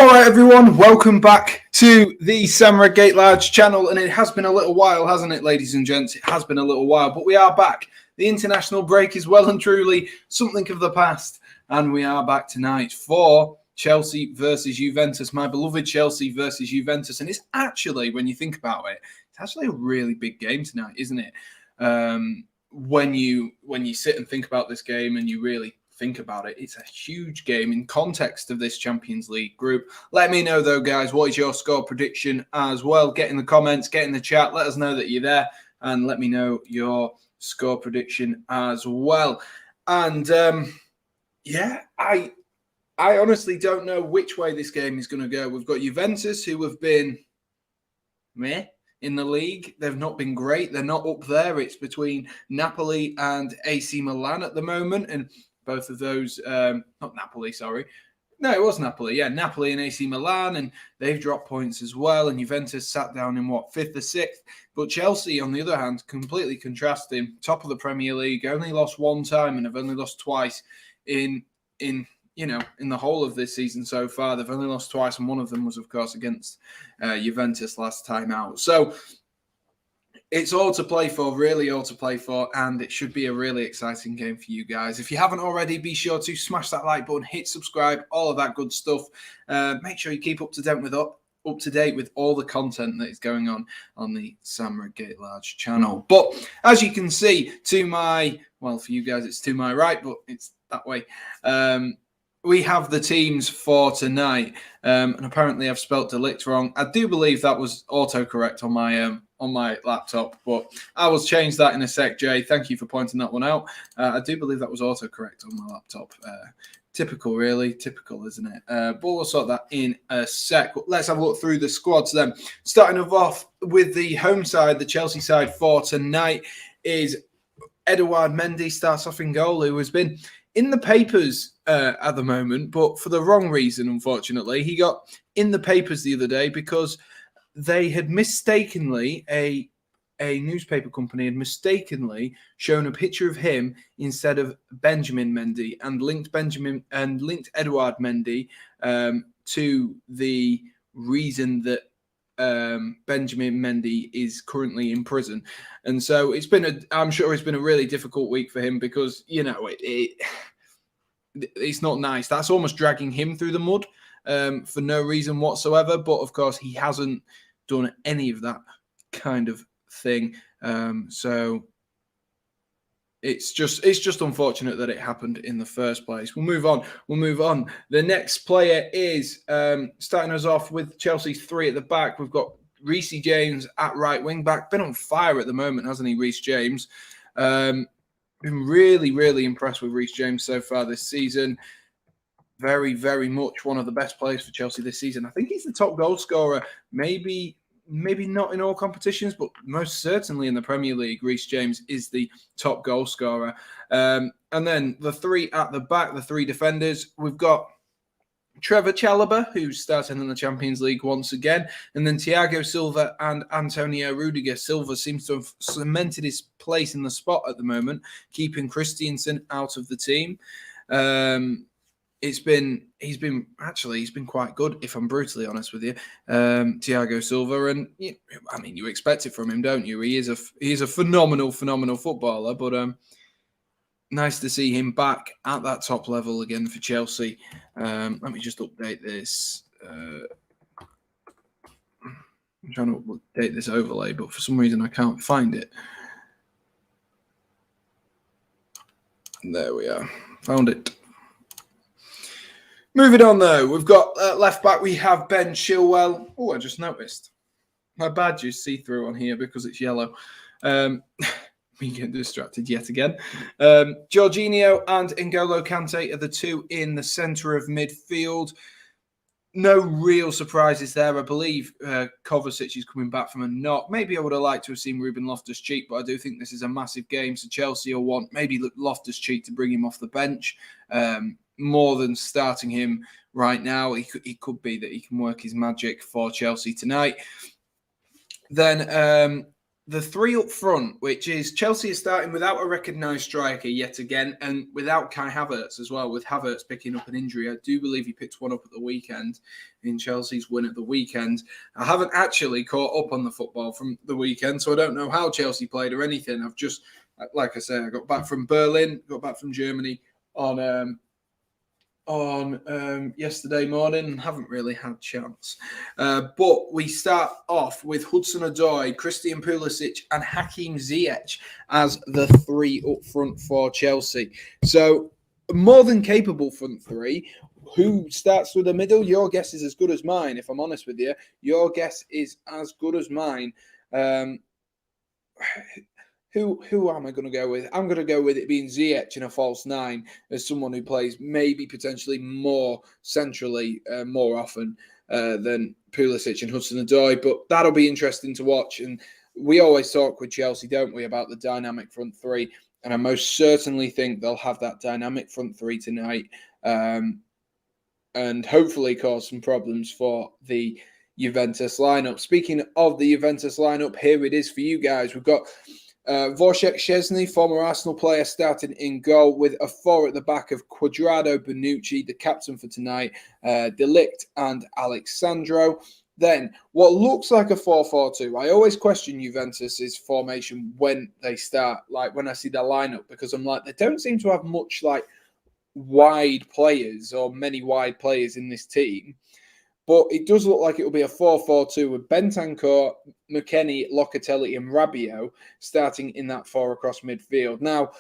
All right, everyone, welcome back to the Redgate-Large channel. And it has been a little while, hasn't it, ladies and gents? It has been a little while, but we are back. The international break is well and truly something of the past. And we are back tonight for Chelsea versus Juventus, my beloved Chelsea versus Juventus. And it's actually, when you think about it, it's actually a really big game tonight, isn't it? When you sit and think about this game and you really think about it, it's a huge game in context of this Champions League group. Let me know, though, guys, what is your score prediction as well? Get in the comments, get in the chat, let us know that you're there, and let me know your score prediction as well. And yeah, I honestly don't know which way this game is going to go. We've got Juventus, who have been meh in the league. They've not been great. They're not up there. It's between Napoli and AC Milan at the moment, and both of those, not Napoli, sorry. No, it was Napoli. Yeah, Napoli and AC Milan, and they've dropped points as well. And Juventus sat down in, what, 5th or 6th? But Chelsea, on the other hand, completely contrasting. Top of the Premier League, only lost one time and have only lost twice in the whole of this season so far. They've only lost twice, and one of them was, of course, against Juventus last time out. So it's all to play for, really all to play for, and it should be a really exciting game for you guys. If you haven't already, be sure to smash that like button, hit subscribe, all of that good stuff. Make sure you keep up to date with all the content that is going on the Sam Redgate-Large channel. But as you can see, for you guys, it's to my right, but it's that way. We have the teams for tonight, and apparently I've spelt Delict wrong. I do believe that was autocorrect on my laptop, but I will change that in a sec, Jay. Thank you for pointing that one out. I do believe that was autocorrect on my laptop. Typical, really. Typical, isn't it? But we'll sort that in a sec. Let's have a look through the squads then. Starting off with the home side, the Chelsea side for tonight is Edouard Mendy starts off in goal, who has been in the papers at the moment, but for the wrong reason, unfortunately. He got in the papers the other day because they had mistakenly, a newspaper company had mistakenly shown a picture of him instead of Benjamin Mendy and linked Edouard Mendy to the reason that Benjamin Mendy is currently in prison. And so I'm sure it's been a really difficult week for him because, it's not nice. That's almost dragging him through the mud for no reason whatsoever. But of course, he hasn't done any of that kind of thing. So it's just unfortunate that it happened in the first place. We'll move on. The next player is starting us off with Chelsea's 3 at the back. We've got Reece James at right wing back. Been on fire at the moment, hasn't he, Reece James? Been really, really impressed with Reece James so far this season. Very, very much one of the best players for Chelsea this season. I think he's the top goal scorer. Maybe not in all competitions, but most certainly in the Premier League. Reece James is the top goal scorer. And then the 3 at the back, the 3 defenders, we've got Trevor Chalobah, who's starting in the Champions League once again, and then Thiago Silva and Antonio Rudiger. Silva seems to have cemented his place in the spot at the moment, keeping Christensen out of the team. He's been quite good, if I'm brutally honest with you, Thiago Silva, and you expect it from him, don't you? He is a phenomenal footballer, but nice to see him back at that top level again for Chelsea. Let me just update this. I'm trying to update this overlay, but for some reason I can't find it. There we are. Found it. Moving on, though, we've got left back. We have Ben Chilwell. Oh, I just noticed my badge is see-through on here because it's yellow. We get distracted yet again. Jorginho and N'Golo Kante are the 2 in the centre of midfield. No real surprises there. I believe Kovacic is coming back from a knock. Maybe I would have liked to have seen Ruben Loftus-Cheek, but I do think this is a massive game. So Chelsea will want maybe Loftus-Cheek to bring him off the bench more than starting him right now. It could be that he can work his magic for Chelsea tonight. Then the three up front, which is Chelsea is starting without a recognised striker yet again, and without Kai Havertz as well, with Havertz picking up an injury. I do believe he picked one up at the weekend in Chelsea's win at the weekend. I haven't actually caught up on the football from the weekend, so I don't know how Chelsea played or anything. I've just, like I say, I got back from Berlin, got back from Germany on yesterday morning and haven't really had chance. But we start off with Hudson-Odoi, Christian Pulisic and Hakim Ziyech as the three up front for Chelsea. So more than capable front three. Who starts through the middle? Your guess is as good as mine, if I'm honest with you. Your guess is as good as mine. Who am I going to go with? I'm going to go with it being Ziyech in a false nine as someone who plays maybe potentially more centrally more often than Pulisic and Hudson-Odoi. But that'll be interesting to watch. And we always talk with Chelsea, don't we, about the dynamic front three. And I most certainly think they'll have that dynamic front three tonight and hopefully cause some problems for the Juventus lineup. Speaking of the Juventus lineup, here it is for you guys. We've got Wojciech Szczesny, former Arsenal player, starting in goal with a four at the back of Cuadrado, Bonucci, the captain for tonight, De Ligt and Alexandro. Then what looks like a 4-4-2. I always question Juventus's formation when they start, like when I see their lineup, because I'm like, they don't seem to have much like wide players or many wide players in this team. But it does look like it will be a 4-4-2 with Bentancur, McKennie, Locatelli and Rabiot starting in that four across midfield. Now,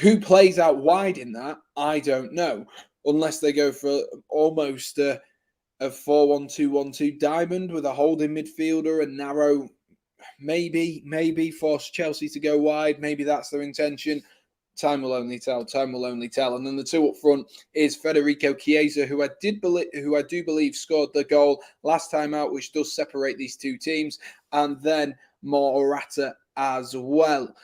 who plays out wide in that? I don't know. Unless they go for almost a 4-1-2-1-2 diamond with a holding midfielder and narrow, maybe force Chelsea to go wide. Maybe that's their intention. Time will only tell. Time will only tell. And then the two up front is Federico Chiesa, who I do believe scored the goal last time out, which does separate these two teams, and then Morata as well.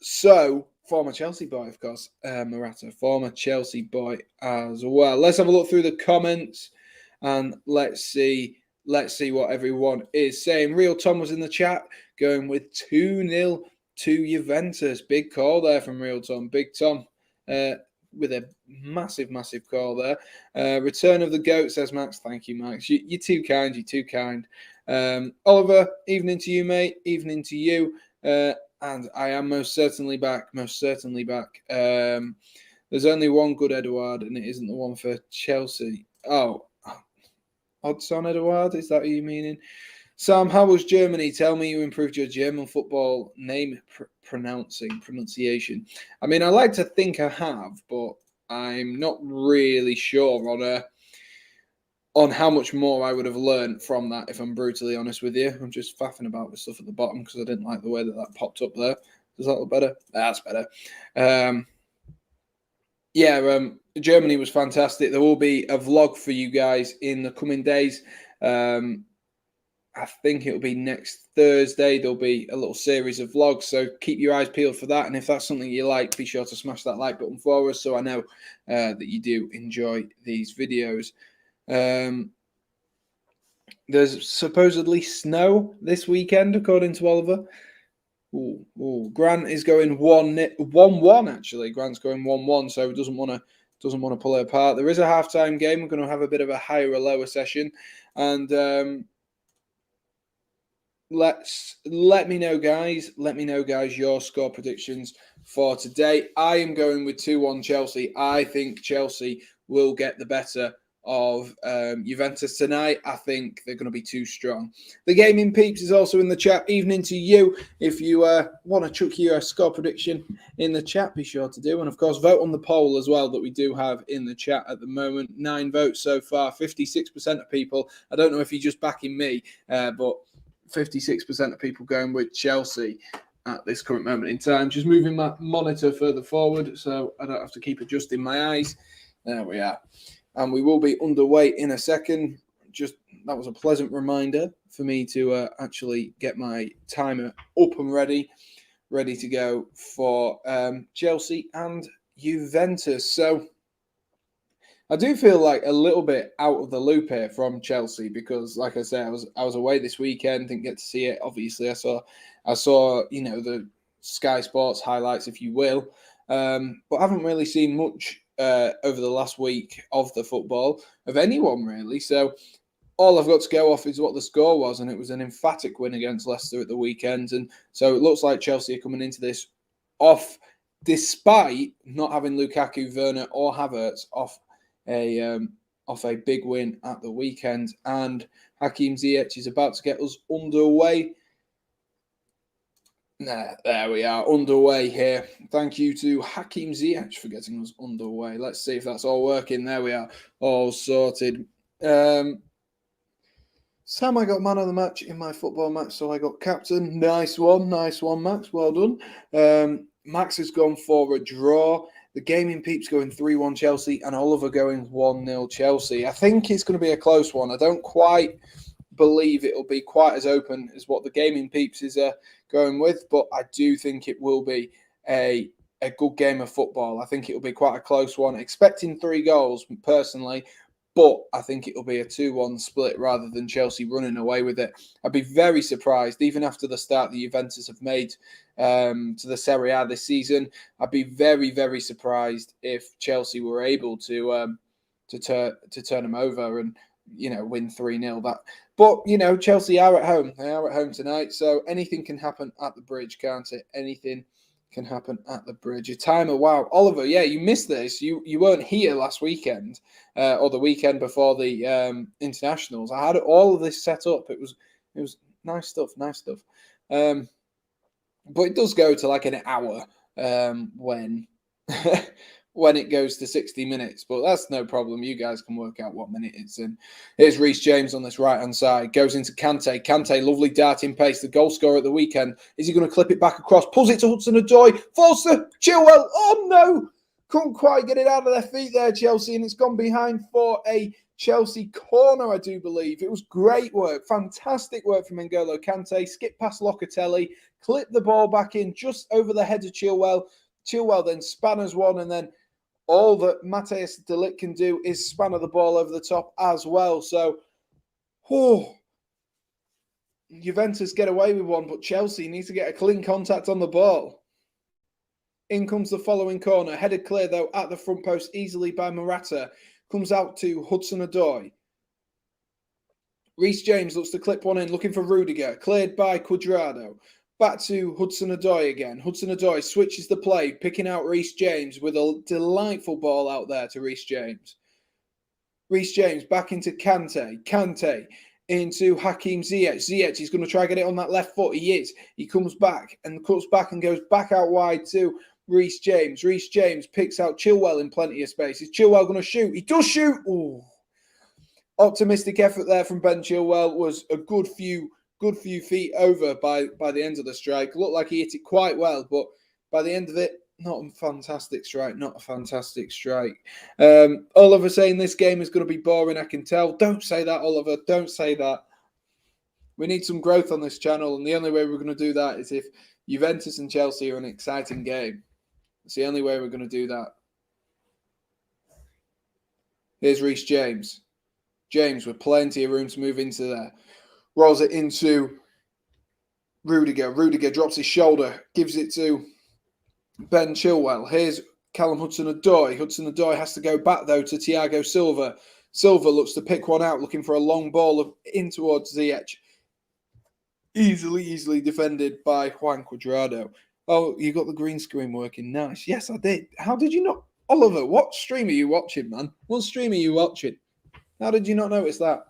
So former Chelsea boy, of course, Morata, former Chelsea boy as well. Let's have a look through the comments and let's see what everyone is saying. Real Tom was in the chat going with 2-0. to Juventus. Big call there from Real Tom. Big Tom with a massive call there. Return of the GOAT, says Max. Thank you, Max. You're too kind. You're too kind. Oliver, evening to you, mate. Evening to you. And I am most certainly back. Most certainly back. There's only one good Edouard, and it isn't the one for Chelsea. Oh, Odson Edouard? Is that what you're meaning? Sam, how was Germany? Tell me you improved your German football name pronunciation. I mean, I like to think I have, but I'm not really sure on how much more I would have learned from that, if I'm brutally honest with you. I'm just faffing about with stuff at the bottom because I didn't like the way that popped up there. Does that look better? That's better. Germany was fantastic. There will be a vlog for you guys in the coming days. I think it'll be next Thursday. There'll be a little series of vlogs, so keep your eyes peeled for that. And if that's something you like, be sure to smash that like button for us so I know that you do enjoy these videos. There's supposedly snow this weekend, according to Oliver. Grant is going 1-1 actually. Grant's going 1-1, so he doesn't want to pull it apart. There is a halftime game. We're going to have a bit of a higher or lower session, and let me know, guys. Let me know, guys, your score predictions for today. I am going with 2-1 Chelsea. I think Chelsea will get the better of Juventus tonight. I think they're going to be too strong. The Gaming Peeps is also in the chat. Evening to you. If you want to chuck your score prediction in the chat, be sure to do. And, of course, vote on the poll as well that we do have in the chat at the moment. 9 votes so far. 56% of people. I don't know if you're just backing me, but 56% of people going with Chelsea at this current moment in time. Just moving my monitor further forward so I don't have to keep adjusting my eyes. There we are. And we will be underway in a second. Just that was a pleasant reminder for me to actually get my timer up and ready to go for Chelsea and Juventus. So I do feel like a little bit out of the loop here from Chelsea because, like I said, I was away this weekend, didn't get to see it. Obviously, I saw I saw, the Sky Sports highlights, if you will, but I haven't really seen much over the last week of the football of anyone really. So all I've got to go off is what the score was, and it was an emphatic win against Leicester at the weekend. And so it looks like Chelsea are coming into this off, despite not having Lukaku, Werner, or Havertz, off a big win at the weekend. And Hakim Ziyech is about to get us underway. There we are, underway here. Thank you to Hakim Ziyech for getting us underway. Let's see if that's all working. There we are, all sorted. Sam, I got man of the match in my football match, so I got captain. Nice one, Max. Well done. Max has gone for a draw. The Gaming Peeps going 3-1 Chelsea, and Oliver going 1-0 Chelsea. I think it's going to be a close one. I don't quite believe it'll be quite as open as what the Gaming Peeps is going with, but I do think it will be a good game of football. I think it'll be quite a close one. Expecting 3 goals, personally, but I think it'll be a 2-1 split rather than Chelsea running away with it. I'd be very surprised, even after the start the Juventus have made to the Serie A this season. I'd be very, very surprised if Chelsea were able to turn them over and win 3-0. But Chelsea are at home. They are at home tonight, so anything can happen at the Bridge, can't it? Anything can happen at the Bridge. A timer, wow. Oliver, yeah, you missed this. You weren't here last weekend or the weekend before the internationals. I had all of this set up. It was nice stuff. But it does go to like an hour when when it goes to 60 minutes. But that's no problem. You guys can work out what minute it's in. Here's Reece James on this right-hand side. Goes into Kante. Kante, lovely darting pace. The goal scorer at the weekend. Is he going to clip it back across? Pulls it to Hudson-Odoi. Falls to Chilwell. Oh, no. Couldn't quite get it out of their feet there, Chelsea. And it's gone behind for a Chelsea corner, I do believe. It was great work. Fantastic work from N'Golo Kante. Skip past Locatelli. Clip the ball back in just over the head of Chilwell. Chilwell then spanners one, and then all that Mateus de Ligt can do is spanner the ball over the top as well. So, Juventus get away with one, but Chelsea needs to get a clean contact on the ball. In comes the following corner. Headed clear, though, at the front post easily by Morata. Comes out to Hudson-Odoi. Reece James looks to clip one in, looking for Rudiger. Cleared by Cuadrado. Back to Hudson-Odoi again. Hudson-Odoi switches the play, picking out Reece James with a delightful ball out there to Reece James. Reece James back into Kante. Kante into Hakim Ziyech. Ziyech, he's going to try and get it on that left foot. He is. He comes back and cuts back and goes back out wide to Reece James. Reece James picks out Chilwell in plenty of space. Is Chilwell going to shoot? He does shoot. Ooh. Optimistic effort there from Ben Chilwell. Was a good few feet over by the end of the strike. Looked like he hit it quite well, but by the end of it, not a fantastic strike. Oliver saying this game is going to be boring, I can tell. Don't say that, Oliver. Don't say that. We need some growth on this channel, and the only way we're going to do that is if Juventus and Chelsea are an exciting game. It's the only way we're going to do that. Here's Reece James. James with plenty of room to move into there. Rolls it into Rudiger. Rudiger drops his shoulder, gives it to Ben Chilwell. Here's Callum Hudson-Odoi. Hudson-Odoi has to go back, though, to Thiago Silva. Silva looks to pick one out, looking for a long ball in towards Ziyech. Easily defended by Juan Cuadrado. Oh, you got the green screen working. Nice. Yes, I did. How did you not? Oliver, what stream are you watching, man? What stream are you watching? How did you not notice that?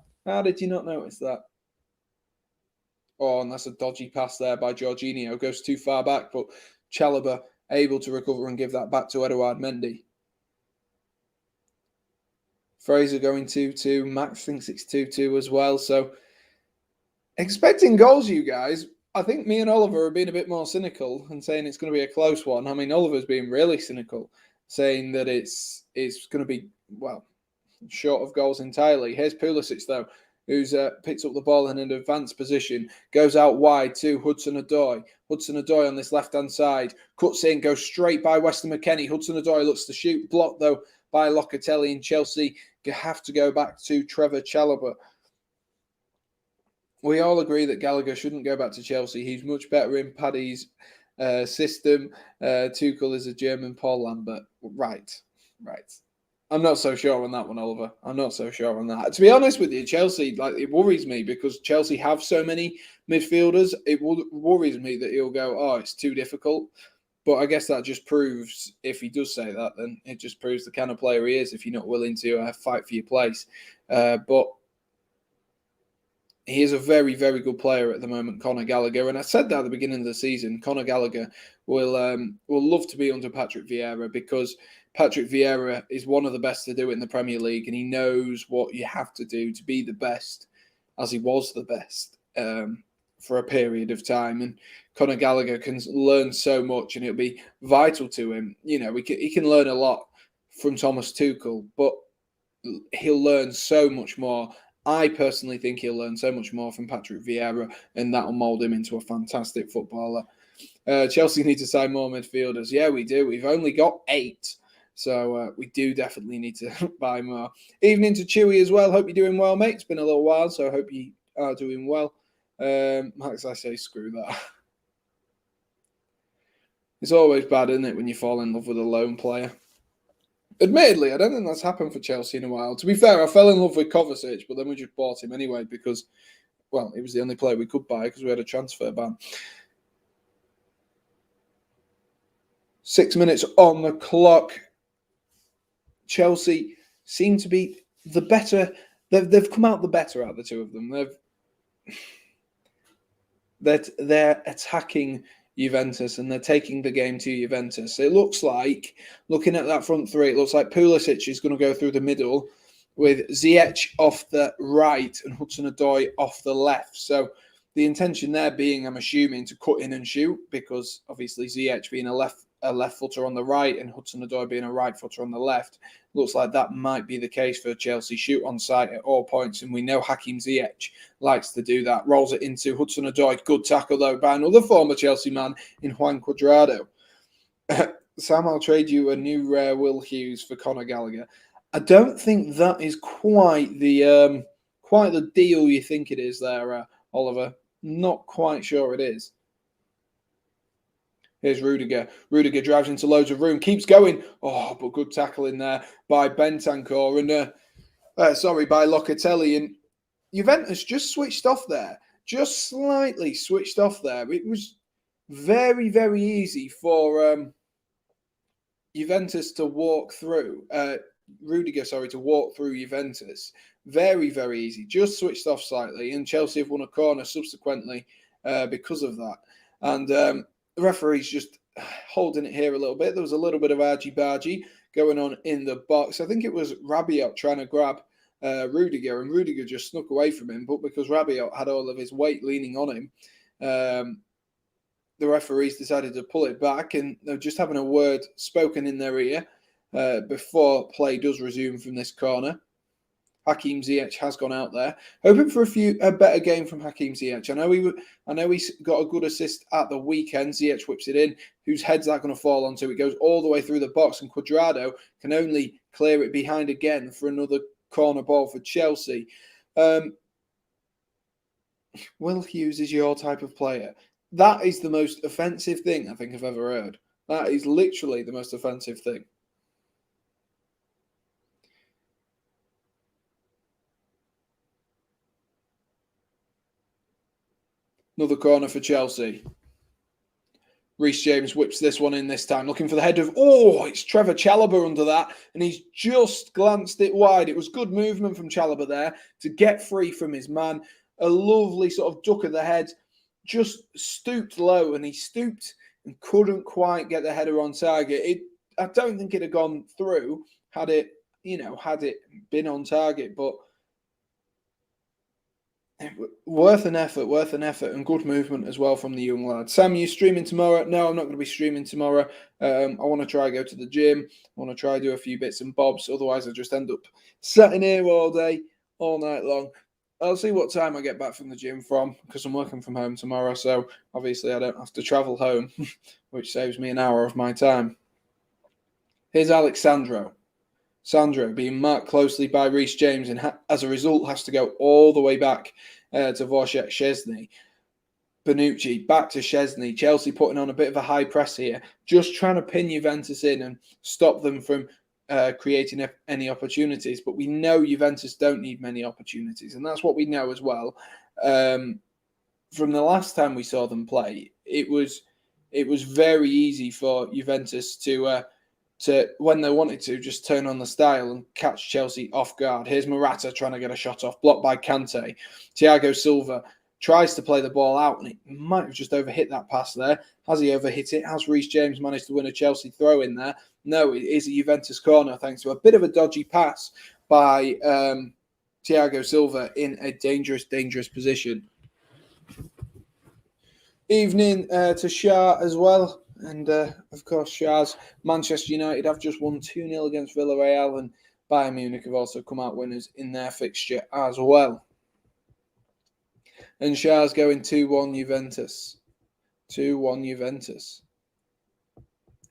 Oh, and that's a dodgy pass there by Jorginho. Goes too far back, but Chalobah able to recover and give that back to Edouard Mendy. Fraser going 2-2. Max thinks it's 2-2 as well. So, expecting goals, you guys. I think me and Oliver are being a bit more cynical and saying it's going to be a close one. I mean, Oliver's being really cynical, saying that it's going to be, well, short of goals entirely. Here's Pulisic, though, who's picks up the ball in an advanced position, goes out wide to Hudson-Odoi. Hudson-Odoi on this left-hand side, cuts in, goes straight by Weston McKennie. Hudson-Odoi looks to shoot, blocked, though, by Locatelli, and Chelsea have to go back to Trevor Chalobah. We all agree that Gallagher shouldn't go back to Chelsea. He's much better in Paddy's system. Tuchel is a German Paul Lambert. Right. I'm not so sure on that one, Oliver. I'm not so sure on that. To be honest with you, Chelsea, it worries me because Chelsea have so many midfielders. It worries me that he'll go, oh, it's too difficult. But I guess that just proves, if he does say that, then it just proves the kind of player he is if you're not willing to fight for your place. But he is a very, very good player at the moment, Conor Gallagher. And I said that at the beginning of the season, Conor Gallagher will love to be under Patrick Vieira because Patrick Vieira is one of the best to do it in the Premier League, and he knows what you have to do to be the best, as he was the best for a period of time. And Conor Gallagher can learn so much, and it'll be vital to him. You know, he can learn a lot from Thomas Tuchel, but he'll learn so much more. I personally think he'll learn so much more from Patrick Vieira, and that'll mould him into a fantastic footballer. Chelsea need to sign more midfielders. Yeah, we do. We've only got 8. So we do definitely need to buy more. Evening to Chewy as well. Hope you're doing well, mate. It's been a little while, so I hope you are doing well. Max, I say screw that. It's always bad, isn't it, when you fall in love with a lone player? Admittedly, I don't think that's happened for Chelsea in a while. To be fair, I fell in love with Kovacic, but then we just bought him anyway because, well, he was the only player we could buy because we had a transfer ban. 6 minutes on the clock. Chelsea seem to be the better. They've come out the better out of the two of them. They're attacking Juventus and they're taking the game to Juventus. It looks like, looking at that front three, it looks like Pulisic is going to go through the middle with Ziyech off the right and Hudson-Odoi off the left. So the intention there being, I'm assuming, to cut in and shoot because obviously Ziyech being a left footer on the right and Hudson-Odoi being a right footer on the left. Looks like that might be the case for Chelsea. Shoot on sight at all points, and we know Hakim Ziyech likes to do that. Rolls it into Hudson-Odoi. Good tackle, though, by another former Chelsea man in Juan Cuadrado. Sam, I'll trade you a new rare Will Hughes for Conor Gallagher. I don't think that is quite the deal you think it is there, Oliver. Not quite sure it is. Here's Rudiger. Rudiger drives into loads of room, keeps going. Oh, but good tackle in there by Bentancur and by Locatelli. And Juventus just switched off there, just slightly switched off there. It was very, very easy for Juventus to walk through. Rudiger, to walk through Juventus. Very, very easy. Just switched off slightly, and Chelsea have won a corner subsequently because of that. And the referee's just holding it here a little bit. There was a little bit of argy-bargy going on in the box. I think it was Rabiot trying to grab Rudiger, and Rudiger just snuck away from him. But because Rabiot had all of his weight leaning on him, the referees decided to pull it back, and they're just having a word spoken in their ear before play does resume from this corner. Hakim Ziyech has gone out there, hoping for a better game from Hakim Ziyech. I know he's got a good assist at the weekend. Ziyech whips it in. Whose head's that going to fall onto? It goes all the way through the box, and Cuadrado can only clear it behind again for another corner ball for Chelsea. Will Hughes is your type of player. That is the most offensive thing I think I've ever heard. That is literally the most offensive thing. Another corner for Chelsea. Reece James whips this one in this time, looking for the head of... Oh, it's Trevor Chalobah under that, and he's just glanced it wide. It was good movement from Chalobah there to get free from his man. A lovely sort of duck of the head, just stooped low, and he stooped and couldn't quite get the header on target. I don't think it'd have gone through had it been on target, but worth an effort, and good movement as well from the young lad. Sam, you streaming tomorrow? No, I'm not going to be streaming tomorrow. I want to try go to the gym. I want to try do a few bits and bobs. Otherwise, I just end up sat in here all day, all night long. I'll see what time I get back from the gym from, because I'm working from home tomorrow. So obviously, I don't have to travel home, which saves me an hour of my time. Here's Alexandro. Sandro being marked closely by Reece James, and as a result has to go all the way back to Wojciech Szczesny. Bonucci back to Szczesny. Chelsea putting on a bit of a high press here, just trying to pin Juventus in and stop them from creating any opportunities. But we know Juventus don't need many opportunities, and that's what we know as well. From the last time we saw them play, it was very easy for Juventus to when they wanted to just turn on the style and catch Chelsea off guard. Here's Morata trying to get a shot off, blocked by Kante. Thiago Silva tries to play the ball out, and he might have just overhit that pass there. Has he overhit it? Has Reece James managed to win a Chelsea throw in there? No, it is a Juventus corner thanks to a bit of a dodgy pass by Thiago Silva in a dangerous position. Evening to Shah as well. And, of course, Shah's Manchester United have just won 2-0 against Villarreal, and Bayern Munich have also come out winners in their fixture as well. And Shah's going 2-1 Juventus. 2-1 Juventus.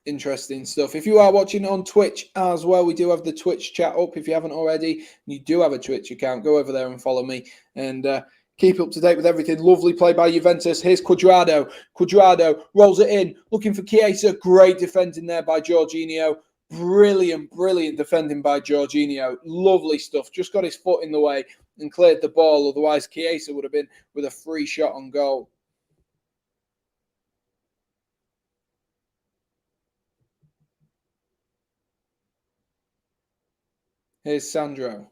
Interesting stuff. If you are watching on Twitch as well, we do have the Twitch chat up. If you haven't already, and you do have a Twitch account, go over there and follow me. And keep up to date with everything. Lovely play by Juventus. Here's Cuadrado. Cuadrado rolls it in, looking for Chiesa. Great defending there by Jorginho. Brilliant defending by Jorginho. Lovely stuff. Just got his foot in the way and cleared the ball. Otherwise, Chiesa would have been with a free shot on goal. Here's Sandro.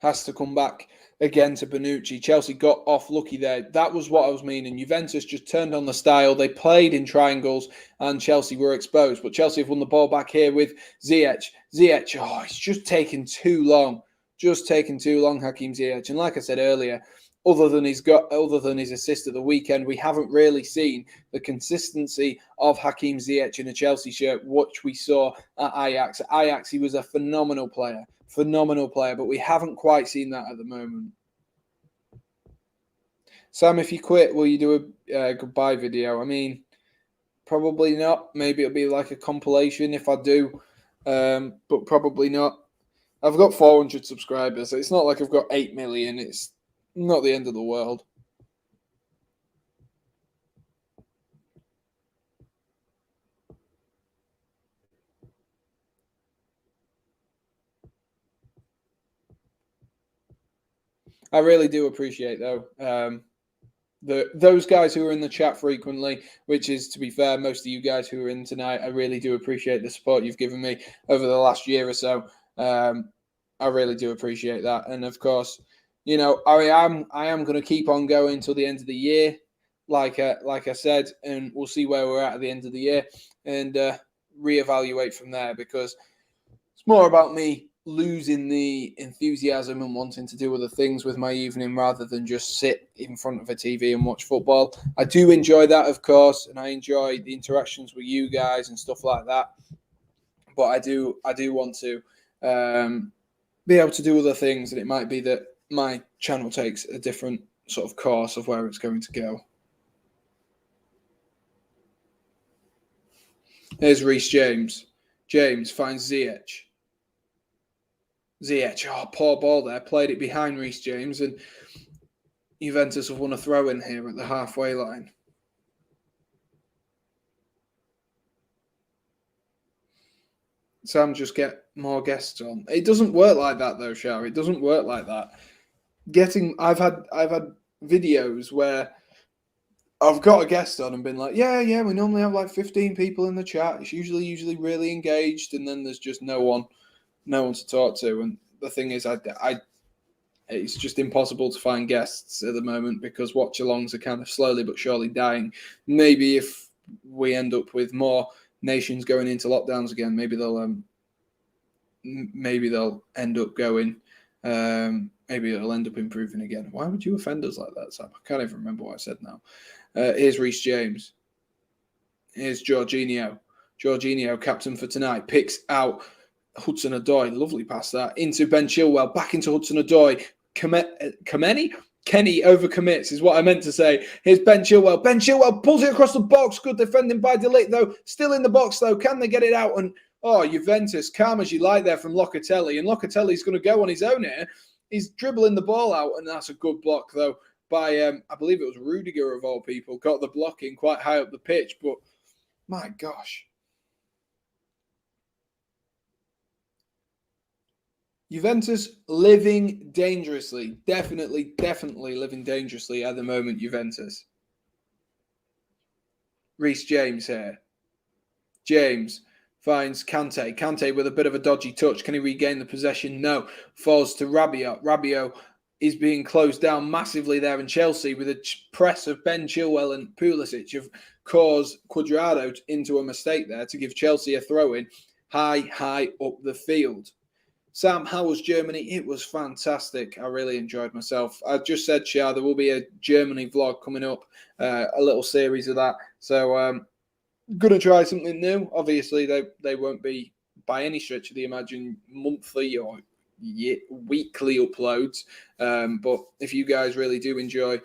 Has to come back again to Bonucci. Chelsea got off lucky there. That was what I was meaning. Juventus just turned on the style. They played in triangles and Chelsea were exposed. But Chelsea have won the ball back here with Ziyech. Ziyech, oh, it's just taken too long. Just taken too long, Hakim Ziyech. And like I said earlier, other than his assist at the weekend, we haven't really seen the consistency of Hakim Ziyech in a Chelsea shirt, which we saw at Ajax. At Ajax, he was a phenomenal player, but we haven't quite seen that at the moment. Sam, if you quit, will you do a goodbye video? I mean, probably not. Maybe it'll be like a compilation if I do, but probably not. I've got 400 subscribers. It's not like I've got 8 million. It's not the end of the world. I really do appreciate, though, those guys who are in the chat frequently, which is, to be fair, most of you guys who are in tonight. I really do appreciate the support you've given me over the last year or so. I really do appreciate that. And, of course, you know, I am going to keep on going till the end of the year, like I said, and we'll see where we're at the end of the year and reevaluate from there, because it's more about me losing the enthusiasm and wanting to do other things with my evening rather than just sit in front of a TV and watch football. I do enjoy that, of course, and I enjoy the interactions with you guys and stuff like that. But I do want to be able to do other things, and it might be that my channel takes a different sort of course of where it's going to go. Here's Reece James. James finds Ziyech. Ziyech, oh, poor ball there. Played it behind Reece James, and Juventus have won a throw-in here at the halfway line. Sam, just get more guests on. It doesn't work like that, though, Shah. It doesn't work like that. I've had videos where I've got a guest on and been like, yeah, we normally have like 15 people in the chat. It's usually really engaged, and then there's just no one to talk to. And the thing is, it's just impossible to find guests at the moment because watch-alongs are kind of slowly but surely dying. Maybe if we end up with more nations going into lockdowns again, maybe they'll end up going. Maybe it'll end up improving again. Why would you offend us like that, Sam? I can't even remember what I said now. Here's Reece James. Here's Jorginho. Jorginho, captain for tonight, picks out Hudson-Odoi. Lovely pass that. Into Ben Chilwell. Back into Hudson-Odoi. Kenny overcommits is what I meant to say. Here's Ben Chilwell. Ben Chilwell pulls it across the box. Good defending by De Ligt, though. Still in the box, though. Can they get it out? And, Juventus, calm as you like there from Locatelli. And Locatelli's going to go on his own here. he's dribbling the ball out, and that's a good block, though, by, I believe it was Rudiger, of all people, got the blocking quite high up the pitch, but my gosh. Juventus living dangerously. Definitely living dangerously at the moment, Juventus. Reece James here. James finds Kante. Kante with a bit of a dodgy touch. Can he regain the possession? No. Falls to Rabiot. Rabiot is being closed down massively there in Chelsea with a press of Ben Chilwell and Pulisic have caused Cuadrado into a mistake there to give Chelsea a throw-in high up the field. Sam, how was Germany? It was fantastic. I really enjoyed myself. I just said, Shah, there will be a Germany vlog coming up, a little series of that. So going to try something new. Obviously, they won't be, by any stretch of the imagination, monthly or weekly uploads. But if you guys really do enjoy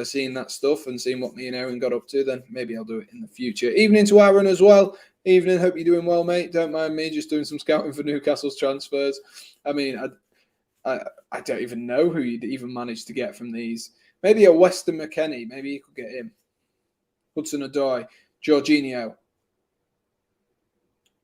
seeing that stuff and seeing what me and Aaron got up to, then maybe I'll do it in the future. Evening to Aaron as well. Evening, hope you're doing well, mate. Don't mind me just doing some scouting for Newcastle's transfers. I mean, I don't even know who you'd even manage to get from these. Maybe a Weston McKennie. Maybe you could get him. Hudson-Odoi, Jorginho,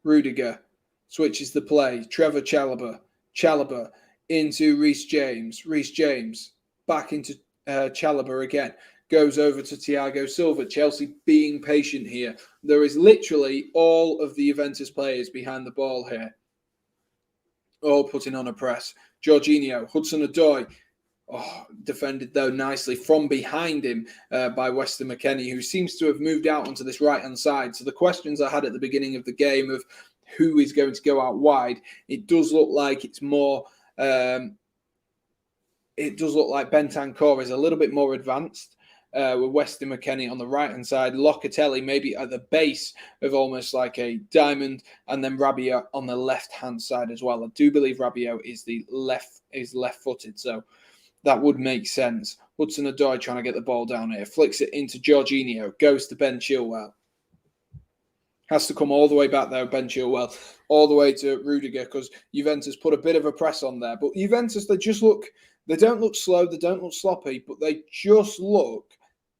Rudiger switches the play. Trevor Chalobah into Reece James. Reece James back into Chalobah again. Goes over to Thiago Silva. Chelsea being patient here. There is literally all of the Juventus players behind the ball here. All putting on a press. Jorginho, Hudson-Odoi. Oh, defended, though, nicely from behind him by Weston McKennie, who seems to have moved out onto this right-hand side. So the questions I had at the beginning of the game of who is going to go out wide, it does look like it's more... it does look like Bentancur is a little bit more advanced. With Weston McKennie on the right-hand side, Locatelli maybe at the base of almost like a diamond, and then Rabiot on the left-hand side as well. I do believe Rabiot is left-footed, so that would make sense. Hudson-Odoi trying to get the ball down here, flicks it into Jorginho, goes to Ben Chilwell. Has to come all the way back there, Ben Chilwell, all the way to Rudiger, because Juventus put a bit of a press on there. But Juventus, they don't look slow, they don't look sloppy, but they just look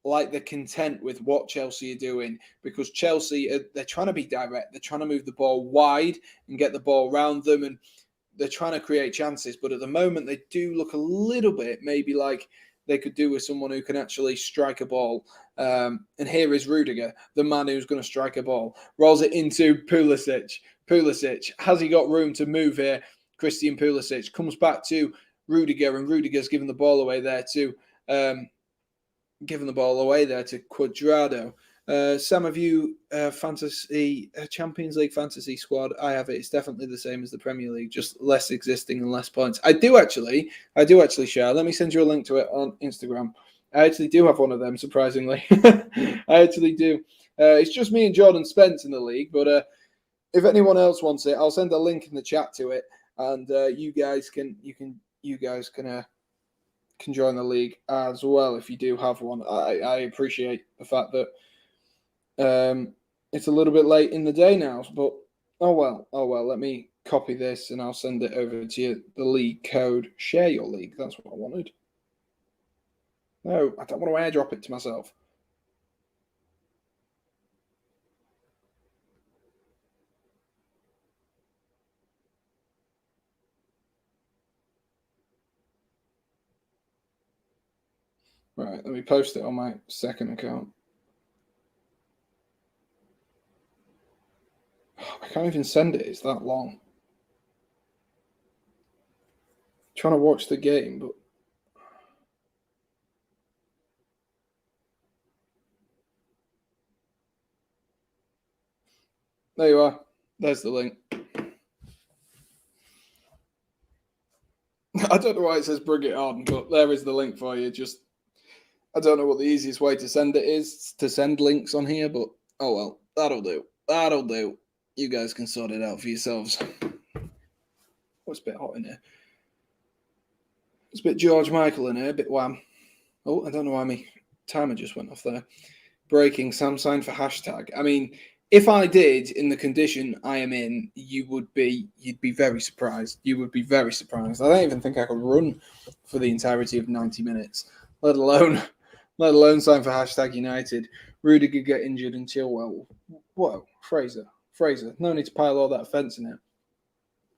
like they're content with what Chelsea are doing, because Chelsea, they're trying to be direct. They're trying to move the ball wide and get the ball around them, and they're trying to create chances. But at the moment, they do look a little bit maybe like they could do with someone who can actually strike a ball. And here is Rudiger, the man who's going to strike a ball. Rolls it into Pulisic. Pulisic, has he got room to move here? Christian Pulisic comes back to Rudiger, and Rudiger's given the ball away there to Cuadrado. Some of you fantasy Champions League fantasy squad, I have it. It's definitely the same as the Premier League, just less existing and less points. I do actually share. Let me send you a link to it on Instagram. I actually do have one of them, surprisingly. I actually do. It's just me and Jordan Spence in the league, but if anyone else wants it, I'll send a link in the chat to it, and you guys can join the league as well if you do have one. I appreciate the fact that it's a little bit late in the day now, but oh well. Let me copy this and I'll send it over to you. The league code. Share your league. That's what I wanted. No, I don't want to airdrop it to myself. Right, let me post it on my second account. I can't even send it. It's that long. I'm trying to watch the game, but there you are. There's the link. I don't know why it says bring it on, but there is the link for you. I don't know what the easiest way to send it is, to send links on here, but oh well, that'll do. That'll do. You guys can sort it out for yourselves. Oh, it's a bit hot in here. It's a bit George Michael in here, a bit wham. Oh, I don't know why my timer just went off there. Breaking, Sam signed for hashtag. I mean, if I did in the condition I am in, you'd be very surprised. You would be very surprised. I don't even think I could run for the entirety of 90 minutes, let alone sign for #United. Rudiger get injured and Chilwell. Whoa, Fraser. No need to pile all that offence in it.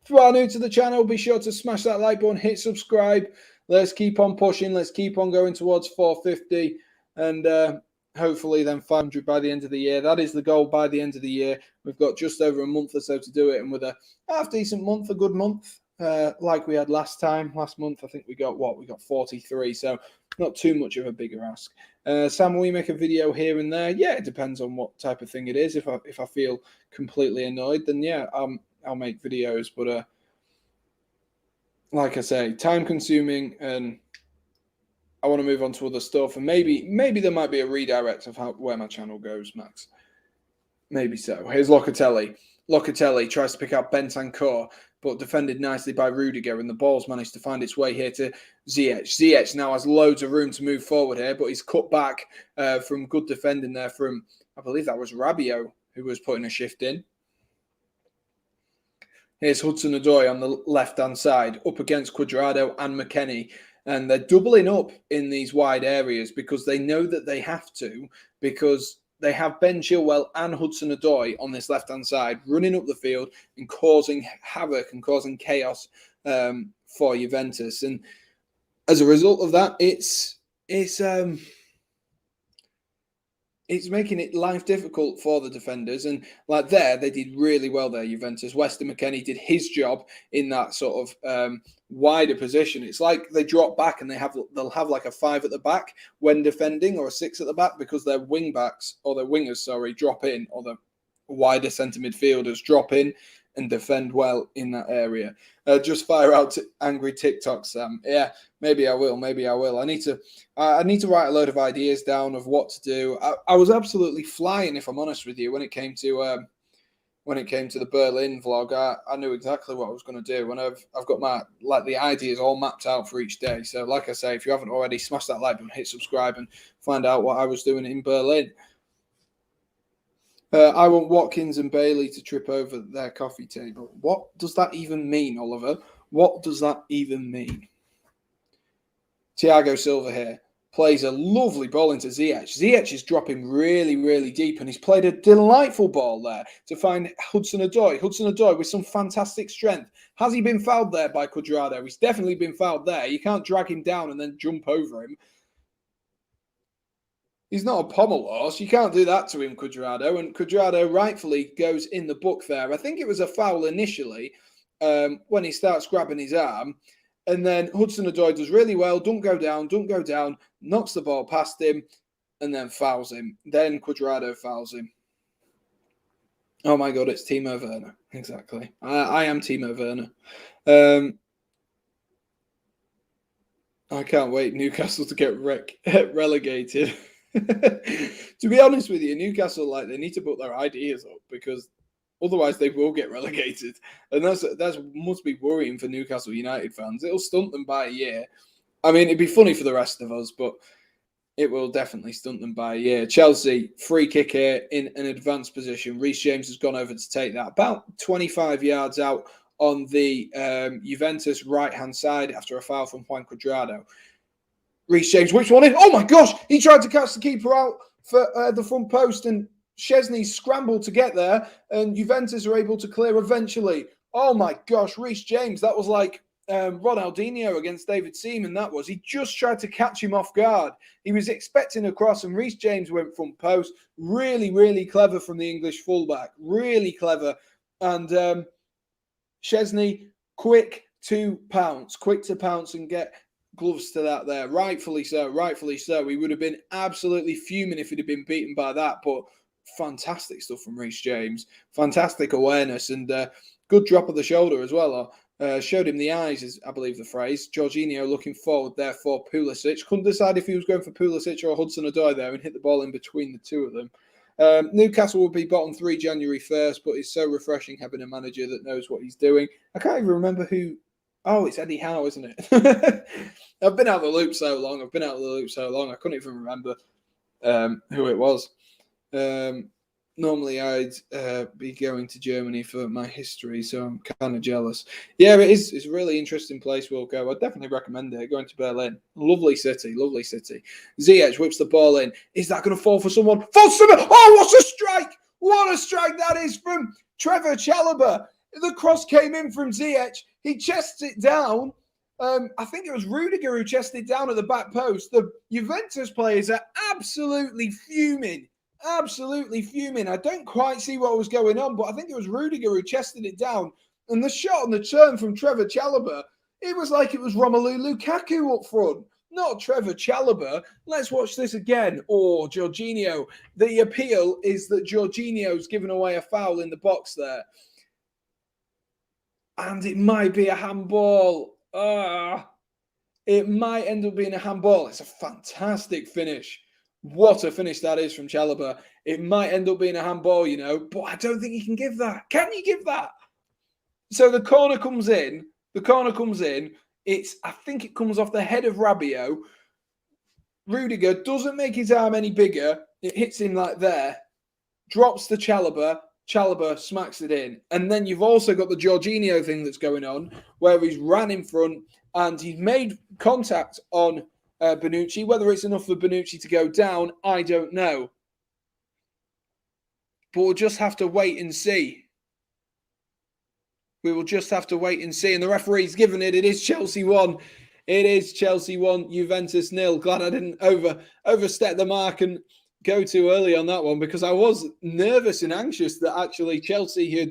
If you are new to the channel, be sure to smash that like button, hit subscribe. Let's keep on pushing. Let's keep on going towards 450 and hopefully then 500 by the end of the year. That is the goal by the end of the year. We've got just over a month or so to do it, and with a half-decent month, a good month, like we had last month, I think we got 43, so not too much of a bigger ask. Sam, will we make a video here and there? Yeah, it depends on what type of thing it is. If I feel completely annoyed, then yeah, I'll make videos, but like I say, time consuming, and I want to move on to other stuff, and maybe there might be a redirect of where my channel goes, Max. Maybe so. Here's Locatelli. Locatelli tries to pick out Bentancur, but defended nicely by Rudiger, and the ball's managed to find its way here to Ziyech. Ziyech now has loads of room to move forward here, but he's cut back from good defending there from, I believe that was Rabiot who was putting a shift in. Here's Hudson-Odoi on the left-hand side, up against Cuadrado and McKennie. And they're doubling up in these wide areas because they know that they have to, because they have Ben Chilwell and Hudson-Odoi on this left-hand side running up the field and causing havoc and causing chaos for Juventus. And as a result of that, it's making it life difficult for the defenders. And like there, they did really well there, Juventus. Weston McKennie did his job in that sort of wider position. It's like they drop back and they'll have like a 5 at the back when defending, or a 6 at the back, because their wing backs, or their wingers, sorry, drop in, or the wider centre midfielders drop in and defend well in that area. Just fire out angry TikTok, Sam. Yeah, maybe I will. I need to write a load of ideas down of what to do. I was absolutely flying, if I'm honest with you, when it came to the Berlin vlog. I knew exactly what I was going to do, and I've got the ideas all mapped out for each day. So, like I say, if you haven't already, smash that like button, hit subscribe, and find out what I was doing in Berlin. I want Watkins and Bailey to trip over their coffee table. What does that even mean, Oliver? What does that even mean? Thiago Silva here plays a lovely ball into Ziyech. Ziyech is dropping really, really deep, and he's played a delightful ball there to find Hudson-Odoi. Hudson-Odoi with some fantastic strength. Has he been fouled there by Cuadrado? He's definitely been fouled there. You can't drag him down and then jump over him. He's not a pommel horse. You can't do that to him, Cuadrado. And Cuadrado rightfully goes in the book there. I think it was a foul initially when he starts grabbing his arm. And then Hudson-Odoi does really well. Don't go down. Knocks the ball past him and then fouls him. Then Cuadrado fouls him. Oh, my God, it's Timo Werner. Exactly. I am Timo Werner. I can't wait Newcastle to get relegated. To be honest with you, Newcastle, they need to put their ideas up, because otherwise they will get relegated, and that's must be worrying for Newcastle United fans. It'll stunt them by a year. I mean, it'd be funny for the rest of us, but it will definitely stunt them by a year. Chelsea, free kick here in an advanced position. Reece James has gone over to take that, about 25 yards out on the Juventus right-hand side after a foul from Juan Cuadrado. Reece James, which one in? Oh my gosh, he tried to catch the keeper out for the front post, and Szczesny scrambled to get there, and Juventus are able to clear eventually. Oh my gosh, Reece James, that was like Ronaldinho against David Seaman, that was. He just tried to catch him off guard. He was expecting a cross, and Reece James went front post. Really, really clever from the English fullback. Really clever. And Szczesny, quick to pounce and get gloves to that there. Rightfully so. He would have been absolutely fuming if he'd have been beaten by that, but fantastic stuff from Reece James. Fantastic awareness, and good drop of the shoulder as well. Showed him the eyes, is I believe the phrase. Jorginho looking forward there for Pulisic. Couldn't decide if he was going for Pulisic or Hudson-Odoi there, and hit the ball in between the two of them. Newcastle will be bottom 3 January 1st, but it's so refreshing having a manager that knows what he's doing. I can't even remember who. Oh, it's Eddie Howe, isn't it? I've been out of the loop so long. I couldn't even remember who it was. Normally, I'd be going to Germany for my history, so I'm kind of jealous. Yeah, it is. It's a really interesting place. We'll go. I'd definitely recommend it. Going to Berlin, lovely city, lovely city. Ziyech whips the ball in. Is that going to fall for someone? Falls for someone. Oh, what a strike! What a strike that is from Trevor Chalobah. The cross came in from Ziyech. He chests it down. I think it was Rudiger who chested down at the back post. The Juventus players are absolutely fuming. Absolutely fuming. I don't quite see what was going on, but I think it was Rudiger who chested it down. And the shot on the turn from Trevor Chalobah, it was like it was Romelu Lukaku up front, not Trevor Chalobah. Let's watch this again. Or Jorginho. The appeal is that Jorginho's given away a foul in the box there. And it might be a handball. It might end up being a handball. It's a fantastic finish. What a finish that is from Chalobah. It might end up being a handball, you know, but I don't think you can give that. Can you give that? So the corner comes in. The corner comes in. I think it comes off the head of Rabiot. Rudiger doesn't make his arm any bigger. It hits him like there. Drops to Chalobah. Chalobah smacks it in. And then you've also got the Jorginho thing that's going on, where he's ran in front and he's made contact on Bonucci. Whether it's enough for Bonucci to go down, I don't know. But we'll just have to wait and see. We will just have to wait and see. And the referee's given it. It is Chelsea 1. It is Chelsea 1, Juventus 0. Glad I didn't overstep the mark and go too early on that one, because I was nervous and anxious that actually Chelsea had,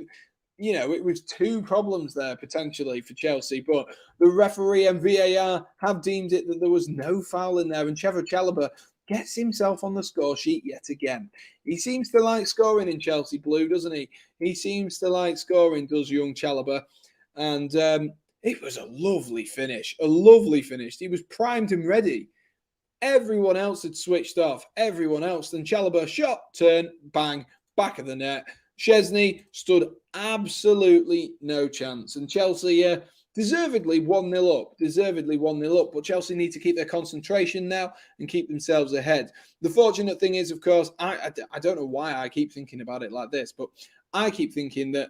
you know, it was two problems there potentially for Chelsea, but the referee and VAR have deemed it that there was no foul in there, and Trevor Chalobah gets himself on the score sheet yet again. He seems to like scoring in Chelsea blue, doesn't he? He seems to like scoring, does young Chalobah, and it was a lovely finish, a lovely finish. He was primed and ready. Everyone else had switched off. Everyone else. Then Chalobah shot, turn, bang, back of the net. Szczesny stood absolutely no chance. And Chelsea deservedly 1-0 up. Deservedly 1-0 up. But Chelsea need to keep their concentration now and keep themselves ahead. The fortunate thing is, of course, I don't know why I keep thinking about it like this, but I keep thinking that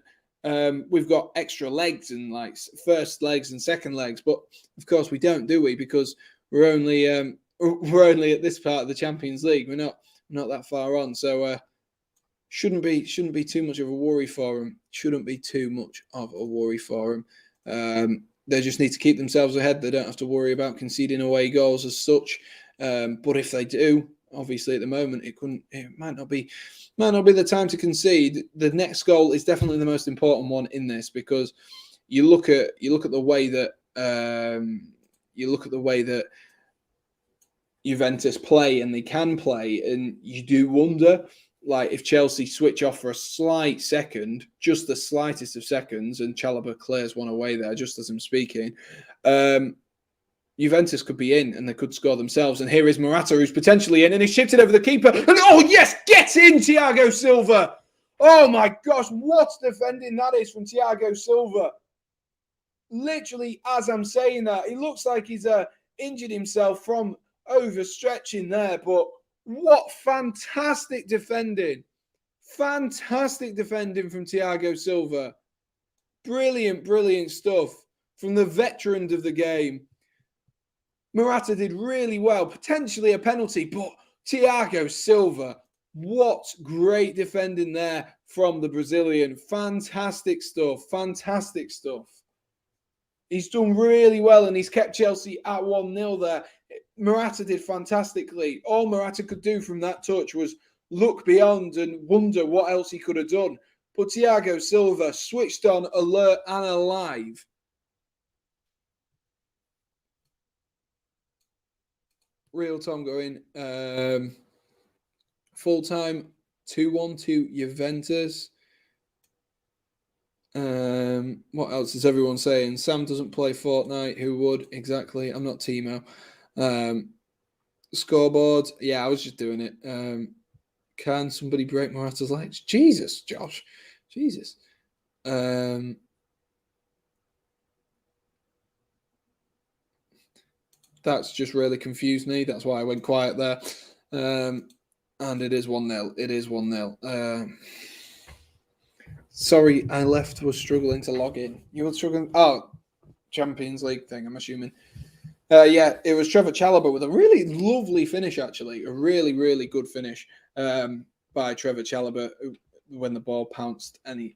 we've got extra legs and like first legs and second legs. But of course we don't, do we? Because we're only at this part of the Champions League. We're not that far on, so shouldn't be too much of a worry for them. Shouldn't be too much of a worry for them. They just need to keep themselves ahead. They don't have to worry about conceding away goals as such. But if they do, obviously at the moment it might not be the time to concede. The next goal is definitely the most important one in this, because you look at the way that Juventus play, and they can play, and you do wonder, like, if Chelsea switch off for a slight second, just the slightest of seconds, and Chalobah clears one away there just as I'm speaking, Juventus could be in and they could score themselves. And here is Morata, who's potentially in, and he's chipped it over the keeper. And oh yes, get in, Thiago Silva! Oh my gosh, what defending that is from Thiago Silva! Literally, as I'm saying that, he looks like he's injured himself from overstretching there, but what fantastic defending. Fantastic defending from Thiago Silva. Brilliant stuff from the veteran of the game. Morata did really well, potentially a penalty, but Thiago Silva, what great defending there from the Brazilian. Fantastic stuff. He's done really well, and he's kept Chelsea at 1-0 there. Morata did fantastically. All Morata could do from that touch was look beyond and wonder what else he could have done. But Thiago Silva switched on, alert and alive. Real Tom going. Full-time 2-1 to Juventus. What else is everyone saying? Sam doesn't play Fortnite. Who would? Exactly. I'm not Timo. Scoreboard. Yeah, I was just doing it. Can somebody break Morata's legs? Jesus, Josh. Jesus. That's just really confused me. That's why I went quiet there. And it is 1-0. It is 1-0. Sorry, I was struggling to log in. You were struggling? Oh, Champions League thing, I'm assuming. Yeah, it was Trevor Chalobah with a really lovely finish, actually. A really, really good finish by Trevor Chalobah when the ball pounced and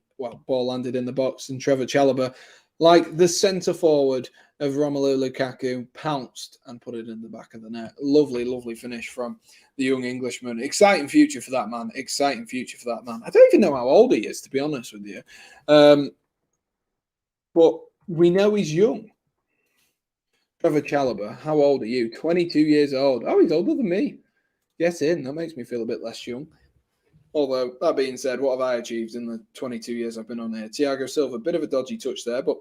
ball landed in the box. And Trevor Chalobah, like the centre forward of Romelu Lukaku, pounced and put it in the back of the net. Lovely, lovely finish from the young Englishman. Exciting future for that man. Exciting future for that man. I don't even know how old he is, to be honest with you. But we know he's young. Trevor Chalobah, how old are you? 22 years old. Oh, he's older than me. Get in. That makes me feel a bit less young. Although, that being said, what have I achieved in the 22 years I've been on here? Thiago Silva, bit of a dodgy touch there, but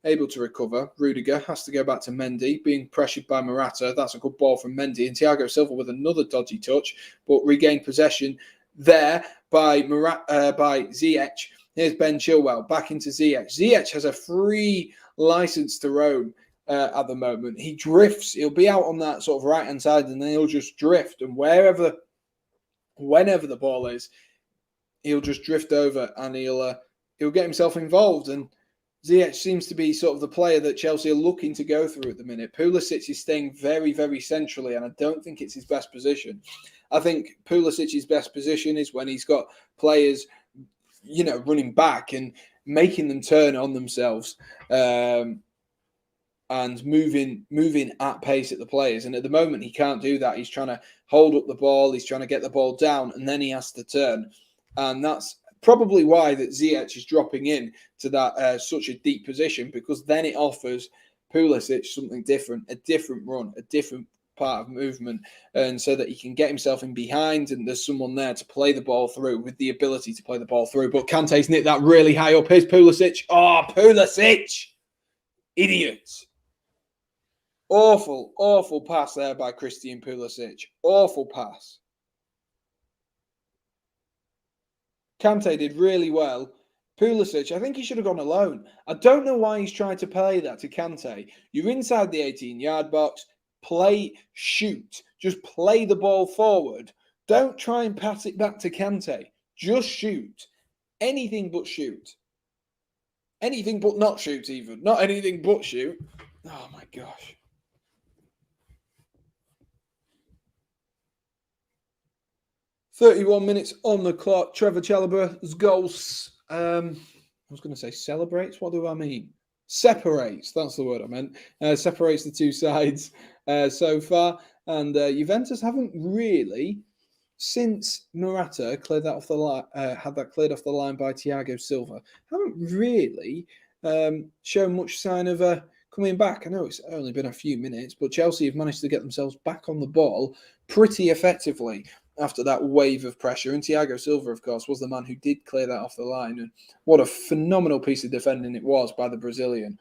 able to recover. Rudiger has to go back to Mendy, being pressured by Morata. That's a good ball from Mendy. And Thiago Silva with another dodgy touch, but regained possession there by Ziyech. Here's Ben Chilwell back into Ziyech. Ziyech has a free license to roam at the moment. He drifts. He'll be out on that sort of right-hand side, and then he'll just drift. And whenever the ball is, he'll just drift over and he'll get himself involved. And Ziyech seems to be sort of the player that Chelsea are looking to go through at the minute. Pulisic is staying very, very centrally, and I don't think it's his best position. I think Pulisic's best position is when he's got players, running back and making them turn on themselves. And moving at pace at the players. And at the moment, he can't do that. He's trying to hold up the ball. He's trying to get the ball down, and then he has to turn. And that's probably why that Ziyech is dropping in to that such a deep position, because then it offers Pulisic something different, a different run, a different part of movement, and so that he can get himself in behind and there's someone there to play the ball through with the ability to play the ball through. But Kante's nicked that really high up. Here's Pulisic. Oh, Pulisic! Idiots. Awful, awful pass there by Christian Pulisic. Awful pass. Kante did really well. Pulisic, I think he should have gone alone. I don't know why he's trying to play that to Kante. You're inside the 18-yard box. Shoot. Just play the ball forward. Don't try and pass it back to Kante. Just shoot. Anything but shoot. Anything but not shoot, even. Not anything but shoot. Oh, my gosh. "31 minutes on the clock. Trevor Chalobah's goals. I was going to say celebrates. What do I mean? Separates. That's the word I meant. Separates the two sides so far. And Juventus haven't really, since Morata cleared that off the line, had that cleared off the line by Thiago Silva, haven't really shown much sign of coming back. I know it's only been a few minutes, but Chelsea have managed to get themselves back on the ball pretty effectively after that wave of pressure. And Thiago Silva, of course, was the man who did clear that off the line. And what a phenomenal piece of defending it was by the Brazilian.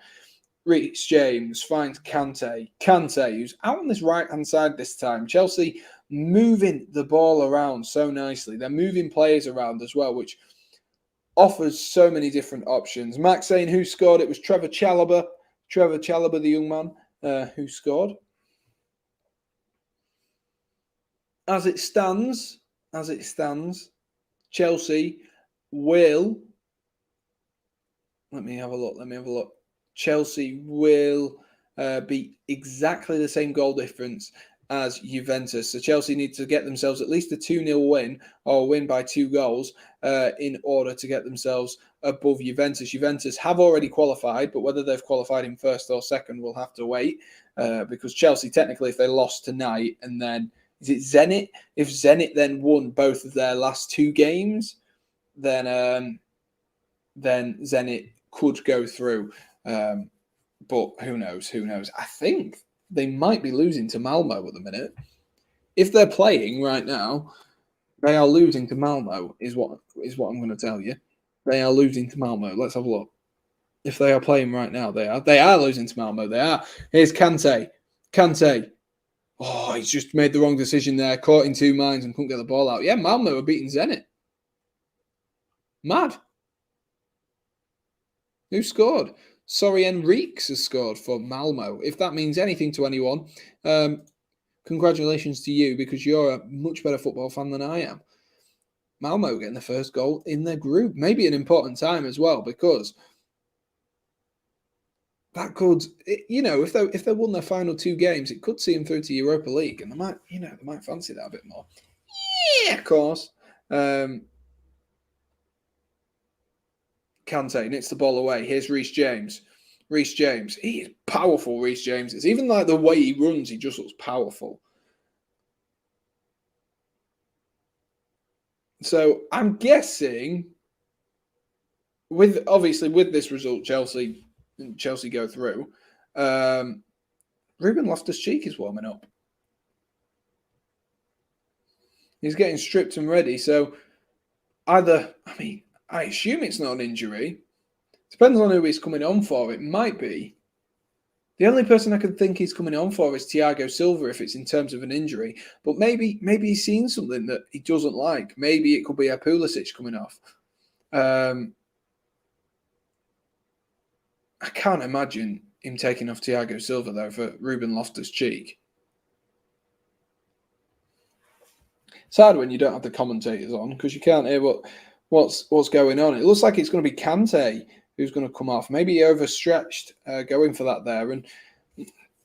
Reece James finds Kante. Kante, who's out on this right-hand side this time. Chelsea moving the ball around so nicely. They're moving players around as well, which offers so many different options. Max saying who scored? It was Trevor Chalobah. Trevor Chalobah, the young man who scored. As it stands, Chelsea will. Let me have a look. Chelsea will be exactly the same goal difference as Juventus. So Chelsea need to get themselves at least a 2-0 win or win by 2 goals in order to get themselves above Juventus. Juventus have already qualified, but whether they've qualified in first or second, we'll have to wait because Chelsea, technically, if they lost tonight and then is it Zenit? If Zenit then won both of their last 2 games, then Zenit could go through. But who knows? I think they might be losing to Malmo at the minute. If they're playing right now, they are losing to Malmo, is what I'm going to tell you. They are losing to Malmo. Let's have a look. If they are playing right now, they are. They are losing to Malmo. They are. Here's Kante. Oh, he's just made the wrong decision there. Caught in 2 minds and couldn't get the ball out. Yeah, Malmo are beating Zenit. Mad. Who scored? Sorry, Enriques has scored for Malmo. If that means anything to anyone, Congratulations to you, because you're a much better football fan than I am. Malmo getting the first goal in their group. Maybe an important time as well, because that could, if they won their final 2 games, it could see them through to Europa League, and they might fancy that a bit more. Yeah, of course. Kante knits the ball away. Here's Reece James. Reece James, he is powerful. Reece James is, even like the way he runs, he just looks powerful. So I'm guessing, with this result, Chelsea go through. Ruben Loftus-Cheek is warming up. He's getting stripped and ready. So I assume it's not an injury. Depends on who he's coming on for. It might be. The only person I could think he's coming on for is Thiago Silva if it's in terms of an injury. But maybe he's seen something that he doesn't like. Maybe it could be a Pulisic coming off. I can't imagine him taking off Thiago Silva, though, for Ruben Loftus-Cheek. It's hard when you don't have the commentators on, because you can't hear what's going on. It looks like it's going to be Kante who's going to come off. Maybe he overstretched going for that there. And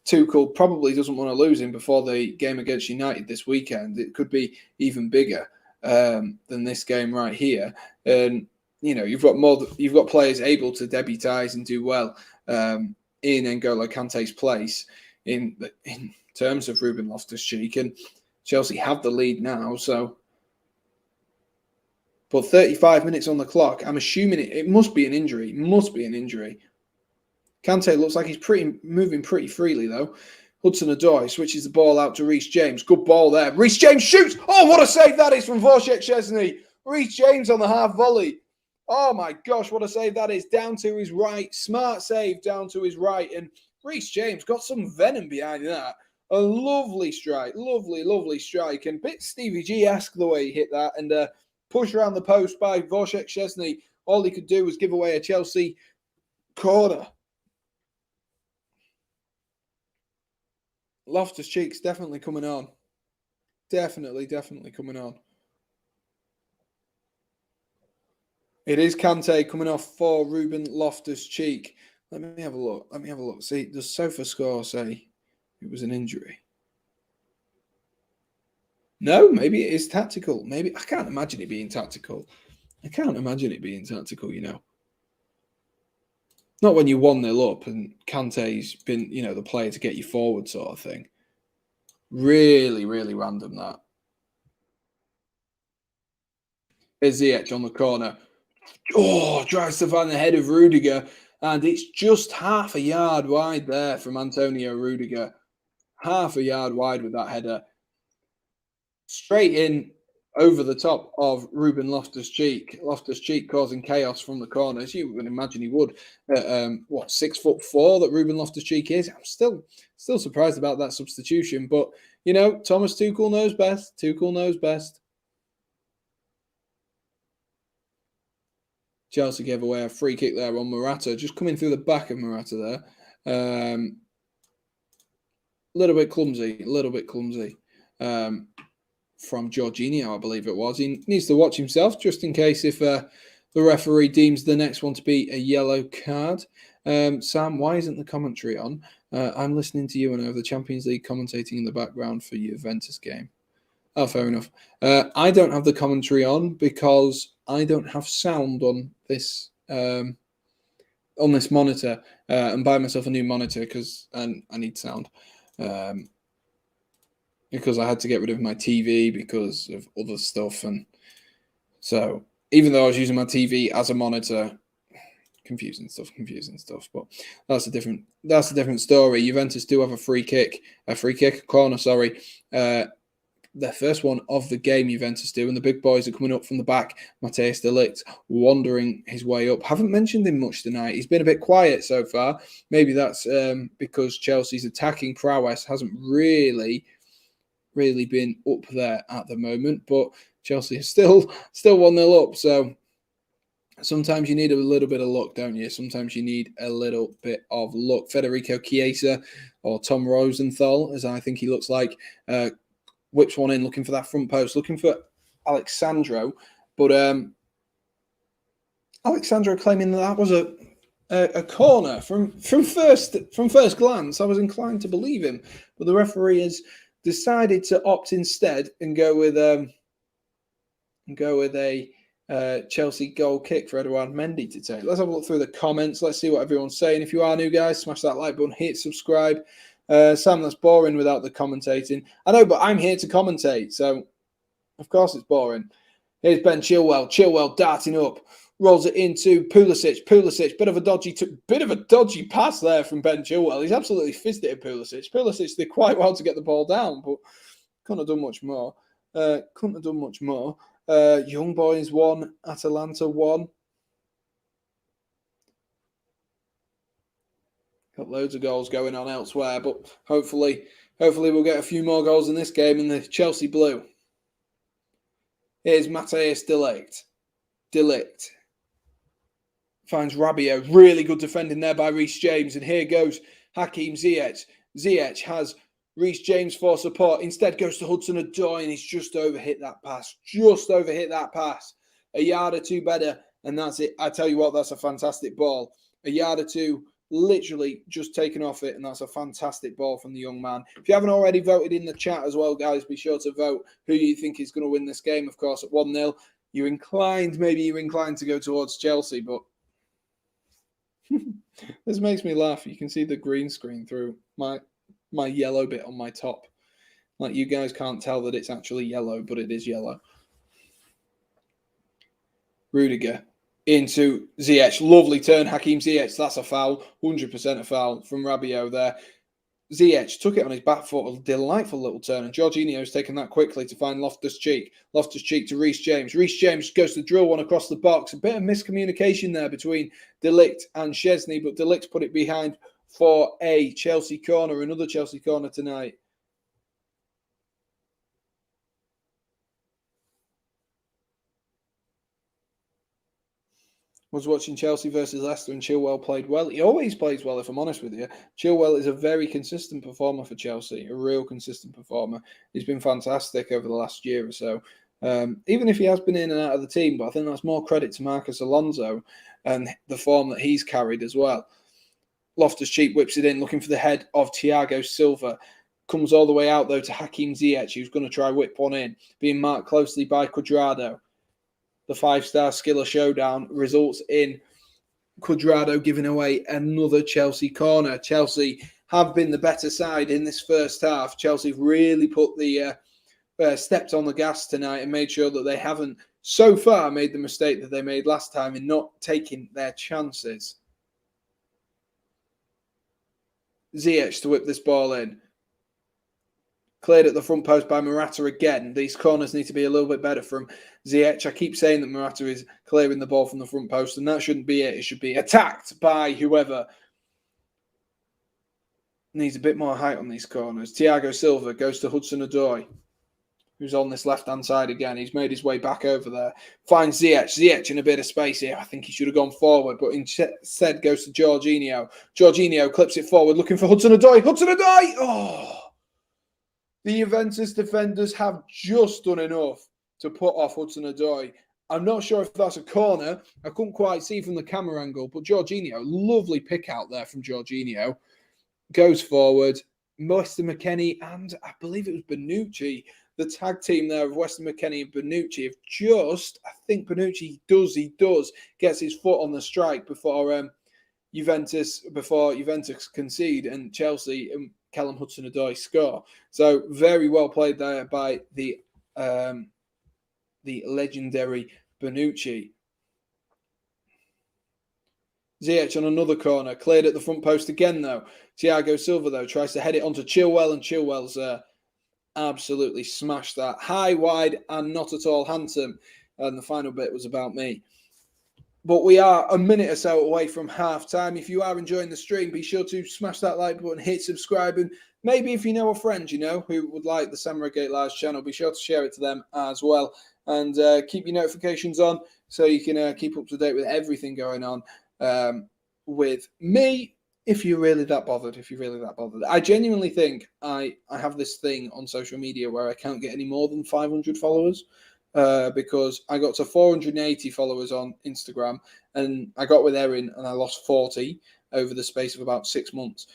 Tuchel probably doesn't want to lose him before the game against United this weekend. It could be even bigger than this game right here. And you've got players able to debutise and do well in N'Golo Kante's place in terms of Ruben Loftus-Cheek, and Chelsea have the lead now. So, but 35 minutes on the clock. I'm assuming it must be an injury. Kante looks like he's moving pretty freely though. Hudson-Odoi switches the ball out to Reece James. Good ball there. Reece James shoots. Oh, what a save that is from Watchalong. Reece James on the half volley. Oh my gosh, what a save that is. Down to his right. Smart save down to his right. And Reece James got some venom behind that. A lovely strike. Lovely strike. And a bit Stevie G-esque the way he hit that. And push around the post by Watchalong. All he could do was give away a Chelsea corner. Loftus-Cheek's definitely coming on. Definitely coming on. It is Kante coming off for Ruben Loftus-Cheek. Let me have a look. See, does SofaScore say it was an injury? No, maybe it is tactical. Maybe I can't imagine it being tactical. Not when you're 1-0 up and Kante's been, the player to get you forward sort of thing. Really random that. Here's Ziyech on the corner. Oh, drives to find the head of Rudiger. And it's just half a yard wide there from Antonio Rudiger. Half a yard wide with that header. Straight in over the top of Ruben Loftus-Cheek. Loftus-Cheek causing chaos from the corner, as you would imagine he would. 6'4" that Ruben Loftus-Cheek is. I'm still surprised about that substitution. But, Thomas Tuchel knows best. Chelsea gave away a free kick there on Morata, just coming through the back of Morata there. A little bit clumsy. From Jorginho, I believe it was. He needs to watch himself just in case if the referee deems the next one to be a yellow card. Sam, why isn't the commentary on? I'm listening to you and I have the Champions League commentating in the background for Juventus game. Oh, fair enough. I don't have the commentary on because I don't have sound on this monitor, and buy myself a new monitor because I need sound. Because I had to get rid of my TV because of other stuff, and so even though I was using my TV as a monitor, confusing stuff. But that's a different story. Juventus do have a corner. Sorry, their first one of the game. Juventus do, and the big boys are coming up from the back. Matthijs de Ligt wandering his way up. Haven't mentioned him much tonight. He's been a bit quiet so far. Maybe that's because Chelsea's attacking prowess hasn't really been up there at the moment, but Chelsea is still 1-0 up. So Sometimes you need a little bit of luck, don't you? Sometimes you need a little bit of luck. Federico Chiesa, or Tom Rosenthal, as I think he looks like, whips one in, looking for that front post, looking for Alexandro. But Alexandro claiming that was a corner from first glance. I was inclined to believe him, but the referee has decided to opt instead and go with a Chelsea goal kick for Edouard Mendy to take. Let's have a look through the comments. Let's see what everyone's saying. If you are new, guys, smash that like button, hit subscribe. Sam, that's boring without the commentating. I know, but I'm here to commentate, so of course it's boring. Here's Ben Chilwell. Chilwell darting up, rolls it into Pulisic. Pulisic, bit of a dodgy pass there from Ben Chilwell. He's absolutely fisted at Pulisic. Pulisic did quite well to get the ball down, but couldn't have done much more. Young Boys 1, Atalanta 1. Got loads of goals going on elsewhere, but hopefully we'll get a few more goals in this game in the Chelsea blue. Here's Matthijs de Ligt. De Ligt finds Rabiot. Really good defending there by Reece James. And here goes Hakim Ziyech. Ziyech has Reece James for support. Instead goes to Hudson-Odoi, and he's just overhit that pass. A yard or two better, and that's it. I tell you what, that's a fantastic ball. A yard or two literally just taken off it, and that's a fantastic ball from the young man. If you haven't already voted in the chat as well, guys, be sure to vote who you think is going to win this game. Of course, at 1-0, maybe you're inclined to go towards Chelsea, but this makes me laugh. You can see the green screen through my yellow bit on my top. Like, you guys can't tell that it's actually yellow, but it is yellow. Rudiger into Ziyech. Lovely turn, Hakim Ziyech. That's a foul. 100% a foul from Rabiot there. Ziyech took it on his back foot. A delightful little turn. And Jorginho's taken that quickly to find Loftus-Cheek. Loftus-Cheek to Reece James. Reece James goes to drill one across the box. A bit of miscommunication there between De Ligt and Szczesny, but De Ligt put it behind for a Chelsea corner. Another Chelsea corner tonight. Was watching Chelsea versus Leicester, and Chilwell played well. He always plays well, if I'm honest with you. Chilwell is a very consistent performer for Chelsea, a real consistent performer. He's been fantastic over the last year or so. Even if he has been in and out of the team, but I think that's more credit to Marcus Alonso and the form that he's carried as well. Loftus-Cheek whips it in, looking for the head of Thiago Silva. Comes all the way out, though, to Hakim Ziyech, who's going to try whip one in, being marked closely by Cuadrado. The five-star Skiller showdown results in Cuadrado giving away another Chelsea corner. Chelsea have been the better side in this first half. Chelsea really put the stepped on the gas tonight and made sure that they haven't so far made the mistake that they made last time in not taking their chances. Ziyech to whip this ball in. Cleared at the front post by Morata again. These corners need to be a little bit better from Ziyech. I keep saying that Morata is clearing the ball from the front post, and that shouldn't be it. It should be attacked by whoever needs a bit more height on these corners. Thiago Silva goes to Hudson-Odoi, who's on this left-hand side again. He's made his way back over there. Finds Ziyech. Ziyech in a bit of space here. I think he should have gone forward, but instead goes to Jorginho. Jorginho clips it forward, looking for Hudson-Odoi. Hudson-Odoi! Oh! The Juventus defenders have just done enough to put off Hudson-Odoi. I'm not sure if that's a corner. I couldn't quite see from the camera angle, but Jorginho, lovely pick out there from Jorginho. Goes forward. Weston McKennie and I believe it was Bonucci. The tag team there of Weston McKennie and Bonucci have just, I think Bonucci does, gets his foot on the strike before Juventus concede and Chelsea and Callum Hudson-Odoi score. So very well played there by the legendary Bonucci. Ziyech on another corner, cleared at the front post again though. Thiago Silva though tries to head it onto Chilwell, and Chilwell's absolutely smashed that. High, wide, and not at all handsome. And the final bit was about me. But we are a minute or so away from half time. If you are enjoying the stream, be sure to smash that like button, hit subscribe, and maybe if you know a friend, who would like the Redgate-Large channel, be sure to share it to them as well. And keep your notifications on. so you can keep up to date with everything going on with me. If you're really that bothered, I genuinely think I have this thing on social media where I can't get any more than 500 followers because I got to 480 followers on Instagram, and I got with Erin and I lost 40 over the space of about 6 months,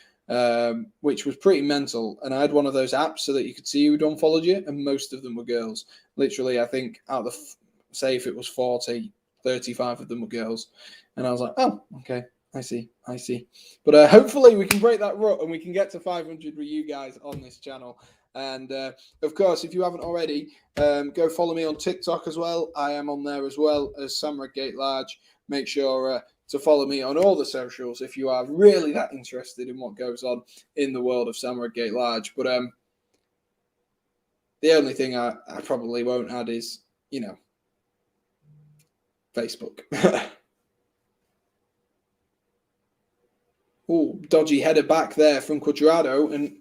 which was pretty mental. And I had one of those apps so that you could see who'd unfollowed you, and most of them were girls. Literally, I think out of say if it was 40, 35 of them were girls, and I was like, oh, okay. I see. But hopefully we can break that rut and we can get to 500 with you guys on this channel. And of course, if you haven't already, go follow me on TikTok as well. I am on there as well as Sam Redgate-Large. Make sure to follow me on all the socials if you are really that interested in what goes on in the world of Sam Redgate-Large. But the only thing I probably won't add is, Facebook. Oh, dodgy header back there from Cuadrado, and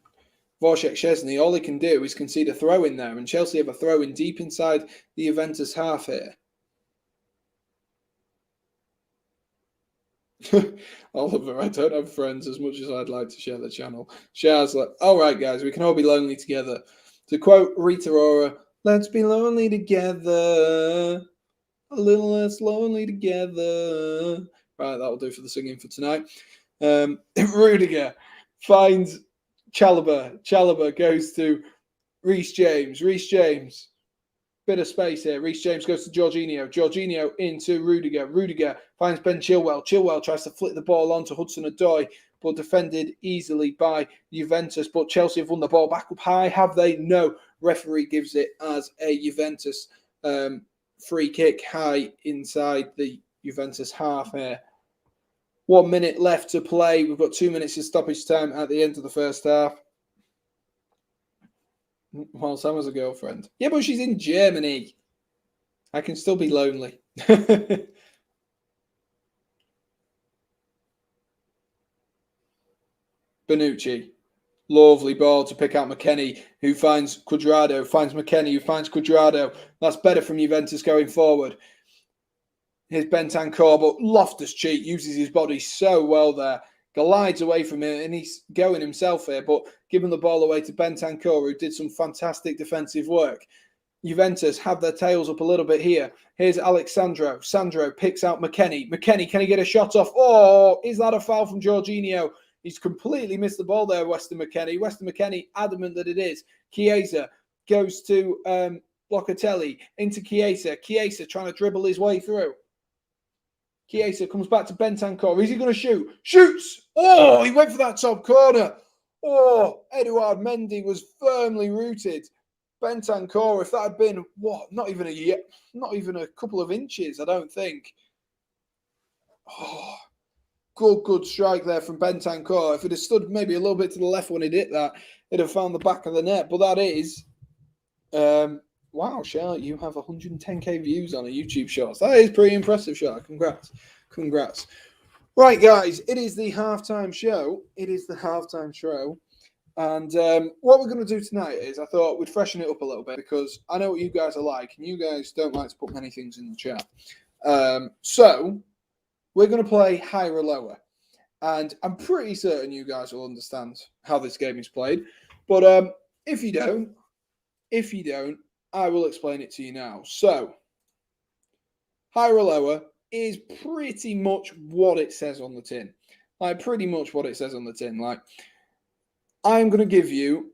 Wojciech Szczesny, all he can do is concede a throw in there, and Chelsea have a throw in deep inside the Juventus half here. Oliver, I don't have friends as much as I'd like to share the channel. Shah's like, all right, guys, we can all be lonely together. To quote Rita Ora, let's be lonely together. A little less lonely together. Right, that'll do for the singing for tonight. Rudiger finds Chalobah. Chalobah goes to Reece James. Reece James. Bit of space here. Reece James goes to Jorginho. Jorginho into Rudiger. Rudiger finds Ben Chilwell. Chilwell tries to flick the ball on to Hudson-Odoi, but defended easily by Juventus. But Chelsea have won the ball back up high. Have they? No. Referee gives it as a Juventus free kick high inside the Juventus half here. 1 minute left to play. We've got 2 minutes of stoppage time at the end of the first half. Well, Sam has a girlfriend. Yeah, but she's in Germany. I can still be lonely. Bonucci. Lovely ball to pick out McKennie, who finds Cuadrado. Finds McKennie, who finds Cuadrado. That's better from Juventus going forward. Here's Bentancur, but Loftus-Cheek uses his body so well there. Glides away from him, and he's going himself here, but giving the ball away to Bentancur, who did some fantastic defensive work. Juventus have their tails up a little bit here. Here's Alexandro. Sandro picks out McKennie. McKennie, can he get a shot off? Oh, is that a foul from Jorginho? He's completely missed the ball there, Weston McKennie. Weston McKennie, adamant that it is. Chiesa goes to Locatelli, into Chiesa. Chiesa trying to dribble his way through. Chiesa comes back to Bentancur. Is he going to shoot? Shoots! Oh, he went for that top corner. Oh, Eduard Mendy was firmly rooted. Bentancur, if that had been, not even a couple of inches, I don't think. Oh, good strike there from Bentancur. If it had stood maybe a little bit to the left when he did that, it'd have found the back of the net. But that is... wow, Charlotte, you have 110k views on a YouTube short. That is pretty impressive, Charlotte. Congrats. Right, guys, it is the halftime show. And what we're going to do tonight is I thought we'd freshen it up a little bit because I know what you guys are like, and you guys don't like to put many things in the chat. So we're going to play higher or lower. And I'm pretty certain you guys will understand how this game is played. But if you don't, I will explain it to you now. So, higher or lower is pretty much what it says on the tin. Like, I'm going to give you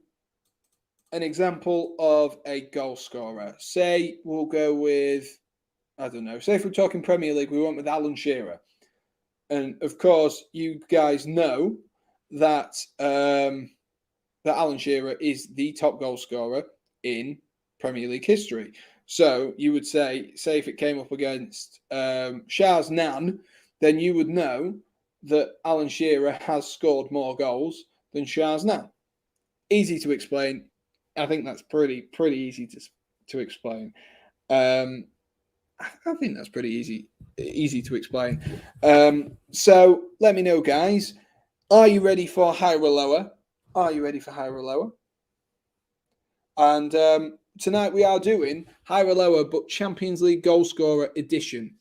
an example of a goal scorer. Say, we'll go with, I don't know, say if we're talking Premier League, we went with Alan Shearer. And, of course, you guys know that, that Alan Shearer is the top goal scorer in Premier League history. So you would say if it came up against Shah's Nan, then you would know that Alan Shearer has scored more goals than Shah's Nan. Easy to explain. I think that's pretty easy to explain. I think that's pretty easy to explain. So let me know, guys. Are you ready for higher or lower? And tonight we are doing higher or lower, but Champions League goal scorer edition.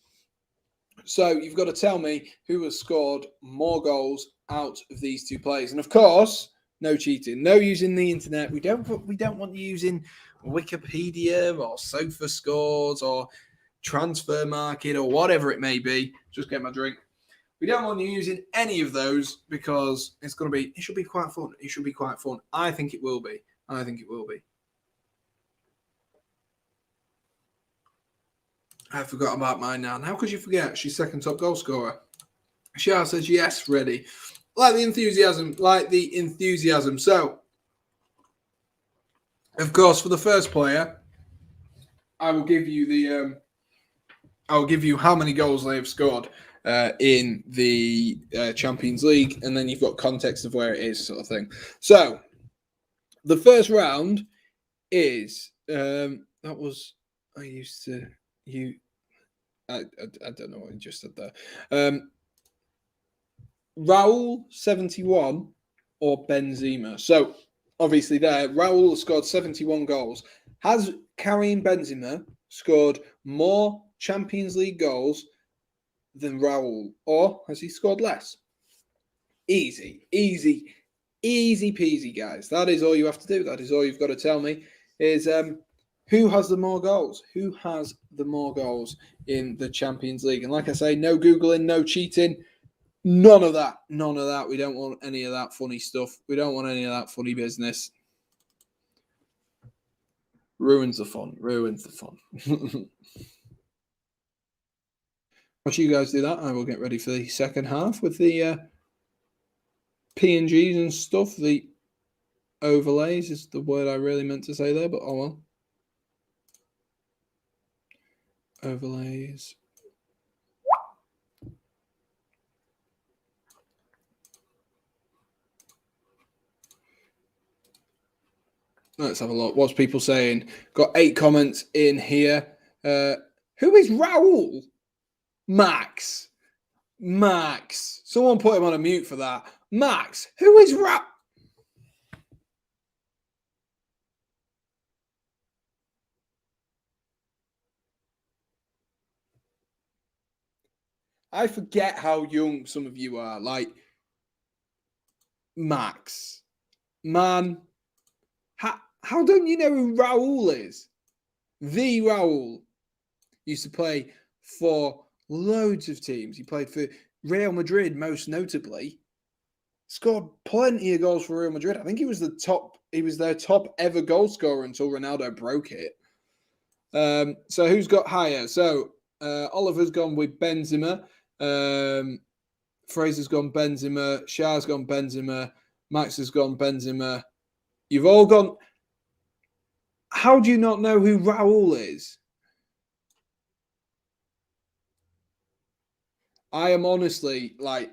So you've got to tell me who has scored more goals out of these two players. And of course, no cheating, no using the internet. We don't want you using Wikipedia or Sofa Scores or Transfer Market or whatever it may be. Just get my drink. We don't want you using any of those because it should be quite fun. It should be quite fun. I think it will be. I think it will be. I forgot about mine now. And how could you forget? She's second top goal scorer. Shah says yes, ready. Like the enthusiasm. So, of course, for the first player, I will give you how many goals they have scored in the Champions League, and then you've got context of where it is, sort of thing. So, the first round is I don't know what you just said there. Raul 71 or Benzema. So obviously there, Raul has scored 71 goals. Has Karim Benzema scored more Champions League goals than Raul, or has he scored less? Easy peasy, guys. That is all you have to do. That is all you've got to tell me is who has the more goals? Who has the more goals in the Champions League? And like I say, no Googling, no cheating, none of that. None of that. We don't want any of that funny stuff. We don't want any of that funny business. Ruins the fun. Ruins the fun. Once you guys do that, I will get ready for the second half with the P&Gs and stuff. The overlays is the word I really meant to say there, but oh well. Overlays. Let's have a look. What's people saying? Got 8 comments in here. Who is Raul? Max. Someone put him on a mute for that. Max. Who is Raul? I forget how young some of you are. Like, Max. Man. How don't you know who Raul is? The Raul. Used to play for loads of teams. He played for Real Madrid, most notably. Scored plenty of goals for Real Madrid. I think he was their top ever goal scorer until Ronaldo broke it. So who's got higher? So Oliver's gone with Benzema. Fraser's gone Benzema. Shah's gone Benzema. Max has gone Benzema. You've all gone. How do you not know who Raul is? I am honestly like.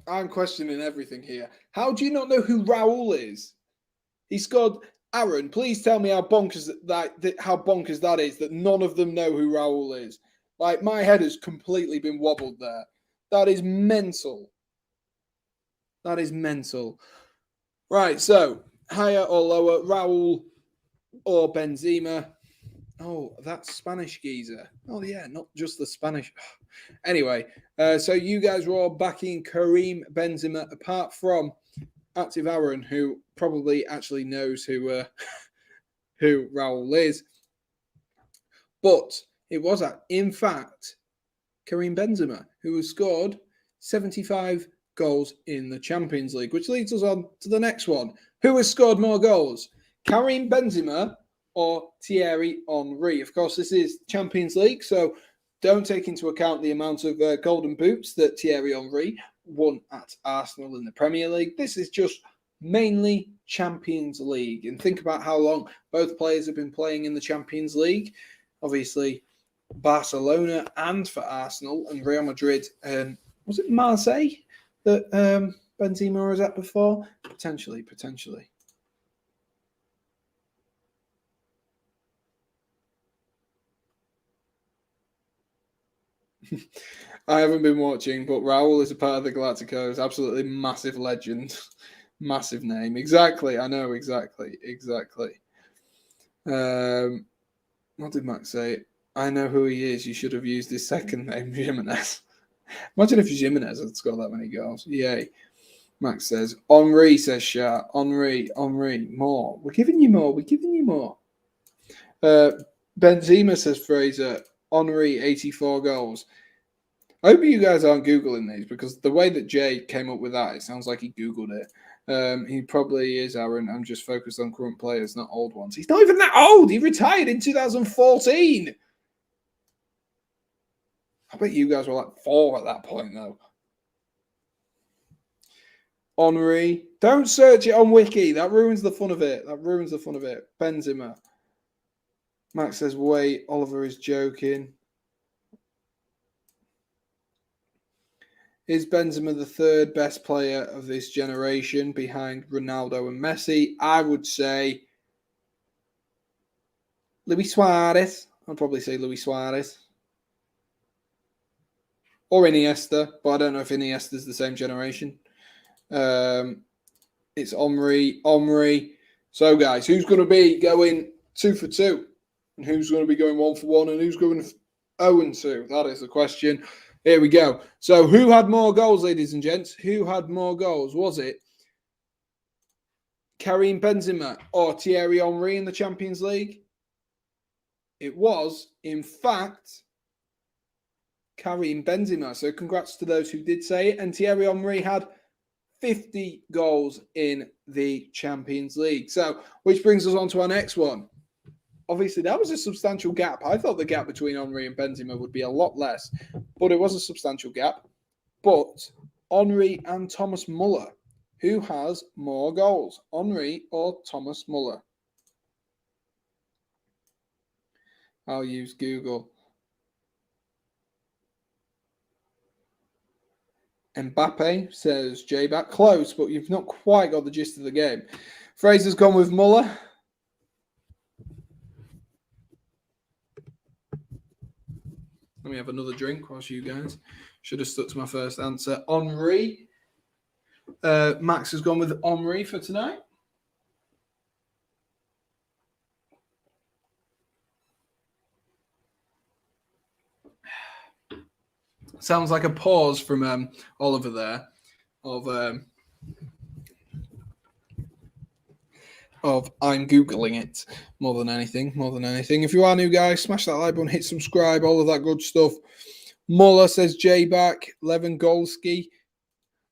I'm questioning everything here. How do you not know who Raul is? He scored. Aaron, please tell me how bonkers that is that none of them know who Raul is. Like, my head has completely been wobbled there. That is mental. That is mental. Right, so higher or lower, Raul or Benzema? Oh, that's Spanish geezer. Oh, yeah, not just the Spanish. Anyway, so you guys were all backing Karim Benzema, apart from Active Aaron, who probably actually knows who Raul is. But it was, in fact, Karim Benzema, who has scored 75 goals in the Champions League, which leads us on to the next one. Who has scored more goals? Karim Benzema or Thierry Henry? Of course, this is Champions League, so don't take into account the amount of golden boots that Thierry Henry won at Arsenal in the Premier League. This is just mainly Champions League. And think about how long both players have been playing in the Champions League. Obviously, Barcelona and for Arsenal, and Real Madrid. Was it Marseille that Benzema was at before? Potentially. I haven't been watching, but Raul is a part of the Galacticos. Absolutely massive legend. Massive name. Exactly. I know. Exactly. What did Max say? I know who he is. You should have used his second name, Jimenez. Imagine if Jimenez had scored that many goals. Yay. Max says, Henri, says Shah. Henri, more. We're giving you more. Benzema, says Fraser. Henri, 84 goals. I hope you guys aren't Googling these, because the way that Jay came up with that, it sounds like he Googled it. He probably is, Aaron. I'm just focused on current players, not old ones. He's not even that old. He retired in 2014. I bet you guys were like 4 at that point, though. Henri. Don't search it on Wiki. That ruins the fun of it. Benzema. Max says, wait, Oliver is joking. Is Benzema the third best player of this generation behind Ronaldo and Messi? I would say Luis Suarez. I'd probably say Luis Suarez. Or Iniesta, but I don't know if Iniesta's the same generation. It's Henri. So, guys, who's going to be going 2 for 2? And who's going to be going 1 for 1? And who's going 0 and 2? That is the question. Here we go. So, who had more goals, ladies and gents? Who had more goals? Was it Karim Benzema or Thierry Henry in the Champions League? It was, in fact, Karim Benzema. So, congrats to those who did say it. And Thierry Henry had 50 goals in the Champions League. So, which brings us on to our next one. Obviously, that was a substantial gap. I thought the gap between Henry and Benzema would be a lot less, but it was a substantial gap. But Henry and Thomas Muller, who has more goals? Henry or Thomas Muller? I'll use Google. Mbappe, says J-Back. Close, but you've not quite got the gist of the game. Fraser's gone with Muller. Let me have another drink whilst you guys. Should have stuck to my first answer. Henry. Max has gone with Henry for tonight. Sounds like a pause from Oliver there of I'm Googling it more than anything. If you are new, guys, smash that like button, hit subscribe, all of that good stuff. Muller, says J-Back. Lewandowski,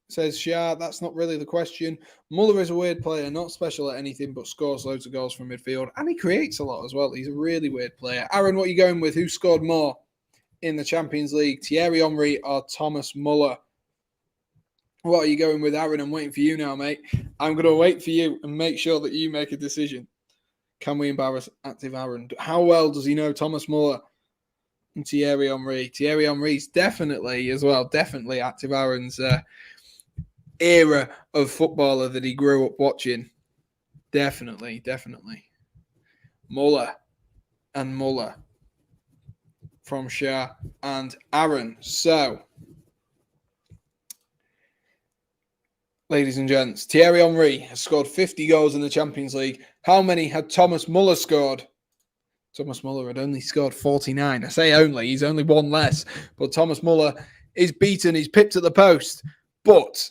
says Shah. That's not really the question. Muller is a weird player, not special at anything, but scores loads of goals from midfield. And he creates a lot as well. He's a really weird player. Aaron, what are you going with? Who scored more in the Champions League? Thierry Henry or Thomas Muller? What are you going with, Aaron? I'm waiting for you now, mate. I'm going to wait for you and make sure that you make a decision. Can we embarrass active Aaron? How well does he know Thomas Muller and Thierry Henry? Thierry Henry's definitely active Aaron's era of footballer that he grew up watching. Definitely. Muller from Shah and Aaron. So, ladies and gents, Thierry Henry has scored 50 goals in the Champions League. How many had Thomas Muller scored? Thomas Muller had only scored 49. I say only, he's only one less. But Thomas Muller is beaten, he's pipped at the post. But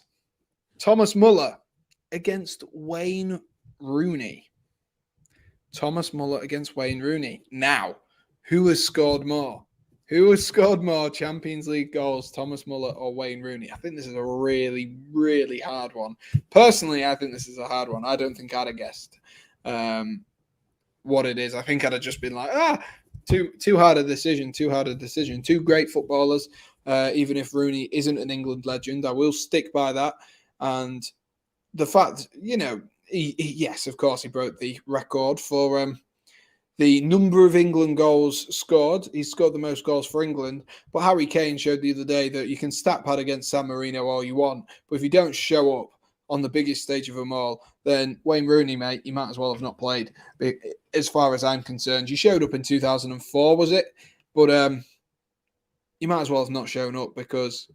Thomas Muller against Wayne Rooney. Thomas Muller against Wayne Rooney. Now, who has scored more? Who has scored more Champions League goals, Thomas Muller or Wayne Rooney? I think this is a really, really hard one. Personally, I think this is a hard one. I don't think I'd have guessed what it is. I think I'd have just been like, too hard a decision. Two great footballers. Even if Rooney isn't an England legend, I will stick by that. And the fact, yes, of course, he broke the record for the number of England goals scored. He's scored the most goals for England. But Harry Kane showed the other day that you can stat pad against San Marino all you want. But if you don't show up on the biggest stage of them all, then Wayne Rooney, mate, you might as well have not played. As far as I'm concerned, you showed up in 2004, was it? But you might as well have not shown up because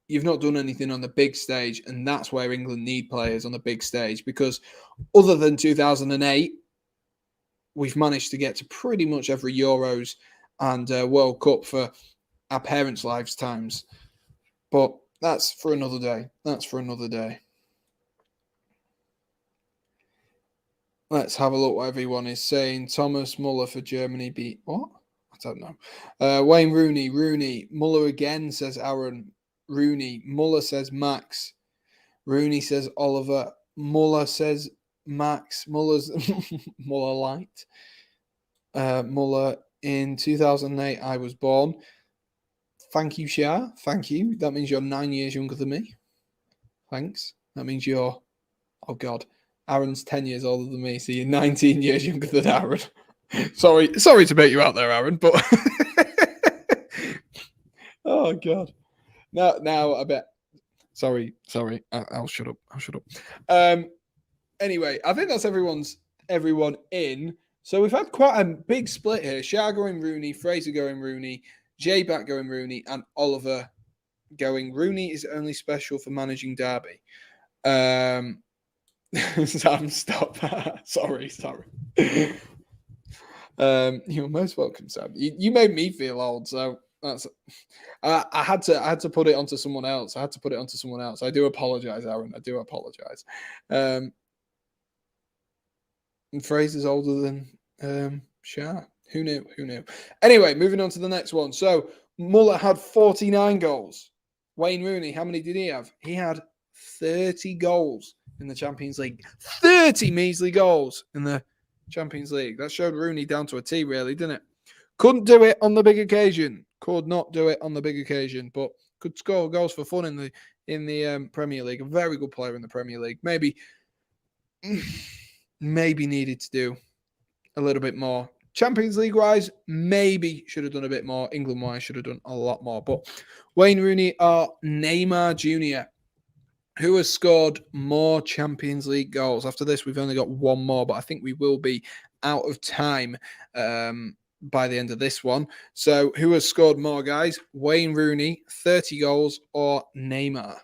you've not done anything on the big stage. And that's where England need players on the big stage. Because other than 2008, we've managed to get to pretty much every Euros and World Cup for our parents' lifetimes. But that's for another day. That's for another day. Let's have a look what everyone is saying. Thomas Muller for Germany beat what? I don't know. Wayne Rooney. Muller again, says Aaron. Rooney. Muller says Max. Rooney says Oliver. Muller says Max. Muller's Muller light. Muller, in 2008, I was born. Thank you, Shah. Thank you. That means you're 9 years younger than me. Thanks. That means you're, oh God, Aaron's 10 years older than me, so you're 19 years younger than Aaron. Sorry to bait you out there, Aaron, but oh God. Now I bet. Sorry. I'll shut up. Anyway, I think that's everyone in. So we've had quite a big split here. Shah going Rooney, Fraser going Rooney, J-Back going Rooney, and Oliver going Rooney is only special for managing Derby. Sam, stop. Sorry. You're most welcome, Sam. You made me feel old, so that's. I had to put it onto someone else. I do apologize, Aaron. I do apologize. And Fraser's older than Shah. Who knew? Anyway, moving on to the next one. So Muller had 49 goals. Wayne Rooney, how many did he have? He had 30 goals in the Champions League. 30 measly goals in the Champions League. That showed Rooney down to a T, really, didn't it? Couldn't do it on the big occasion. Could not do it on the big occasion, but could score goals for fun in the Premier League. A very good player in the Premier League. Maybe needed to do a little bit more. Champions League wise, maybe should have done a bit more. England wise, should have done a lot more. But Wayne Rooney or Neymar Jr., who has scored more Champions League goals? After this, we've only got one more, but I think we will be out of time by the end of this one. So who has scored more, guys? Wayne Rooney, 30 goals, or Neymar?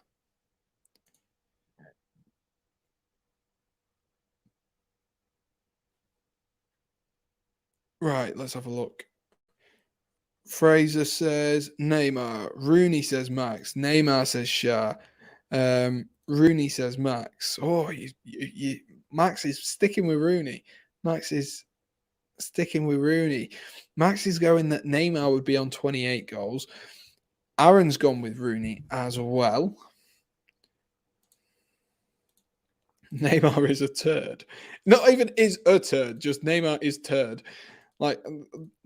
Right, let's have a look. Fraser says Neymar. Rooney says Max. Neymar says Shah. Rooney says Max. Oh, Max is sticking with Rooney. Max is going that Neymar would be on 28 goals. Aaron's gone with Rooney as well. Neymar is a turd. Not even is a turd, just Neymar is turd. Like,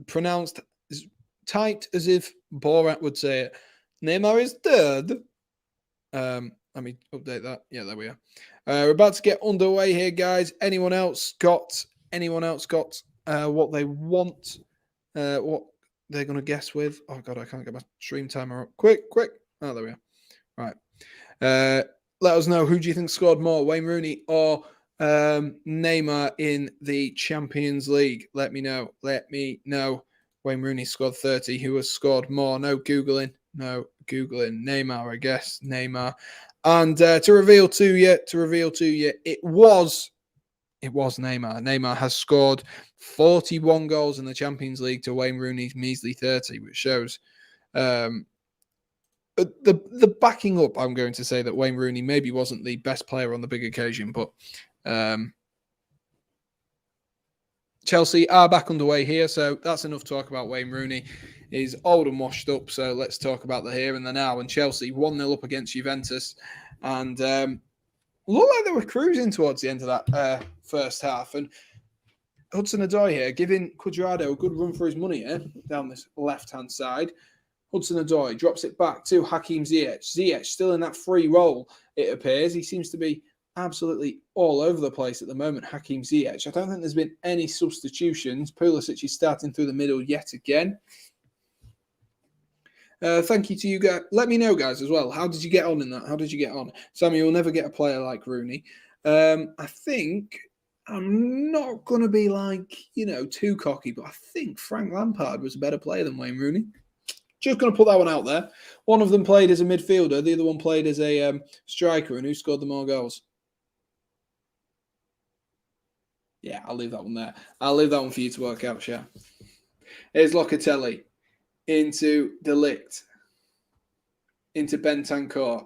pronounced, typed as if Borat would say it. Neymar is turd. Let me update that. Yeah, there we are. We're about to get underway here, guys. Anyone else got what they want? What they're going to guess with? Oh, God, I can't get my stream timer up. Quick. Oh, there we are. Right. Let us know, who do you think scored more, Wayne Rooney or Neymar in the Champions League? Let me know. Wayne Rooney scored 30. Who has scored more? No Googling. Neymar, I guess. Neymar. And to reveal to you, it was Neymar. Neymar has scored 41 goals in the Champions League to Wayne Rooney's measly 30, which shows the backing up. I'm going to say that Wayne Rooney maybe wasn't the best player on the big occasion, but Chelsea are back underway here, so that's enough talk about Wayne Rooney. He's old and washed up, so let's talk about the here and the now. And Chelsea 1-0 up against Juventus, and looked like they were cruising towards the end of that first half. And Hudson-Odoi here giving Cuadrado a good run for his money here down this left-hand side. Hudson-Odoi drops it back to Hakim Ziyech. Ziyech still in that free role, it appears. He seems to be absolutely all over the place at the moment, Hakim Ziyech. I don't think there's been any substitutions. Pulisic is starting through the middle yet again. Thank you to you guys. Let me know, guys, as well. How did you get on in that? How did you get on? Sammy, you'll never get a player like Rooney. I think I'm not going to be too cocky, but I think Frank Lampard was a better player than Wayne Rooney. Just going to put that one out there. One of them played as a midfielder. The other one played as a striker. And who scored the more goals? Yeah, I'll leave that one there. I'll leave that one for you to work out, Sha. Here's Locatelli into De Ligt, into Bentancur,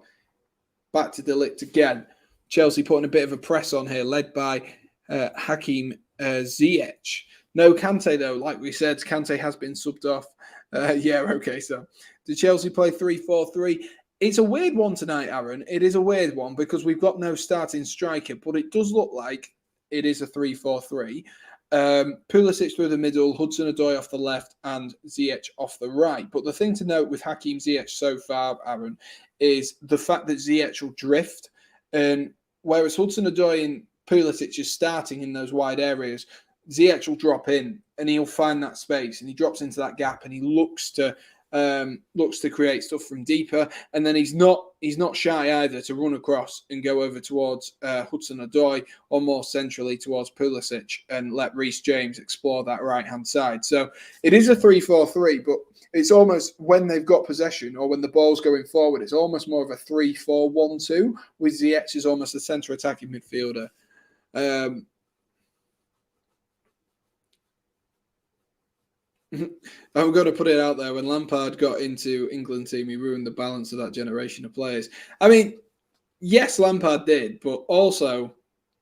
back to De Ligt again. Chelsea putting a bit of a press on here, led by Hakim Ziyech. No Kante, though. Like we said, Kante has been subbed off. Yeah, okay, so did Chelsea play 3-4-3? It's a weird one tonight, Aaron. It is a weird one because we've got no starting striker, but it does look like it is a 3-4-3. Pulisic through the middle, Hudson-Odoi off the left, and Ziyech off the right. But the thing to note with Hakim Ziyech so far, Aaron, is the fact that Ziyech will drift. And whereas Hudson-Odoi and Pulisic is starting in those wide areas, Ziyech will drop in and he'll find that space and he drops into that gap and he looks to create stuff from deeper, and then he's not shy either to run across and go over towards Hudson-Odoi or more centrally towards Pulisic and let Reece James explore that right-hand side. So it is a 3-4-3, but it's almost when they've got possession or when the ball's going forward, it's almost more of a 3-4-1-2 with Ziyech as almost a centre attacking midfielder. I'm going to put it out there. When Lampard got into England team, he ruined the balance of that generation of players. I mean, yes, Lampard did, but also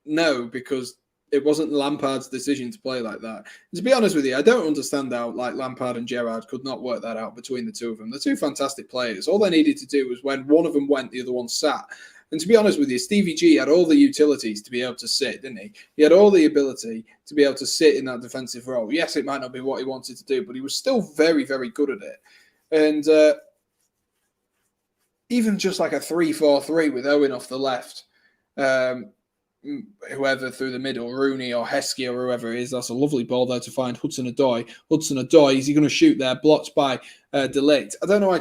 no, because it wasn't Lampard's decision to play like that. And to be honest with you, I don't understand how Lampard and Gerrard could not work that out between the two of them. They're two fantastic players. All they needed to do was when one of them went, the other one sat. And to be honest with you, Stevie G had all the utilities to be able to sit, didn't he? He had all the ability to be able to sit in that defensive role. Yes, it might not be what he wanted to do, but he was still very, very good at it. And even just like a 3-4-3 with Owen off the left, whoever through the middle, Rooney or Heskey or whoever it is, that's a lovely ball there to find Hudson-Odoi. Hudson-Odoi, is he going to shoot there? Blocked by De Ligt. I don't know why